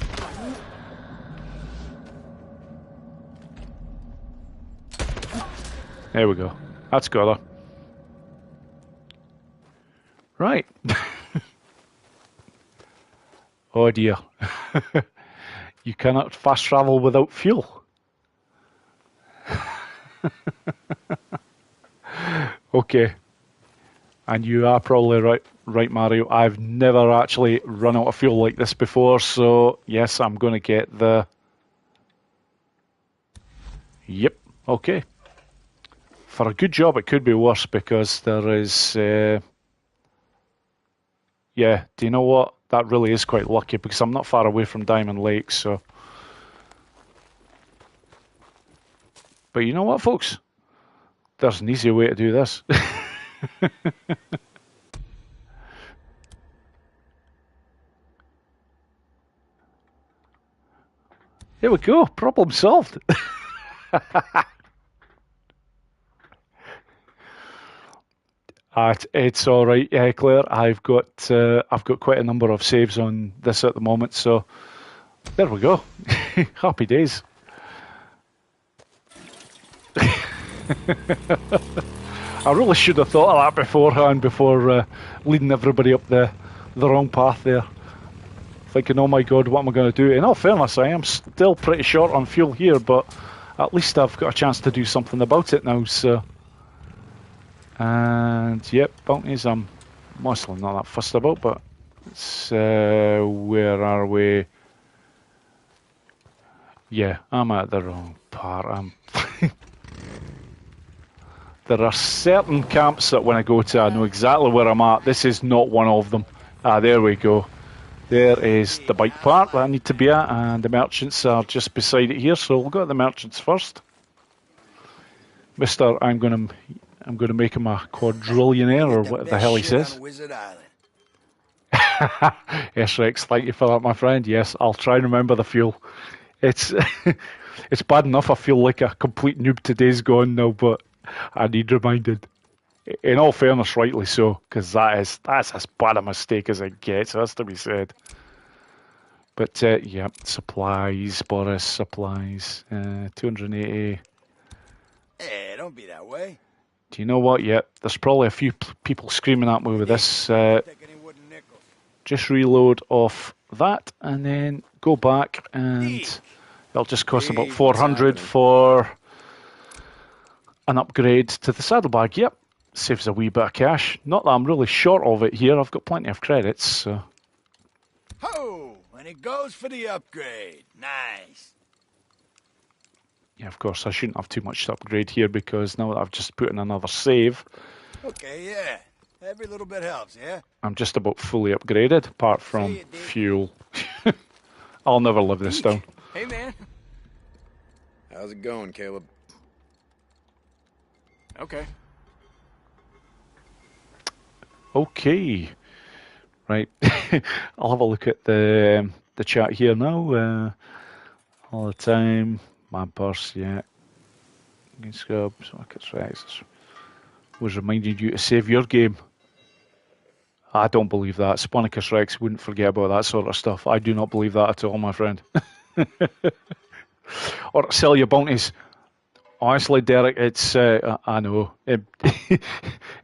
There we go. That's got her. Right. Oh dear. You cannot fast travel without fuel. Okay. And you are probably right, Mario. I've never actually run out of fuel like this before, so yes, I'm going to get the... Yep, okay. For a good job, it could be worse because there is... Yeah, do you know what? That really is quite lucky because I'm not far away from Diamond Lake, so... But you know what, folks? There's an easier way to do this. There we go. Problem solved. It's all right, Claire. I've got quite a number of saves on this at the moment, so there we go. Happy days. I really should have thought of that beforehand before leading everybody up the wrong path there. Thinking, oh my God, what am I going to do? In all fairness, I am still pretty short on fuel here, but at least I've got a chance to do something about it now, so... And, yep, bounties I'm mostly not that fussed about, but it's, where are we? Yeah, I'm at the wrong part. There are certain camps that when I go to, I know exactly where I'm at. This is not one of them. Ah, there we go. There is the bike part that I need to be at, and the merchants are just beside it here, so we'll go to the merchants first. Mister, I'm going to make him a quadrillionaire, or what the hell he says. Yes, Rex, thank you for that, my friend. Yes, I'll try and remember the fuel. It's it's bad enough I feel like a complete noob to Days Gone now, but I need reminded. In all fairness, rightly so, because that's as bad a mistake as it gets, has to be said. But yeah, supplies, Boris, supplies, 280. Hey, don't be that way. Do you know what? Yeah, there's probably a few people screaming at me with this. Take any wooden nickels. Just reload off that and then go back, and it'll just cost about 400 for an upgrade to the saddlebag. Yep, saves a wee bit of cash. Not that I'm really short of it here. I've got plenty of credits, so... Ho! And it goes for the upgrade. Nice. Yeah, of course, I shouldn't have too much to upgrade here because now that I've just put in another save, Okay, yeah. Every little bit helps, yeah? I'm just about fully upgraded, apart from See you, Dick. fuel. I'll never live this down. Hey, man. How's it going, Caleb? Okay. Okay. Right. I'll have a look at the chat here now. All the time. My purse, yeah. Good scrub, sockets, Rex. Was reminding you to save your game. I don't believe that. Sponicus Rex wouldn't forget about that sort of stuff. I do not believe that at all, my friend. Or sell your bounties. Honestly, Derek, it's I know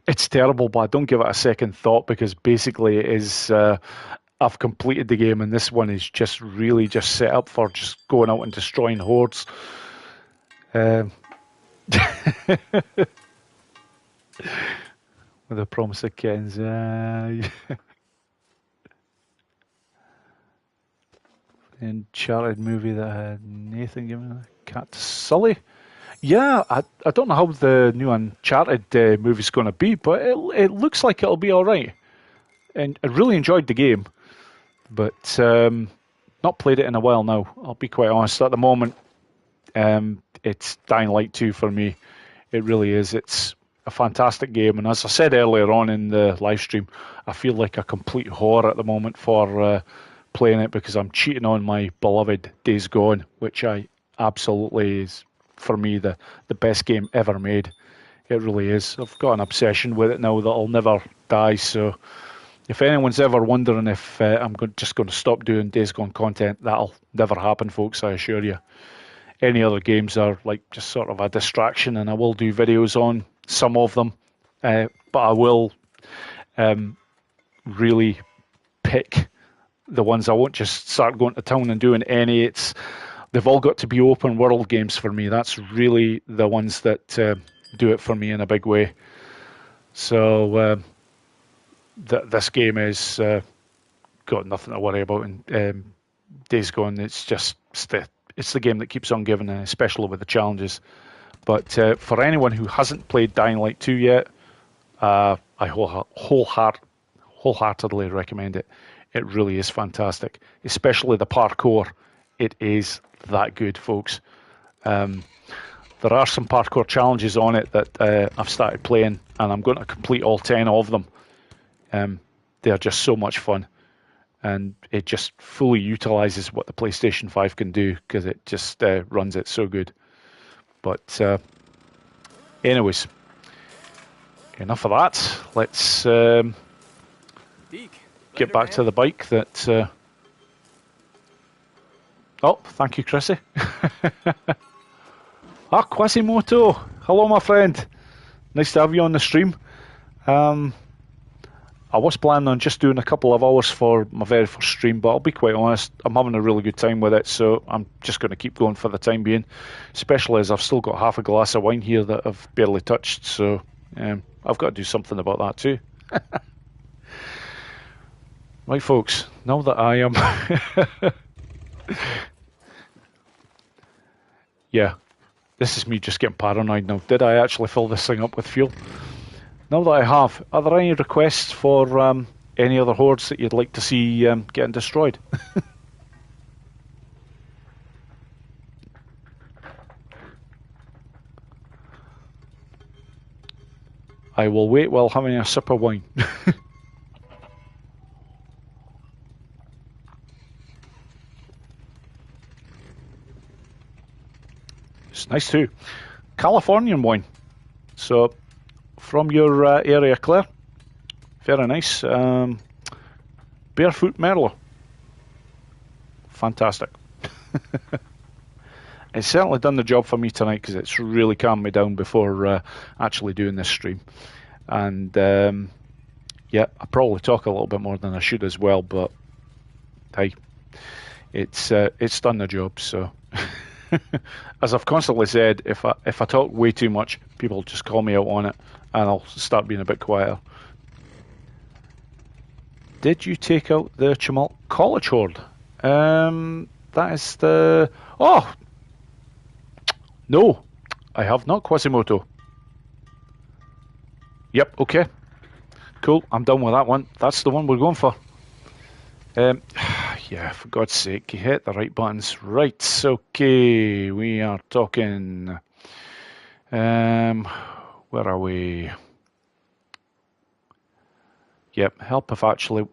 it's terrible, but I don't give it a second thought because basically it is. I've completed the game, and this one is just really just set up for just going out and destroying hordes. With a promise of Ken's. Uncharted movie that had Nathan giving a cat to Sully. Yeah, I don't know how the new Uncharted movie's going to be, but it looks like it'll be all right. And I really enjoyed the game, but not played it in a while now. I'll be quite honest. At the moment, it's Dying Light 2 for me. It really is. It's a fantastic game, and as I said earlier on in the live stream, I feel like a complete whore at the moment for playing it because I'm cheating on my beloved Days Gone, which I absolutely is, for me, the best game ever made. It really is. I've got an obsession with it now that'll never die, so if anyone's ever wondering if I'm just going to stop doing Days Gone content, that'll never happen, folks, I assure you. Any other games are like just sort of a distraction, and I will do videos on some of them, but I will really pick the ones. I won't just start going to town and doing any. They've all got to be open world games for me. That's really the ones that do it for me in a big way. So this game is got nothing to worry about. And Days Gone, it's the game that keeps on giving, especially with the challenges. But for anyone who hasn't played Dying Light 2 yet, I wholeheartedly recommend it. It really is fantastic, especially the parkour. It is that good, folks. There are some parkour challenges on it that I've started playing, and I'm going to complete all 10 of them. They're just so much fun, and it just fully utilizes what the PlayStation 5 can do because it just runs it so good. But anyways, enough of that. Let's get back to the bike that... Oh, thank you, Chrissy. Quasimoto. Hello, my friend. Nice to have you on the stream. I was planning on just doing a couple of hours for my very first stream, but I'll be quite honest, I'm having a really good time with it, so I'm just going to keep going for the time being, especially as I've still got half a glass of wine here that I've barely touched, so I've got to do something about that too. Right, folks, now that I am... Yeah, this is me just getting paranoid now. Did I actually fill this thing up with fuel? Now that I have, are there any requests for any other hordes that you'd like to see getting destroyed? I will wait while having a sip of wine. It's nice too. Californian wine. So, from your area, Claire. Very nice. Barefoot Merlot. Fantastic. It's certainly done the job for me tonight because it's really calmed me down before actually doing this stream. And yeah, I probably talk a little bit more than I should as well, but hey, it's done the job. So, as I've constantly said, if I talk way too much, people just call me out on it, and I'll start being a bit quieter. Did you take out the Tumult College Horde? That is the... Oh! No, I have not, Quasimodo. Yep, okay. Cool, I'm done with that one. That's the one we're going for. Yeah, for God's sake, you hit the right buttons. Right, okay, we are talking... where are we? Yep, help if actually...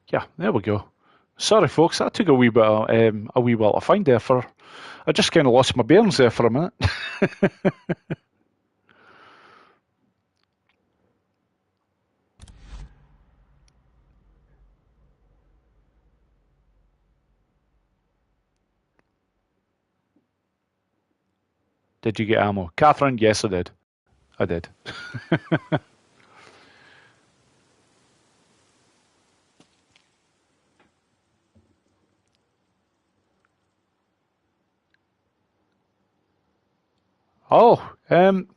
Yeah, there we go. Sorry, folks, that took a wee while to find there. I just kind of lost my bearings there for a minute. Did you get ammo, Catherine? Yes, I did. I did. Oh, I'm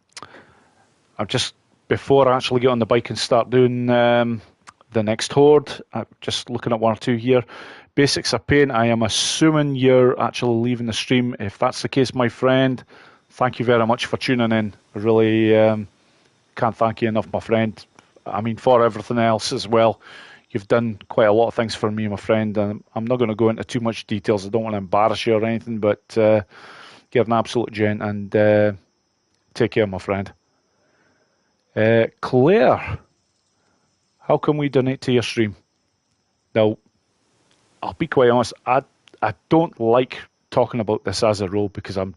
just, before I actually get on the bike and start doing the next horde, I'm just looking at one or two here. Basics of pain, I am assuming you're actually leaving the stream. If that's the case, my friend, thank you very much for tuning in. I really can't thank you enough, my friend. I mean, for everything else as well. You've done quite a lot of things for me, my friend, and I'm not going to go into too much details. I don't want to embarrass you or anything, but... you're an absolute gent, and take care, my friend. Claire, how can we donate to your stream? Now, I'll be quite honest, I don't like talking about this as a role because I'm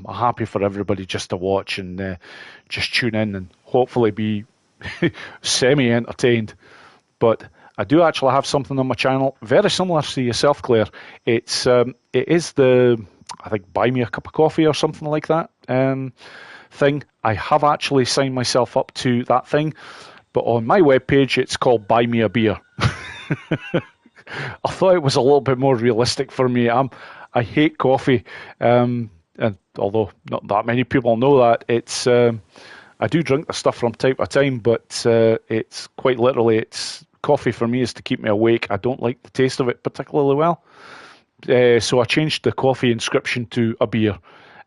happy for everybody just to watch and just tune in and hopefully be semi-entertained. But I do actually have something on my channel very similar to yourself, Claire. It is the... I think buy me a cup of coffee or something like that thing. I have actually signed myself up to that thing, but on my webpage it's called Buy Me a Beer. I thought it was a little bit more realistic for me. I hate coffee, and although not that many people know that, it's I do drink the stuff from time to time, but it's quite literally, it's coffee for me is to keep me awake. I don't like the taste of it particularly well. So I changed the coffee inscription to a beer,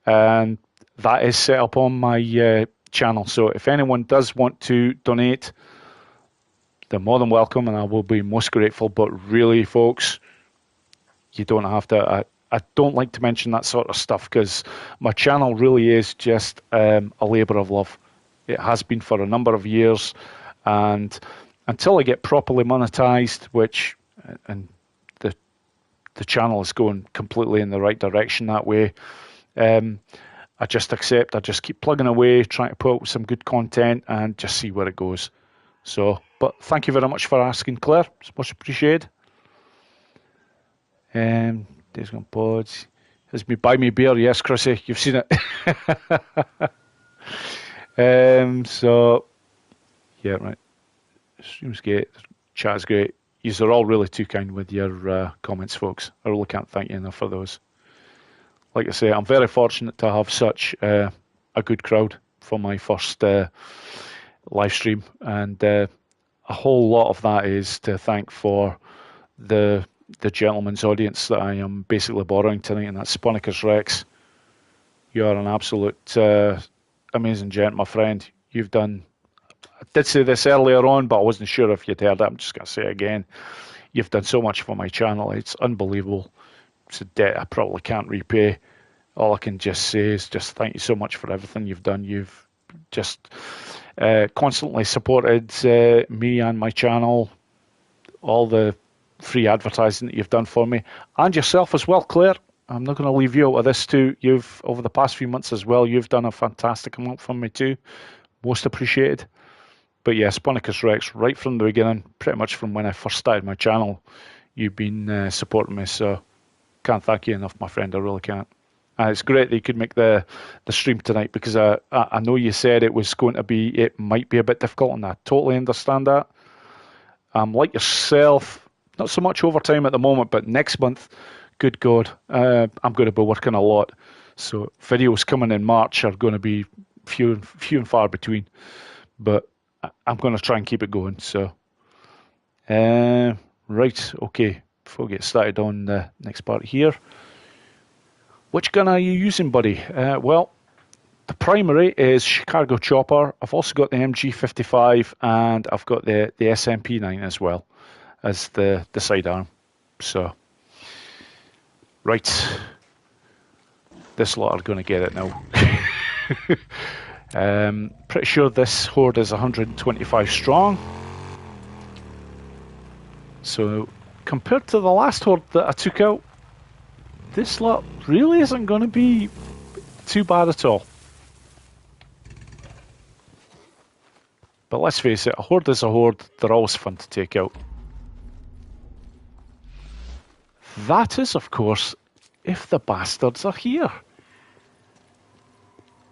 and that is set up on my channel. So if anyone does want to donate, they're more than welcome, and I will be most grateful. But really, folks, you don't have to. I don't like to mention that sort of stuff because my channel really is just a labour of love. It has been for a number of years, and until I get properly monetized, which and the channel is going completely in the right direction that way. I just accept, I just keep plugging away, trying to put out some good content and just see where it goes. So, but thank you very much for asking, Claire. It's much appreciated. Days Gone Pods. Has me buy me beer? Yes, Chrissy, you've seen it. So, yeah, right. Stream's great, chat's great. You're all really too kind with your comments, folks. I really can't thank you enough for those. Like I say, I'm very fortunate to have such a good crowd for my first live stream, and a whole lot of that is to thank for the gentleman's audience that I am basically borrowing tonight, and that's Sponicus Rex. You are an absolute amazing gent, my friend. You've done... I did say this earlier on, but I wasn't sure if you'd heard it. I'm just going to say it again. You've done so much for my channel. It's unbelievable. It's a debt I probably can't repay. All I can just say is just thank you so much for everything you've done. You've just constantly supported me and my channel all the free advertising that you've done for me, and yourself as well, Claire. I'm not going to leave you out of this too. You've, over the past few months as well, you've done a fantastic amount for me too. Most appreciated. But yeah, Sponicus Rex, right from the beginning, pretty much from when I first started my channel, you've been supporting me, so can't thank you enough, my friend. I really can't. And it's great that you could make the stream tonight, because I know you said it was going to be, it might be a bit difficult, and I totally understand that. Like yourself, not so much overtime at the moment, but next month, good God, I'm going to be working a lot. So videos coming in March are going to be few and far between. But I'm going to try and keep it going. So, right, okay. Before we get started on the next part here, which gun are you using, buddy? Well, the primary is Chicago Chopper. I've also got the MG55, and I've got the SMP9 as well as the sidearm. So, right, this lot are going to get it now. Pretty sure this horde is 125 strong. So, compared to the last horde that I took out, this lot really isn't going to be too bad at all. But let's face it, a horde is a horde. They're always fun to take out. That is, of course, if the bastards are here.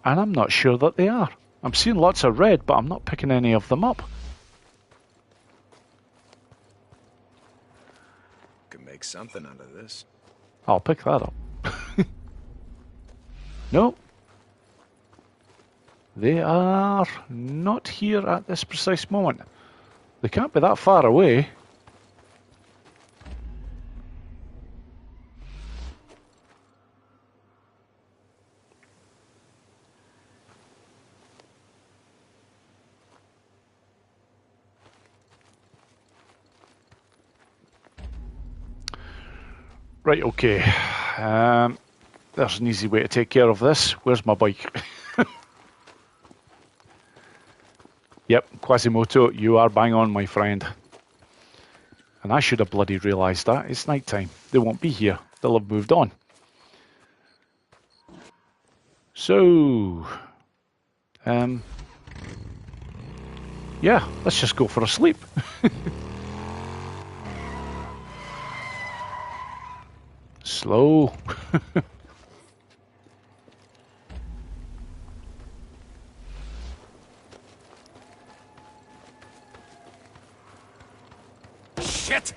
And I'm not sure that they are. I'm seeing lots of red, but I'm not picking any of them up. Could make something out of this. I'll pick that up. No. They are not here at this precise moment. They can't be that far away. Right, okay. There's an easy way to take care of this. Where's my bike? Yep, Quasimodo, you are bang on, my friend. And I should have bloody realised that. It's night time. They won't be here. They'll have moved on. So, yeah, let's just go for a sleep. Slow. Shit!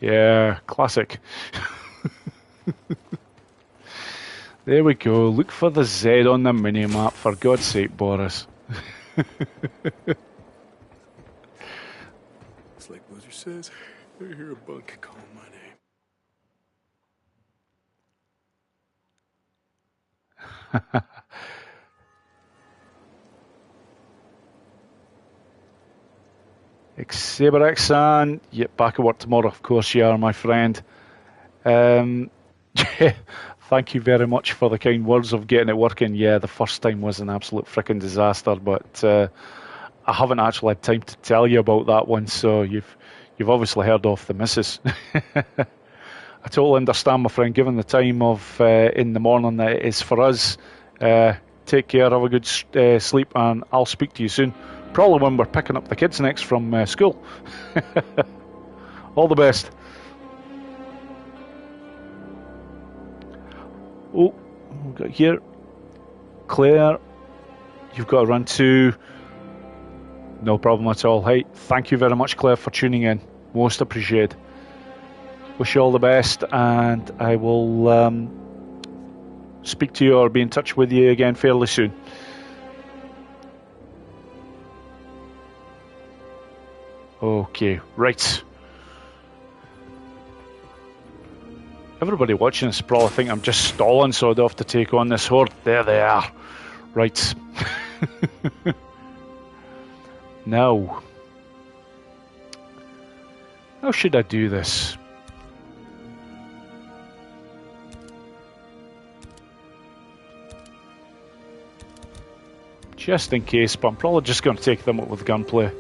Yeah, classic. There we go. Look for the Z on the minimap, for God's sake, Boris. It's like Boozer says, I hear a bunk calling my name. Saber-Xan, yep, back at work tomorrow, of course you are, my friend. Thank you very much for the kind words of getting it working. Yeah, the first time was an absolute freaking disaster, but I haven't actually had time to tell you about that one, so you've obviously heard of the missus. I totally understand, my friend, given the time of in the morning that it is for us. Take care, have a good sleep, and I'll speak to you soon. Probably when we're picking up the kids next from school. All the best. Oh, we've got here. Claire, you've got to run too. No problem at all. Hey, thank you very much, Claire, for tuning in. Most appreciated. Wish you all the best, and I will speak to you or be in touch with you again fairly soon. Okay, right. Everybody watching this probably think I'm just stalling so I don't have to take on this horde. There they are. Right. Now, how should I do this? Just in case, but I'm probably just going to take them up with gunplay.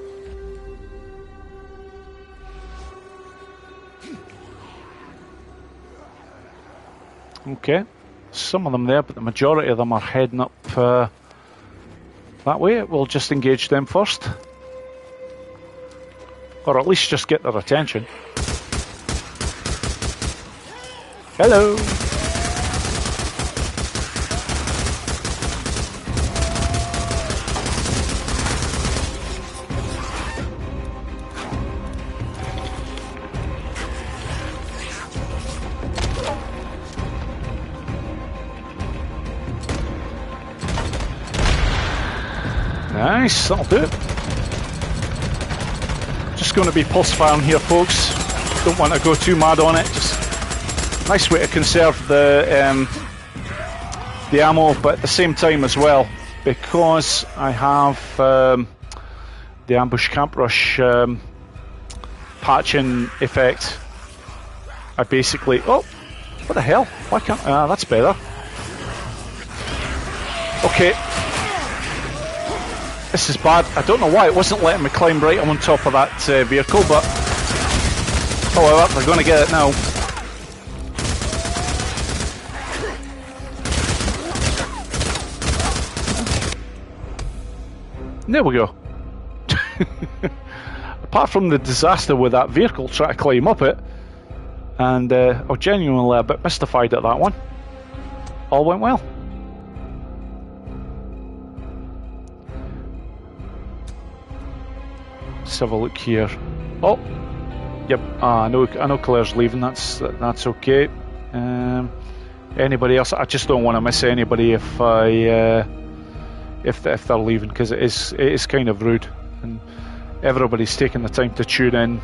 Okay. Some of them there, but the majority of them are heading up that way. We'll just engage them first. Or at least just get their attention. Hello! Nice, that'll do it. Just going to be pulse firing here, folks. Don't want to go too mad on it. Just nice way to conserve the ammo, but at the same time as well, because I have the ambush camp rush patching effect. I basically what the hell? Why can't that's better. Okay. This is bad. I don't know why it wasn't letting me climb right on top of that vehicle, but however, they're going to get it now. There we go. Apart from the disaster with that vehicle trying to climb up it, and I was genuinely a bit mystified at that one. All went well. Let's have a look here. Oh, yep. I know Claire's leaving. That's okay. Anybody else? I just don't want to miss anybody if they're leaving, because it is kind of rude, and everybody's taking the time to tune in.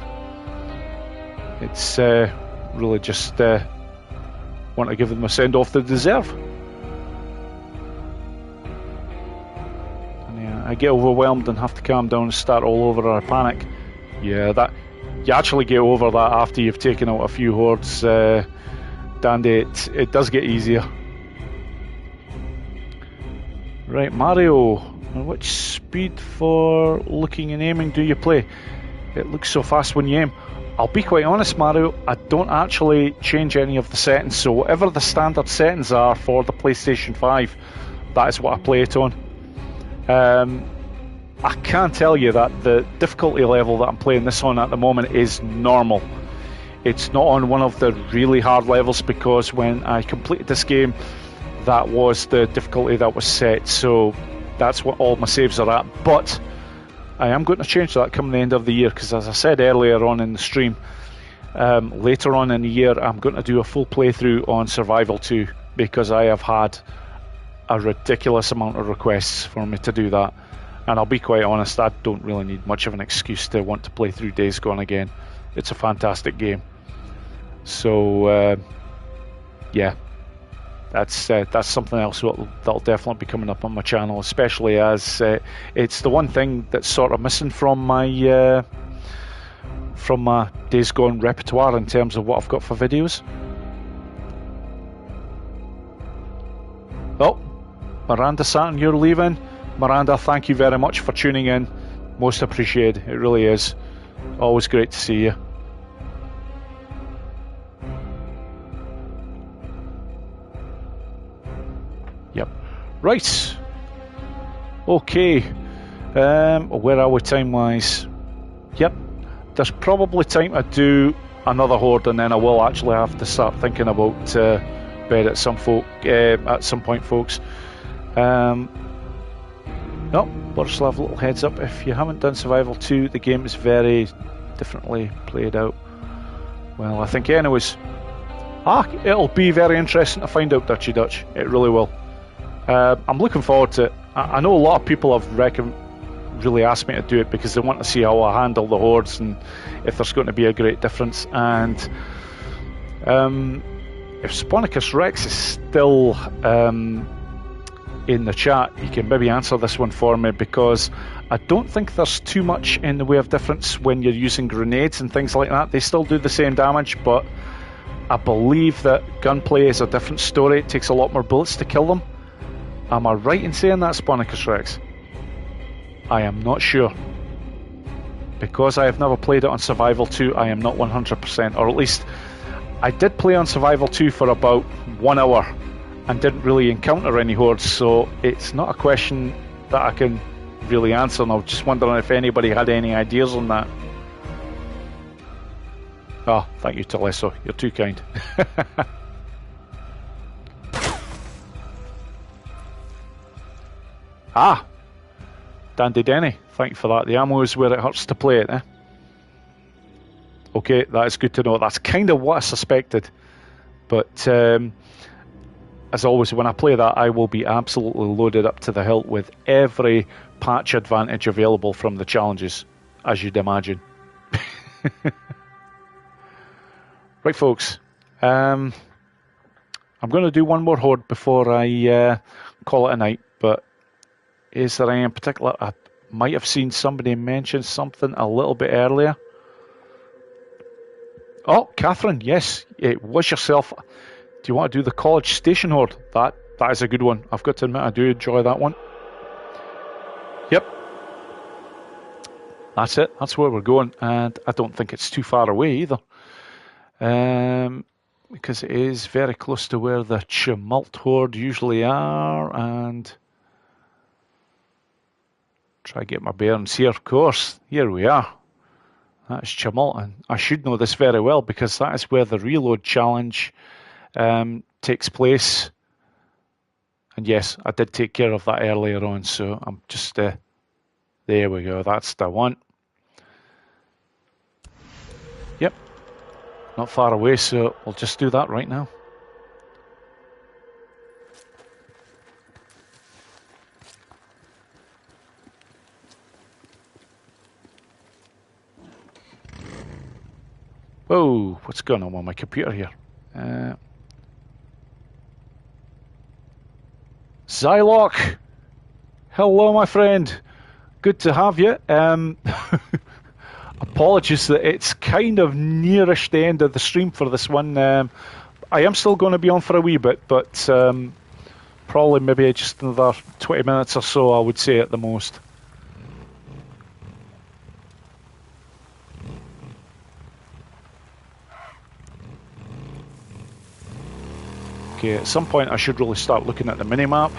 It's really just want to give them a send off they deserve. I get overwhelmed and have to calm down and start all over or panic. Yeah, that you actually get over that after you've taken out a few hordes, Dandy. It does get easier. Right, Mario, which speed for looking and aiming do you play? It looks so fast when you aim. I'll be quite honest, Mario, I don't actually change any of the settings, so whatever the standard settings are for the PlayStation 5, that is what I play it on. I can tell you that the difficulty level that I'm playing this on at the moment is normal. It's not on one of the really hard levels, because when I completed this game, that was the difficulty that was set, so that's what all my saves are at. But I am going to change that come the end of the year, because as I said earlier on in the stream, later on in the year I'm going to do a full playthrough on Survival 2, because I have had a ridiculous amount of requests for me to do that, and I'll be quite honest, I don't really need much of an excuse to want to play through Days Gone again. It's a fantastic game. So yeah, that's something else that'll definitely be coming up on my channel, especially as it's the one thing that's sort of missing from my Days Gone repertoire in terms of what I've got for videos. Oh, Miranda Saturn, you're leaving. Miranda, thank you very much for tuning in. Most appreciated. It really is. Always great to see you. Yep. Right. Okay. Where are we time-wise? Yep. There's probably time to do another horde, and then I will actually have to start thinking about bed at some point, folks. No, Borislav, little heads up, if you haven't done Survival 2, the game is very differently played out. Well, I think anyways. It'll be very interesting to find out, Dutchy Dutch. It really will. I'm looking forward to it. I know a lot of people have really asked me to do it because they want to see how I handle the hordes and if there's going to be a great difference. And if Sponicus Rex is still in the chat, you can maybe answer this one for me, because I don't think there's too much in the way of difference when you're using grenades and things like that. They still do the same damage, but I believe that gunplay is a different story. It takes a lot more bullets to kill them. Am I right in saying that, Sponicus Rex? I am not sure. Because I have never played it on Survival 2, I am not 100%, or at least I did play on Survival 2 for about 1 hour and didn't really encounter any hordes, so it's not a question that I can really answer, and I was just wondering if anybody had any ideas on that. Oh, thank you, Telesso. You're too kind. Ah! Dandy Denny, thank you for that. The ammo is where it hurts to play it, eh? Okay, that is good to know. That's kind of what I suspected. But as always, when I play that, I will be absolutely loaded up to the hilt with every patch advantage available from the challenges, as you'd imagine. Right, folks. I'm going to do one more horde before I call it a night, but is there any in particular? I might have seen somebody mention something a little bit earlier. Oh, Catherine, yes, it was yourself. Do you want to do the College Station horde? That is a good one. I've got to admit, I do enjoy that one. Yep. That's it. That's where we're going. And I don't think it's too far away either. Because it is very close to where the Tumult horde usually are. And try to get my bearings here. Of course, here we are. That's Tumult, and I should know this very well because that is where the reload challenge takes place. And yes, I did take care of that earlier on, so I'm just there we go. That's the one. Yep, not far away, so we'll just do that right now. Whoa, what's going on with my computer here? Zylock! Hello, my friend. Good to have you. Apologies that it's kind of nearish the end of the stream for this one. I am still going to be on for a wee bit, but probably maybe just another 20 minutes or so, I would say, at the most. Okay, at some point I should really start looking at the minimap.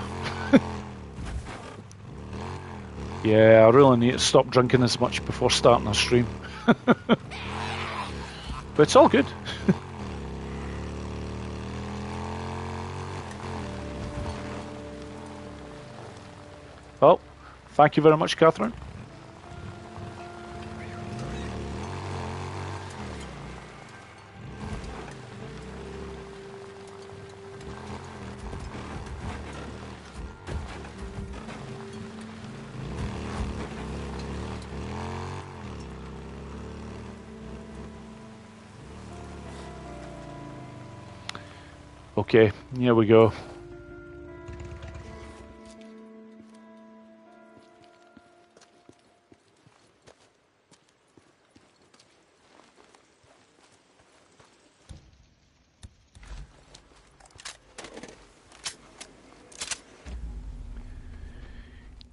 Yeah, I really need to stop drinking as much before starting a stream. But it's all good. Well, thank you very much, Catherine. Okay, here we go.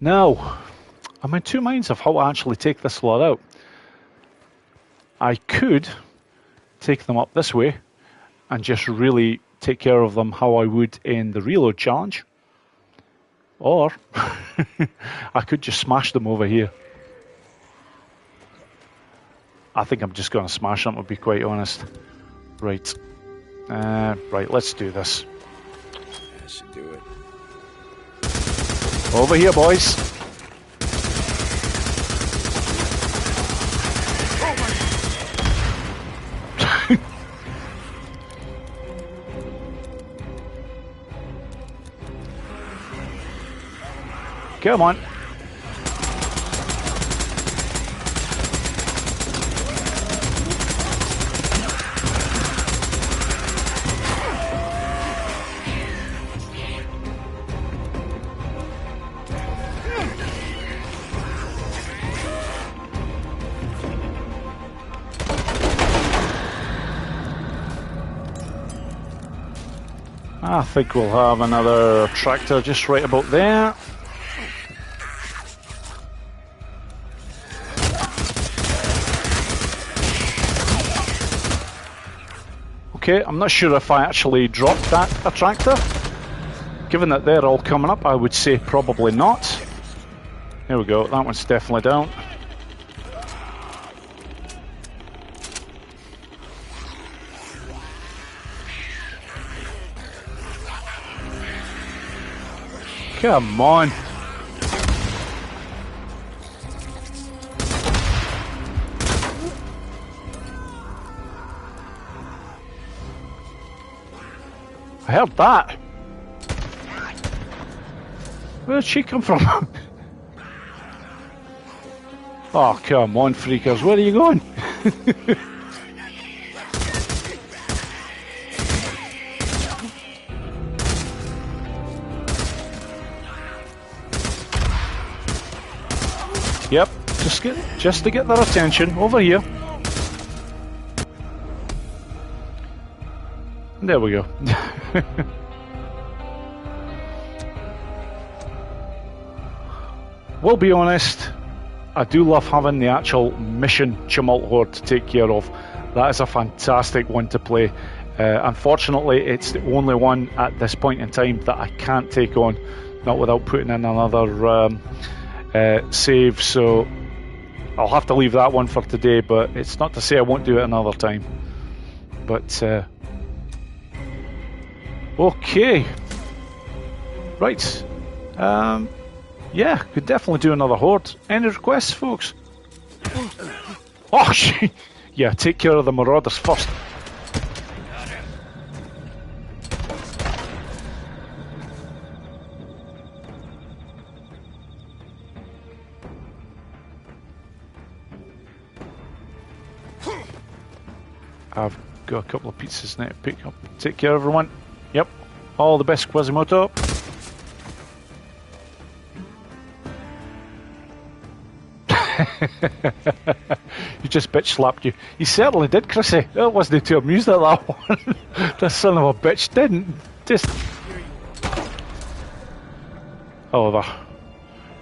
Now, I'm in two minds of how to actually take this lot out. I could take them up this way and just really take care of them how I would in the reload challenge. Or I could just smash them over here. I think I'm just going to smash them, to be quite honest. Right. Right, let's do this. That should do it. Over here, boys. Come on. I think we'll have another tractor just right about there. Okay, I'm not sure if I actually dropped that attractor. Given that they're all coming up, I would say probably not. There we go, that one's definitely down. Come on. I heard that. Where did she come from? Oh, come on, freakers. Where are you going? Yep, just to get their attention. Over here. There we go. We'll be honest, I do love having the actual mission Tumult Horde to take care of. That is a fantastic one to play. Unfortunately, it's the only one at this point in time that I can't take on, not without putting in another save, so I'll have to leave that one for today, but it's not to say I won't do it another time. But okay, right, yeah, could definitely do another horde. Any requests, folks? Oh, yeah, take care of the marauders first. I've got a couple of pizzas now to pick up. Take care, everyone. Yep. All the best, Quasimodo. You just bitch slapped you. You certainly did, Chrissy. I wasn't too amused at that one. The son of a bitch didn't. Just. Oh, the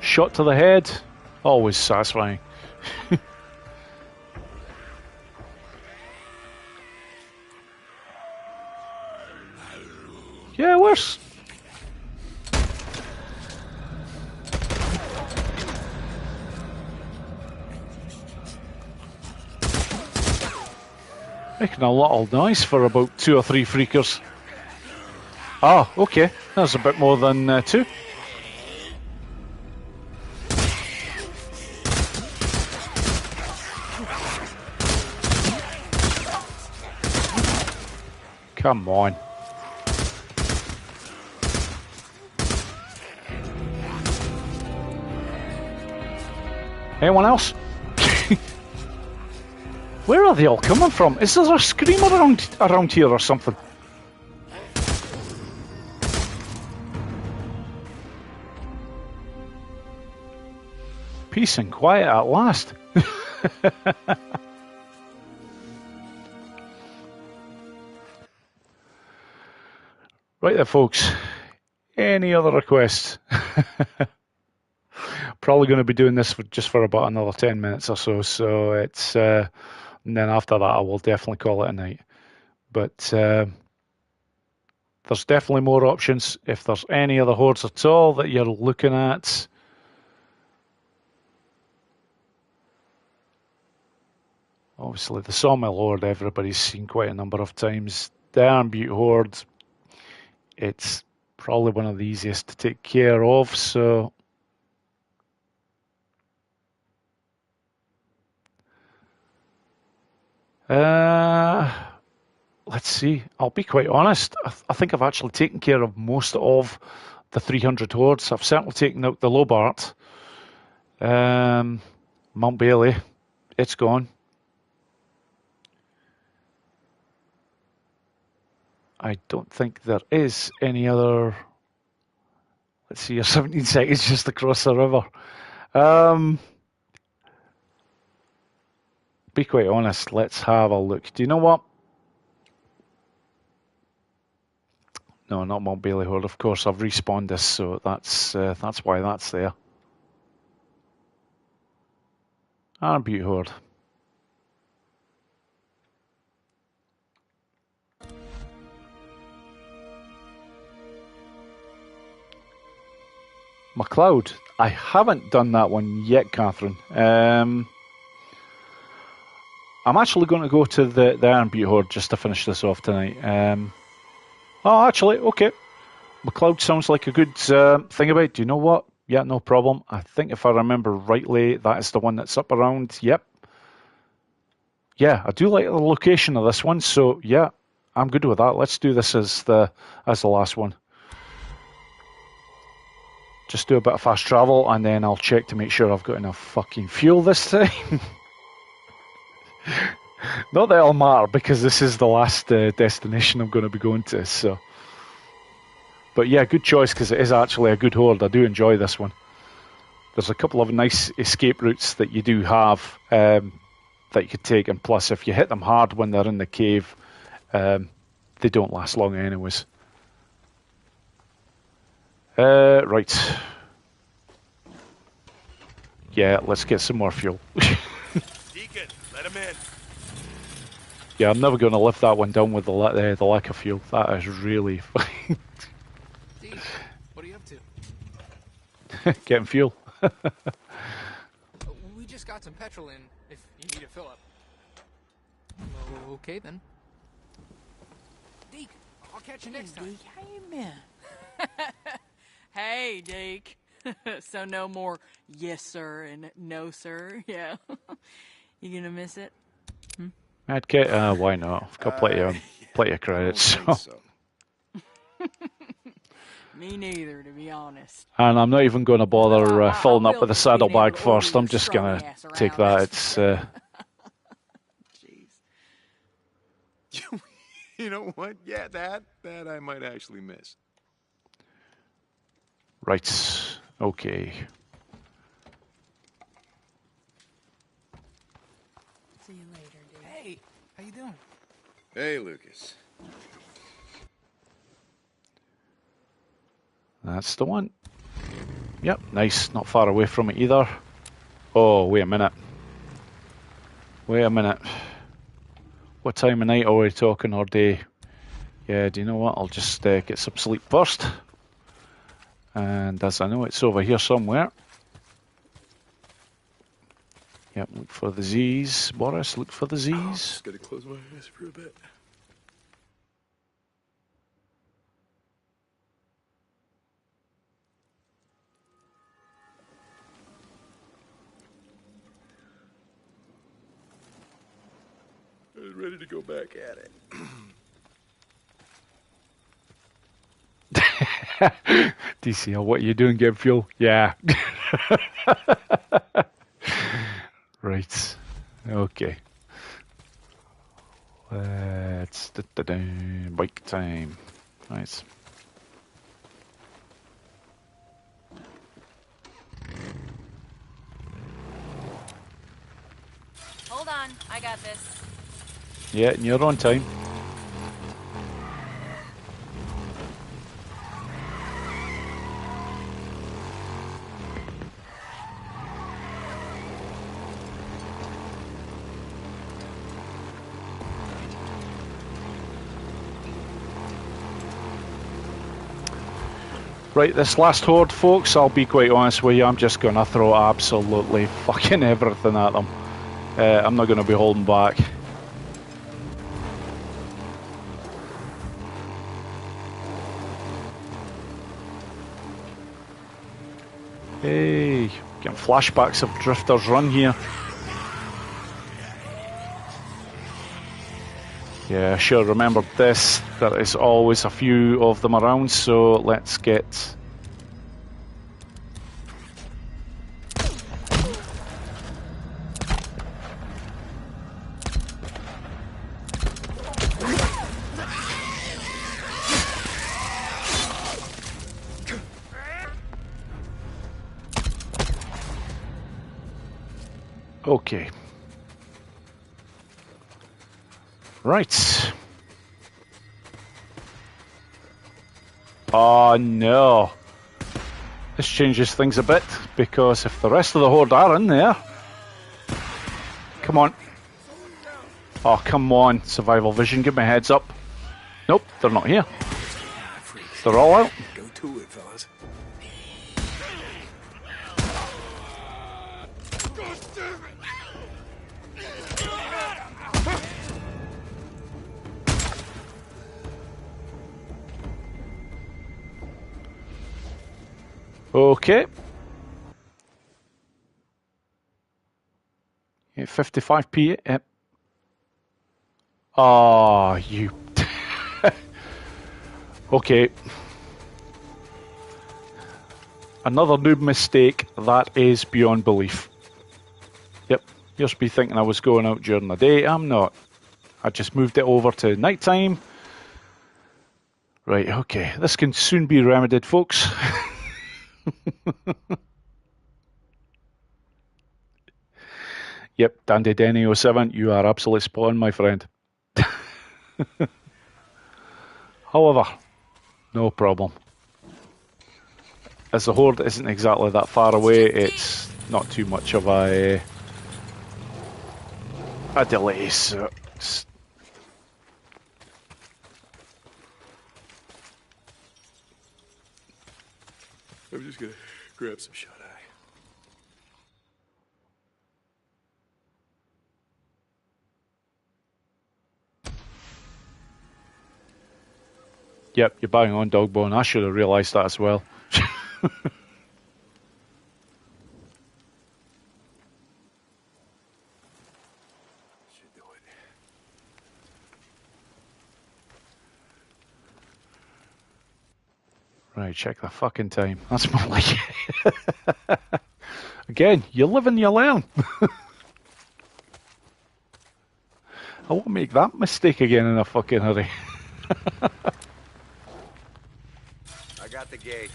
shot to the head. Always satisfying. Yeah, worse. Making a lot of noise for about 2 or 3 freakers. Ah, okay. That's a bit more than 2. Come on. Anyone else? Where are they all coming from? Is there a screamer around here or something? Peace and quiet at last. Right there, folks. Any other requests? Probably going to be doing this just for about another 10 minutes or so. So it's, and then after that, I will definitely call it a night. But there's definitely more options. If there's any other hordes at all that you're looking at, obviously the Sawmill Horde, everybody's seen quite a number of times. The Iron Butte Horde, it's probably one of the easiest to take care of. So. Let's see. I'll be quite honest. I think I've actually taken care of most of the 300 hordes. I've certainly taken out the Lobart. Mount Bailey, it's gone. I don't think there is any other. Let's see, you're 17 seconds just across the river. Be quite honest, let's have a look. Do you know what? No, not Mount Bailey Horde. Of course, I've respawned this, so that's why that's there. Iron Butte Horde. MacLeod. I haven't done that one yet, Catherine. I'm actually going to go to the Iron Butte Horde just to finish this off tonight. Oh, actually, okay. MacLeod sounds like a good thing about it. Do you know what? Yeah, no problem. I think if I remember rightly, that is the one that's up around. Yep. Yeah, I do like the location of this one, so yeah, I'm good with that. Let's do this as the last one. Just do a bit of fast travel, and then I'll check to make sure I've got enough fucking fuel this time. Not that it'll matter, because this is the last destination I'm going to be going to, so... But yeah, good choice, because it is actually a good horde. I do enjoy this one. There's a couple of nice escape routes that you do have that you could take, and plus if you hit them hard when they're in the cave, they don't last long anyways. Right. Yeah, let's get some more fuel. Deacon, let him in. Yeah, I'm never going to lift that one down with the lack of fuel. That is really... Deke, what are you up to? Getting fuel. We just got some petrol in, if you need a fill up. Okay then. Deke, I'll catch you next time. Hey, man. Hey, Deke. So no more yes, sir, and no, sir. Yeah. You gonna miss it? Medkit? Why not? I've got plenty of credits. I don't think so. Me neither, to be honest. And I'm not even going to bother filling up with the will be being able saddlebag to first. order I'm your just going strong to ass take around that. us. It's Jeez. You know what? Yeah, that I might actually miss. right. Okay. See you later, dude. Hey, how you doing? Hey, Lucas. That's the one. Yep, nice. Not far away from it either. Oh, wait a minute. Wait a minute. What time of night are we talking, or day? Yeah, do you know what? I'll just get some sleep first. And as I know, it's over here somewhere. Yep, look for the Z's. Boris, look for the Z's. Just gotta close my eyes for a bit. I was ready to go back at it. DCL, what are you doing, get fuel? Yeah. Right. Okay. Let's... bike time. Nice. Hold on, I got this. Yeah, in your own time. Right, this last horde, folks, I'll be quite honest with you, I'm just going to throw absolutely fucking everything at them. I'm not going to be holding back. Hey, getting flashbacks of Drifter's Run here. Yeah, sure, remember this. There is always a few of them around, so let's get... Okay. Right. Oh no. This changes things a bit, because if the rest of the horde are in there... Come on. Oh, come on. Survival vision, give me a heads up. Nope, they're not here. They're all out. Go to it, fellas. Okay. 8:55 p.m. Oh, you. Okay. Another noob mistake that is beyond belief. Yep. You should be thinking I was going out during the day. I'm not. I just moved it over to nighttime. Right, okay. This can soon be remedied, folks. Yep, Dandy Denny 07, you are absolutely spot on, my friend. However, no problem. As the horde isn't exactly that far away, it's not too much of a delay, so it's... I'm just gonna grab some shut eye. Yep, you're bang on, Dogbone. I should have realised that as well. Should do it. Right, check the fucking time. That's more like it. Again, you live and you learn. I won't make that mistake again in a fucking hurry. I got the gate.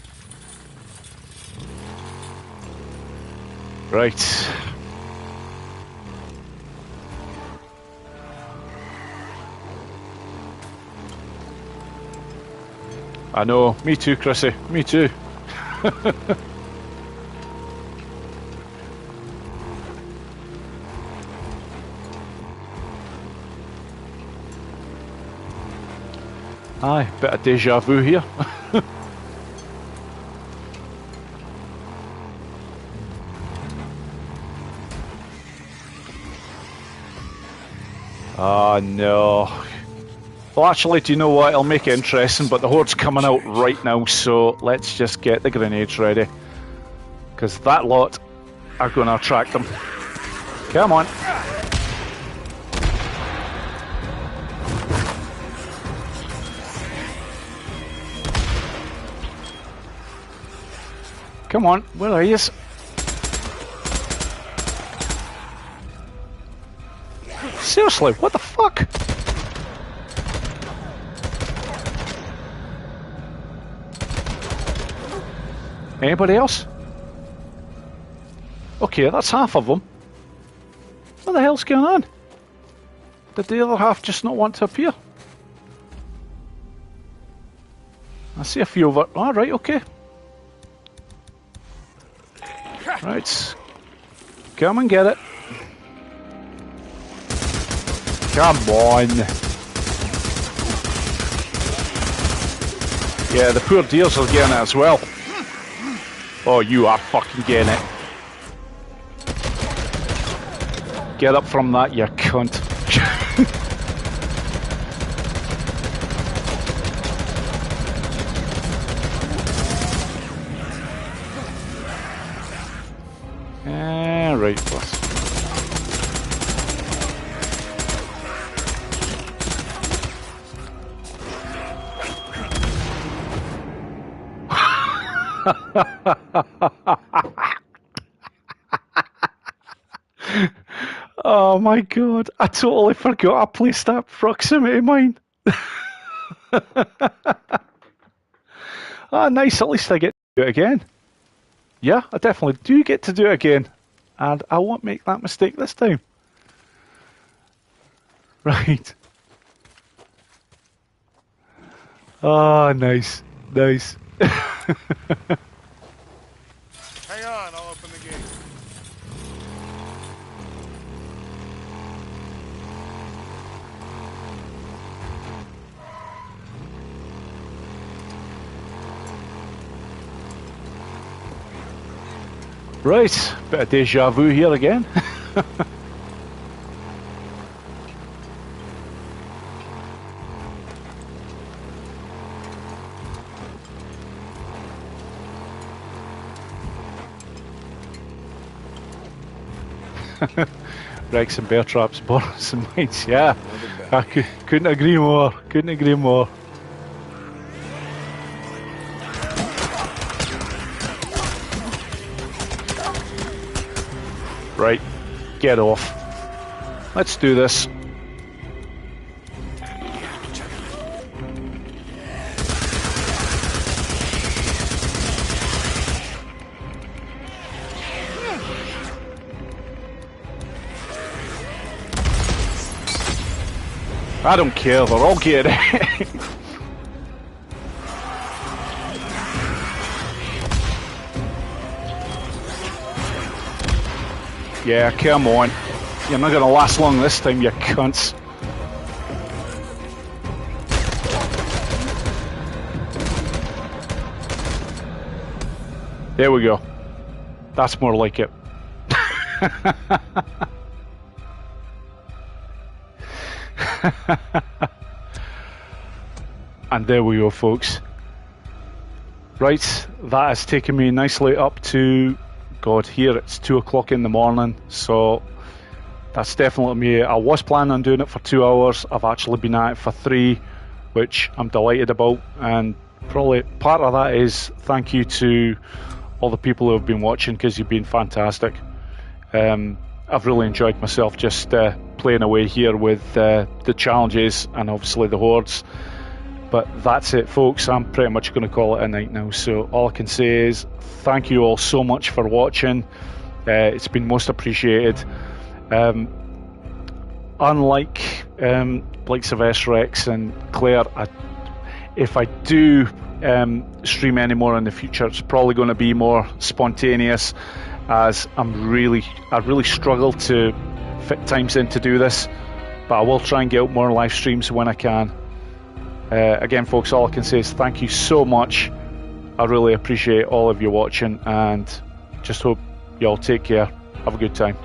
Right. I know, me too, Chrissy, me too. Aye, bit of deja vu here. Oh no. Well, actually, do you know what? It'll make it interesting, but the horde's coming out right now, so let's just get the grenades ready. Because that lot are going to attract them. Come on. Come on, where are you? Seriously, what the fuck? Anybody else? Okay, that's half of them. What the hell's going on? Did the other half just not want to appear? I see a few over... Oh, right, okay. Right. Come and get it. Come on. Yeah, the poor deers are getting it as well. Oh, you are fucking getting it. Get up from that, you cunt. Right, plus. Oh my god, I totally forgot I placed that proximity mine. Ah, nice, at least I get to do it again. Yeah, I definitely do get to do it again. And I won't make that mistake this time. Right. Oh, nice. Nice. Hang on, I'll open the gate. Right, bit of deja vu here again. Rex and bear traps, Boris and mines. Yeah, I couldn't agree more. Couldn't agree more. Right, get off. Let's do this. I don't care, they're all getting it. Yeah, come on. You're not going to last long this time, you cunts. There we go. That's more like it. And there we go, folks. Right, that has taken me nicely up to, God, here it's 2 o'clock in the morning, so that's definitely me. I was planning on doing it for 2 hours. I've actually been at it for 3, which I'm delighted about, and probably part of that is thank you to all the people who have been watching, because you've been fantastic. I've really enjoyed myself just playing away here with the challenges and obviously the hordes. But that's it, folks. I'm pretty much going to call it a night now. So all I can say is thank you all so much for watching. It's been most appreciated. Unlike likes of S-Rex and Claire, if I do stream any more in the future, it's probably going to be more spontaneous, as I really struggle to fit times in to do this. But I will try and get out more live streams when I can. Again, folks, all I can say is thank you so much. I really appreciate all of you watching, and just hope you all take care. Have a good time.